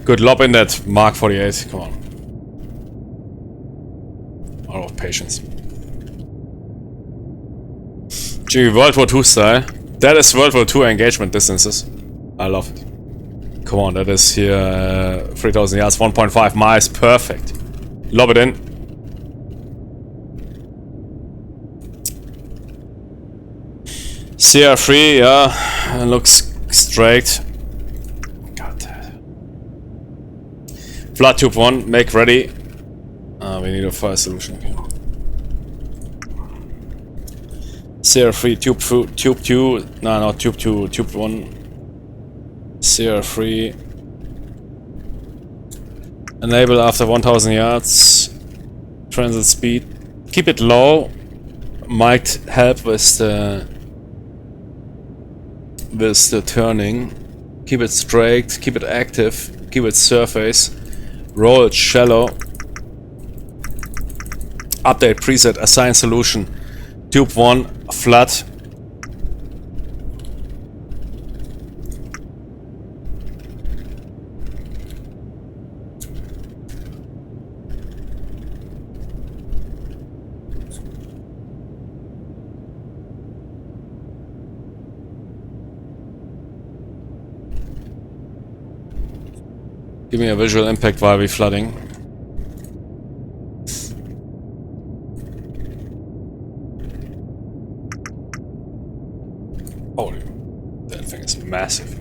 Good lob in that Mark 48. Come on. Out of patience. Gee, World War II style. That is World War II engagement distances. I love it. Come on, that is here 3000 yards, 1.5 miles. Perfect. Lob it in. CR3, yeah. Looks straight. Flood tube 1, make ready. We need a fire solution. Okay. CR3, tube 2, no, not tube 2, tube 1. CR3. Enable after 1000 yards. Transit speed. Keep it low. Might help with the turning. Keep it straight, keep it active, keep it surface. Roll it shallow. Update preset, assign solution. Tube 1, flood. Give me a visual impact while we're flooding. Holy, that thing is massive.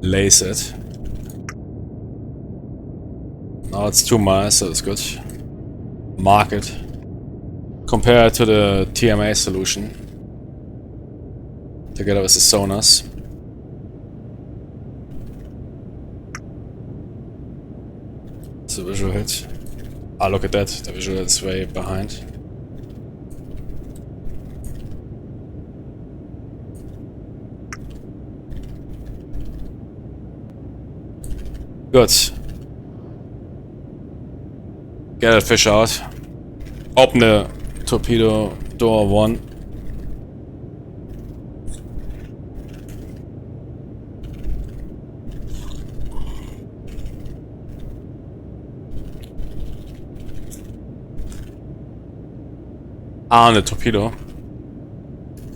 Lace it. Now it's 2 miles, so it's good. Mark it. Compare it to the TMA solution. Together with the sonars. It's a visual hit. Ah, look at that. The visual is way behind. Good. Get that fish out. Open the torpedo door 1. On the torpedo.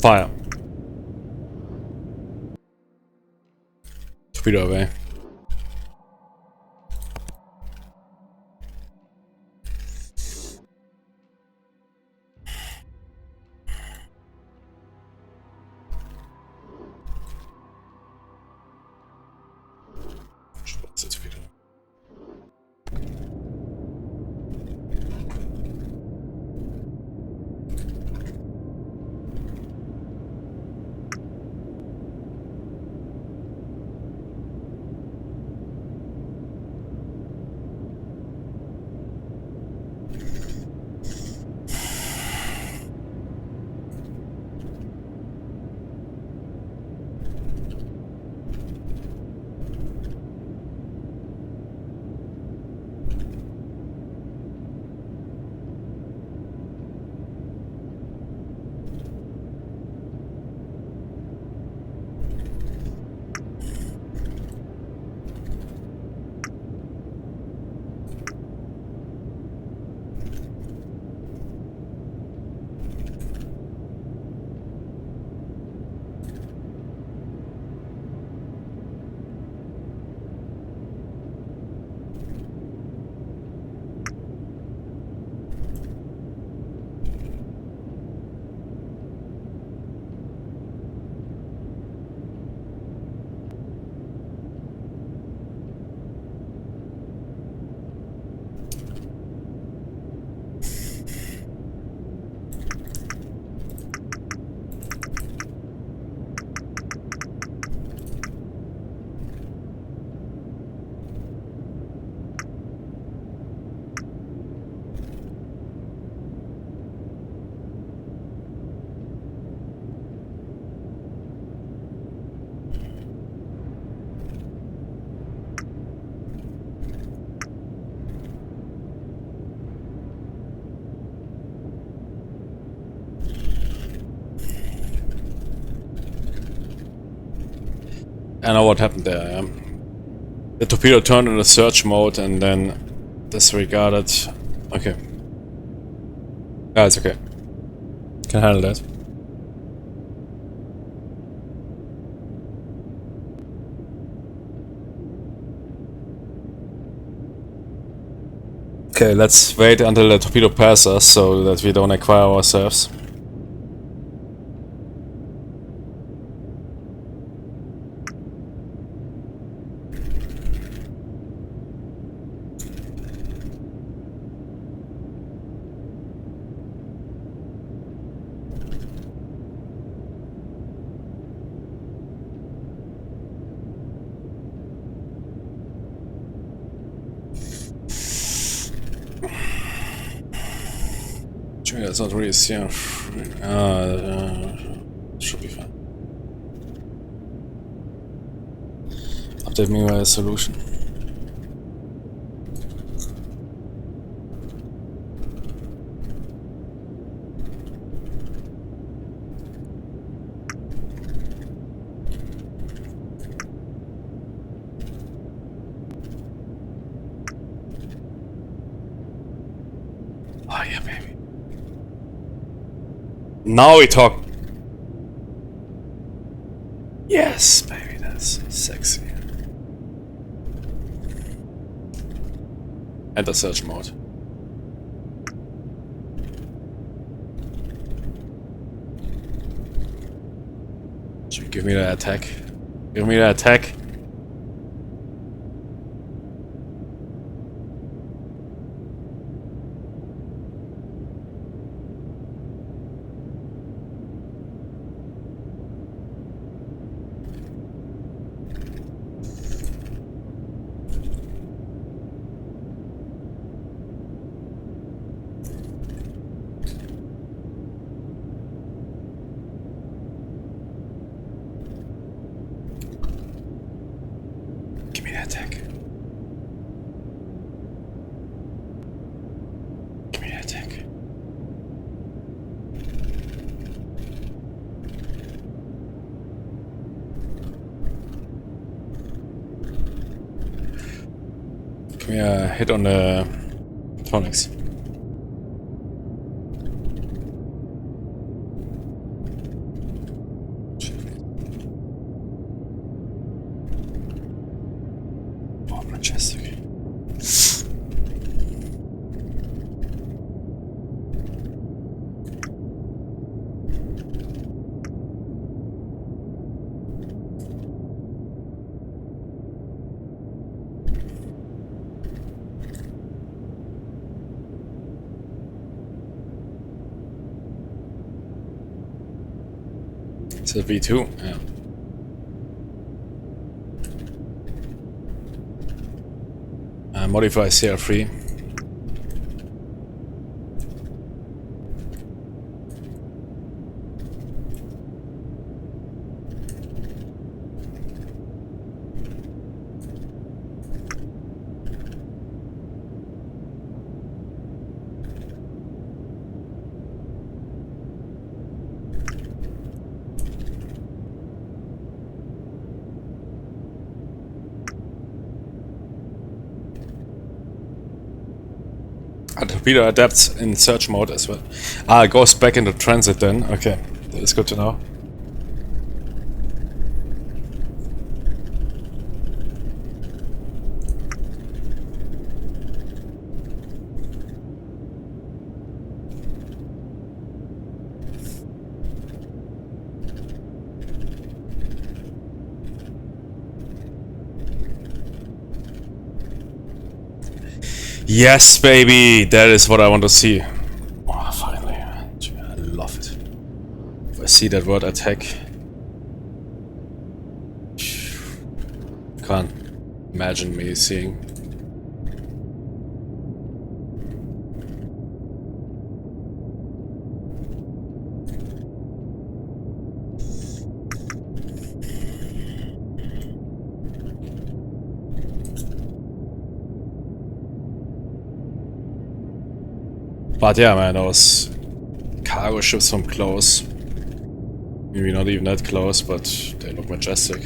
Fire. Torpedo away. I know what happened there. The torpedo turned into search mode and then disregarded. Okay. Yeah, it's okay. Can handle that. Okay, let's wait until the torpedo passes so that we don't acquire ourselves. It's not really should be fine. Update meanwhile solution. Oh yeah, baby. Now we talk. Yes, baby, that's sexy. Enter search mode. Should you give me that attack? Give me that attack. me a hit on the tonics. Oh, majestic. It's a V2, yeah. Modify CR3. Torpedo adapts in search mode as well. Ah, it goes back into transit then. Okay, that is good to know. Yes, baby! That is what I want to see. Oh, finally. I love it. If I see that word attack... Can't imagine me seeing. But yeah, man, those cargo ships from close. Maybe not even that close, but they look majestic.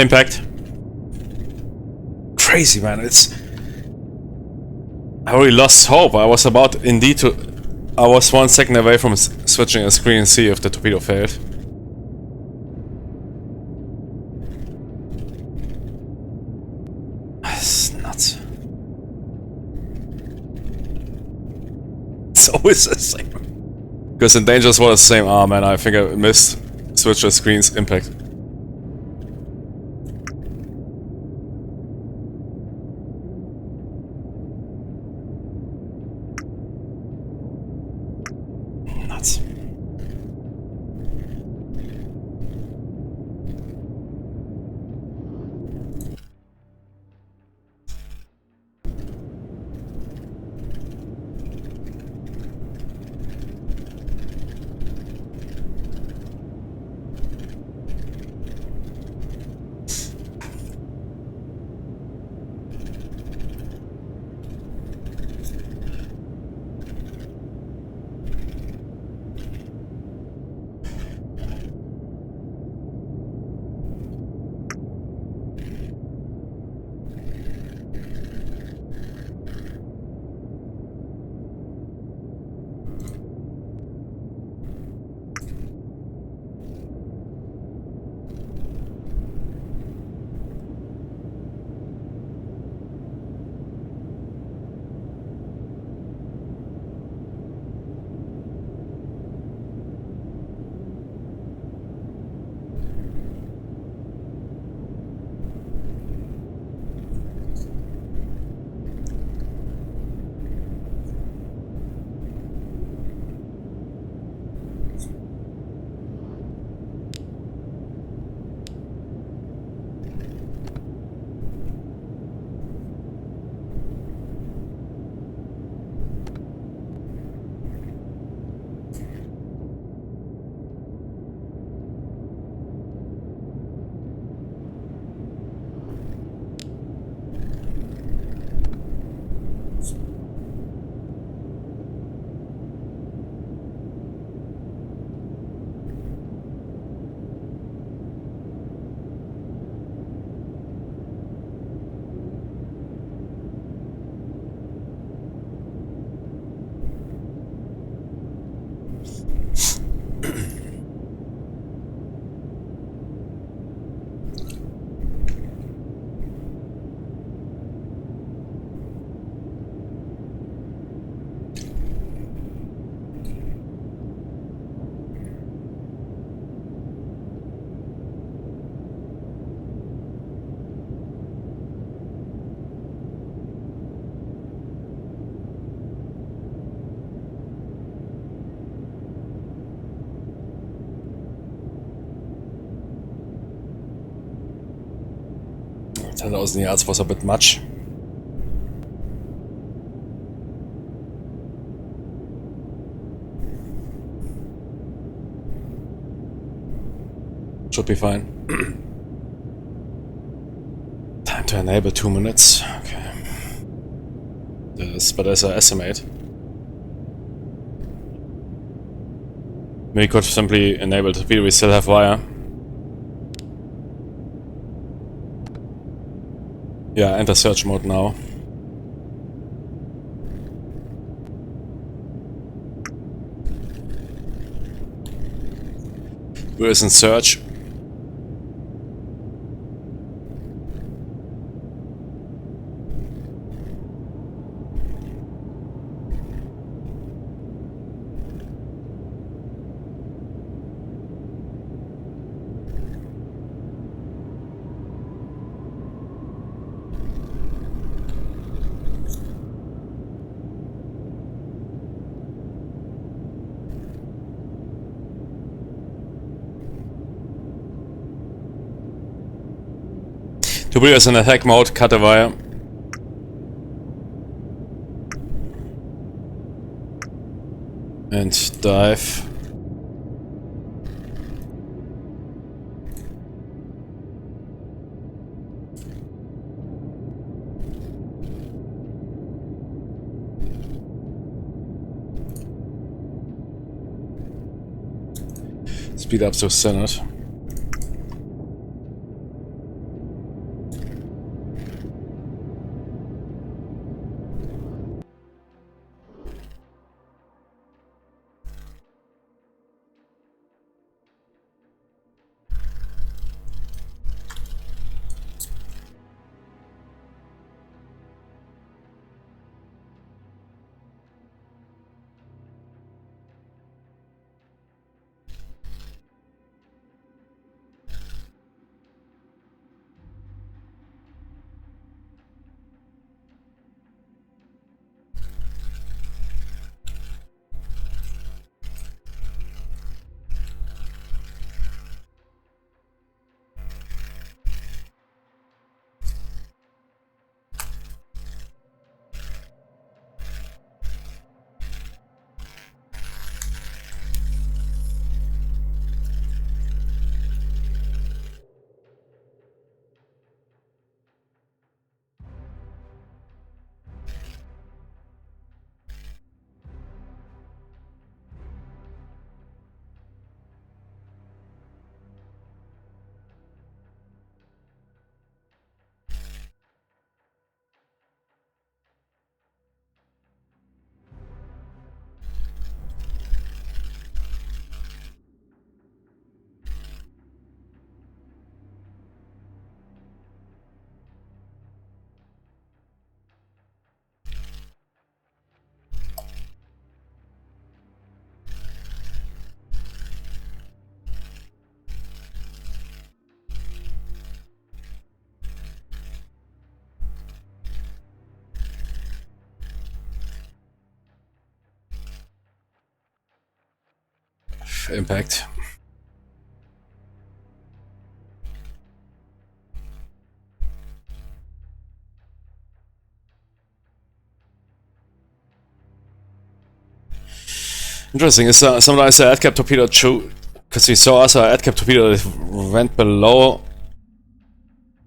Impact. Crazy, man. It's... I already lost hope. I was about indeed to... I was 1 second away from switching a screen and see if the torpedo failed. It's nuts. It's always the same. Because in Dangerous was the same. Oh man, I think I missed switch the screen's impact. Nuts. $10,000 yards was a bit much. Should be fine. Time to enable 2 minutes. Okay. But as I estimate, we could simply enable the torpedo. We still have wire. Yeah, enter search mode now. Where is in search? Torpedo is in attack mode, cut the wire. And dive. Speed up to standard. impact. Interesting. Is sometimes the head cap torpedo true? Because we saw also a head cap torpedo that went below.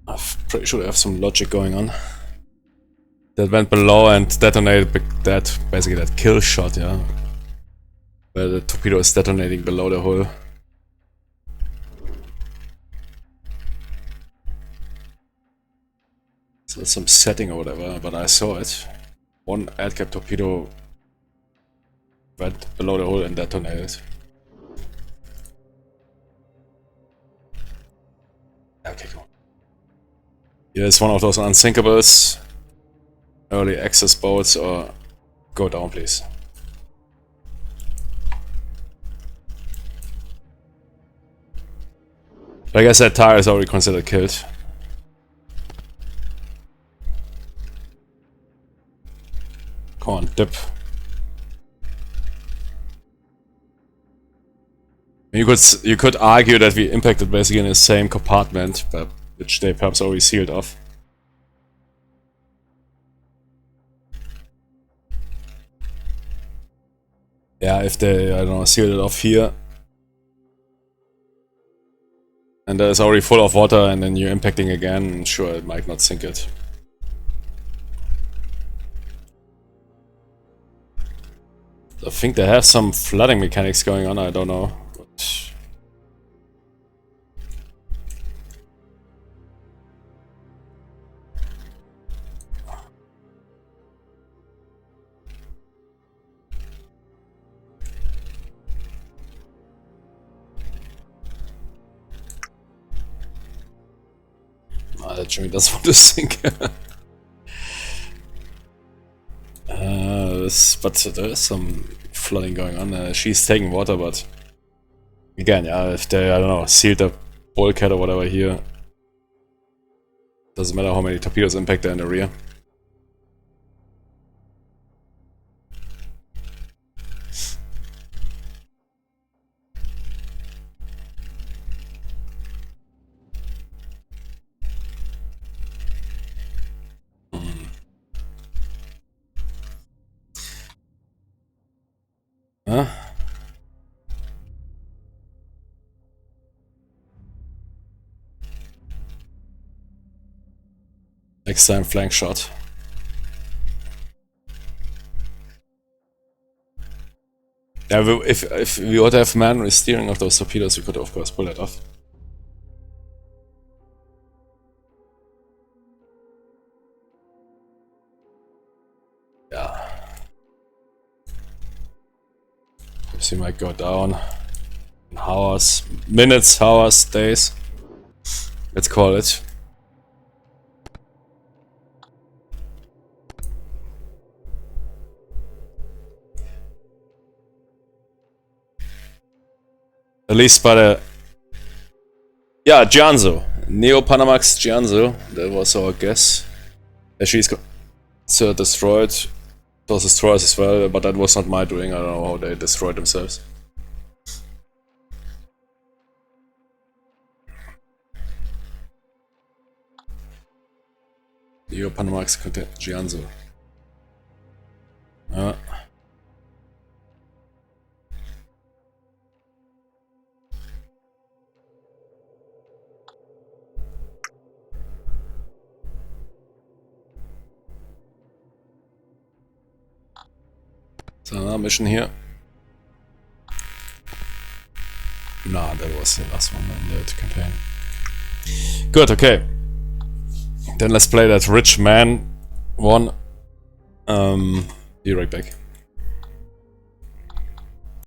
I'm pretty sure they have some logic going on. That went below and detonated that basically that kill shot, yeah. Where the torpedo is detonating below the hull. So it's some setting or whatever, but I saw it. One head cap torpedo went below the hull and detonated. Okay, cool. Yeah, it's one of those unsinkables. Early access boats, or go down, please. I guess that tire is already considered killed. Come on, dip. You could argue that we impacted basically in the same compartment, but which they perhaps already sealed off. Yeah, if they, I don't know, sealed it off here. And that is already full of water and then you're impacting again, sure, it might not sink it. I think they have some flooding mechanics going on, I don't know. But that Jimmy doesn't want to sink. But there is some flooding going on. She's taking water, but again, yeah, if they, I don't know, sealed the bulkhead or whatever here, doesn't matter how many torpedoes impact there in the rear. Huh? Next time, flank shot. Yeah, if we would have manual steering of those torpedoes, we could of course pull that off. Yeah. She might go down in hours, minutes, hours, days. Let's call it. At least by the... Yeah, Gianzo. Neo-Panamax Gianzo. That was our guess. She's destroyed. Those destroyers as well, but that was not my doing. I don't know how they destroyed themselves. Neo-Panamax Gianzo. So another mission here. Nah, that was the last one in the campaign. Good, okay. Then let's play that rich man one. Be right back.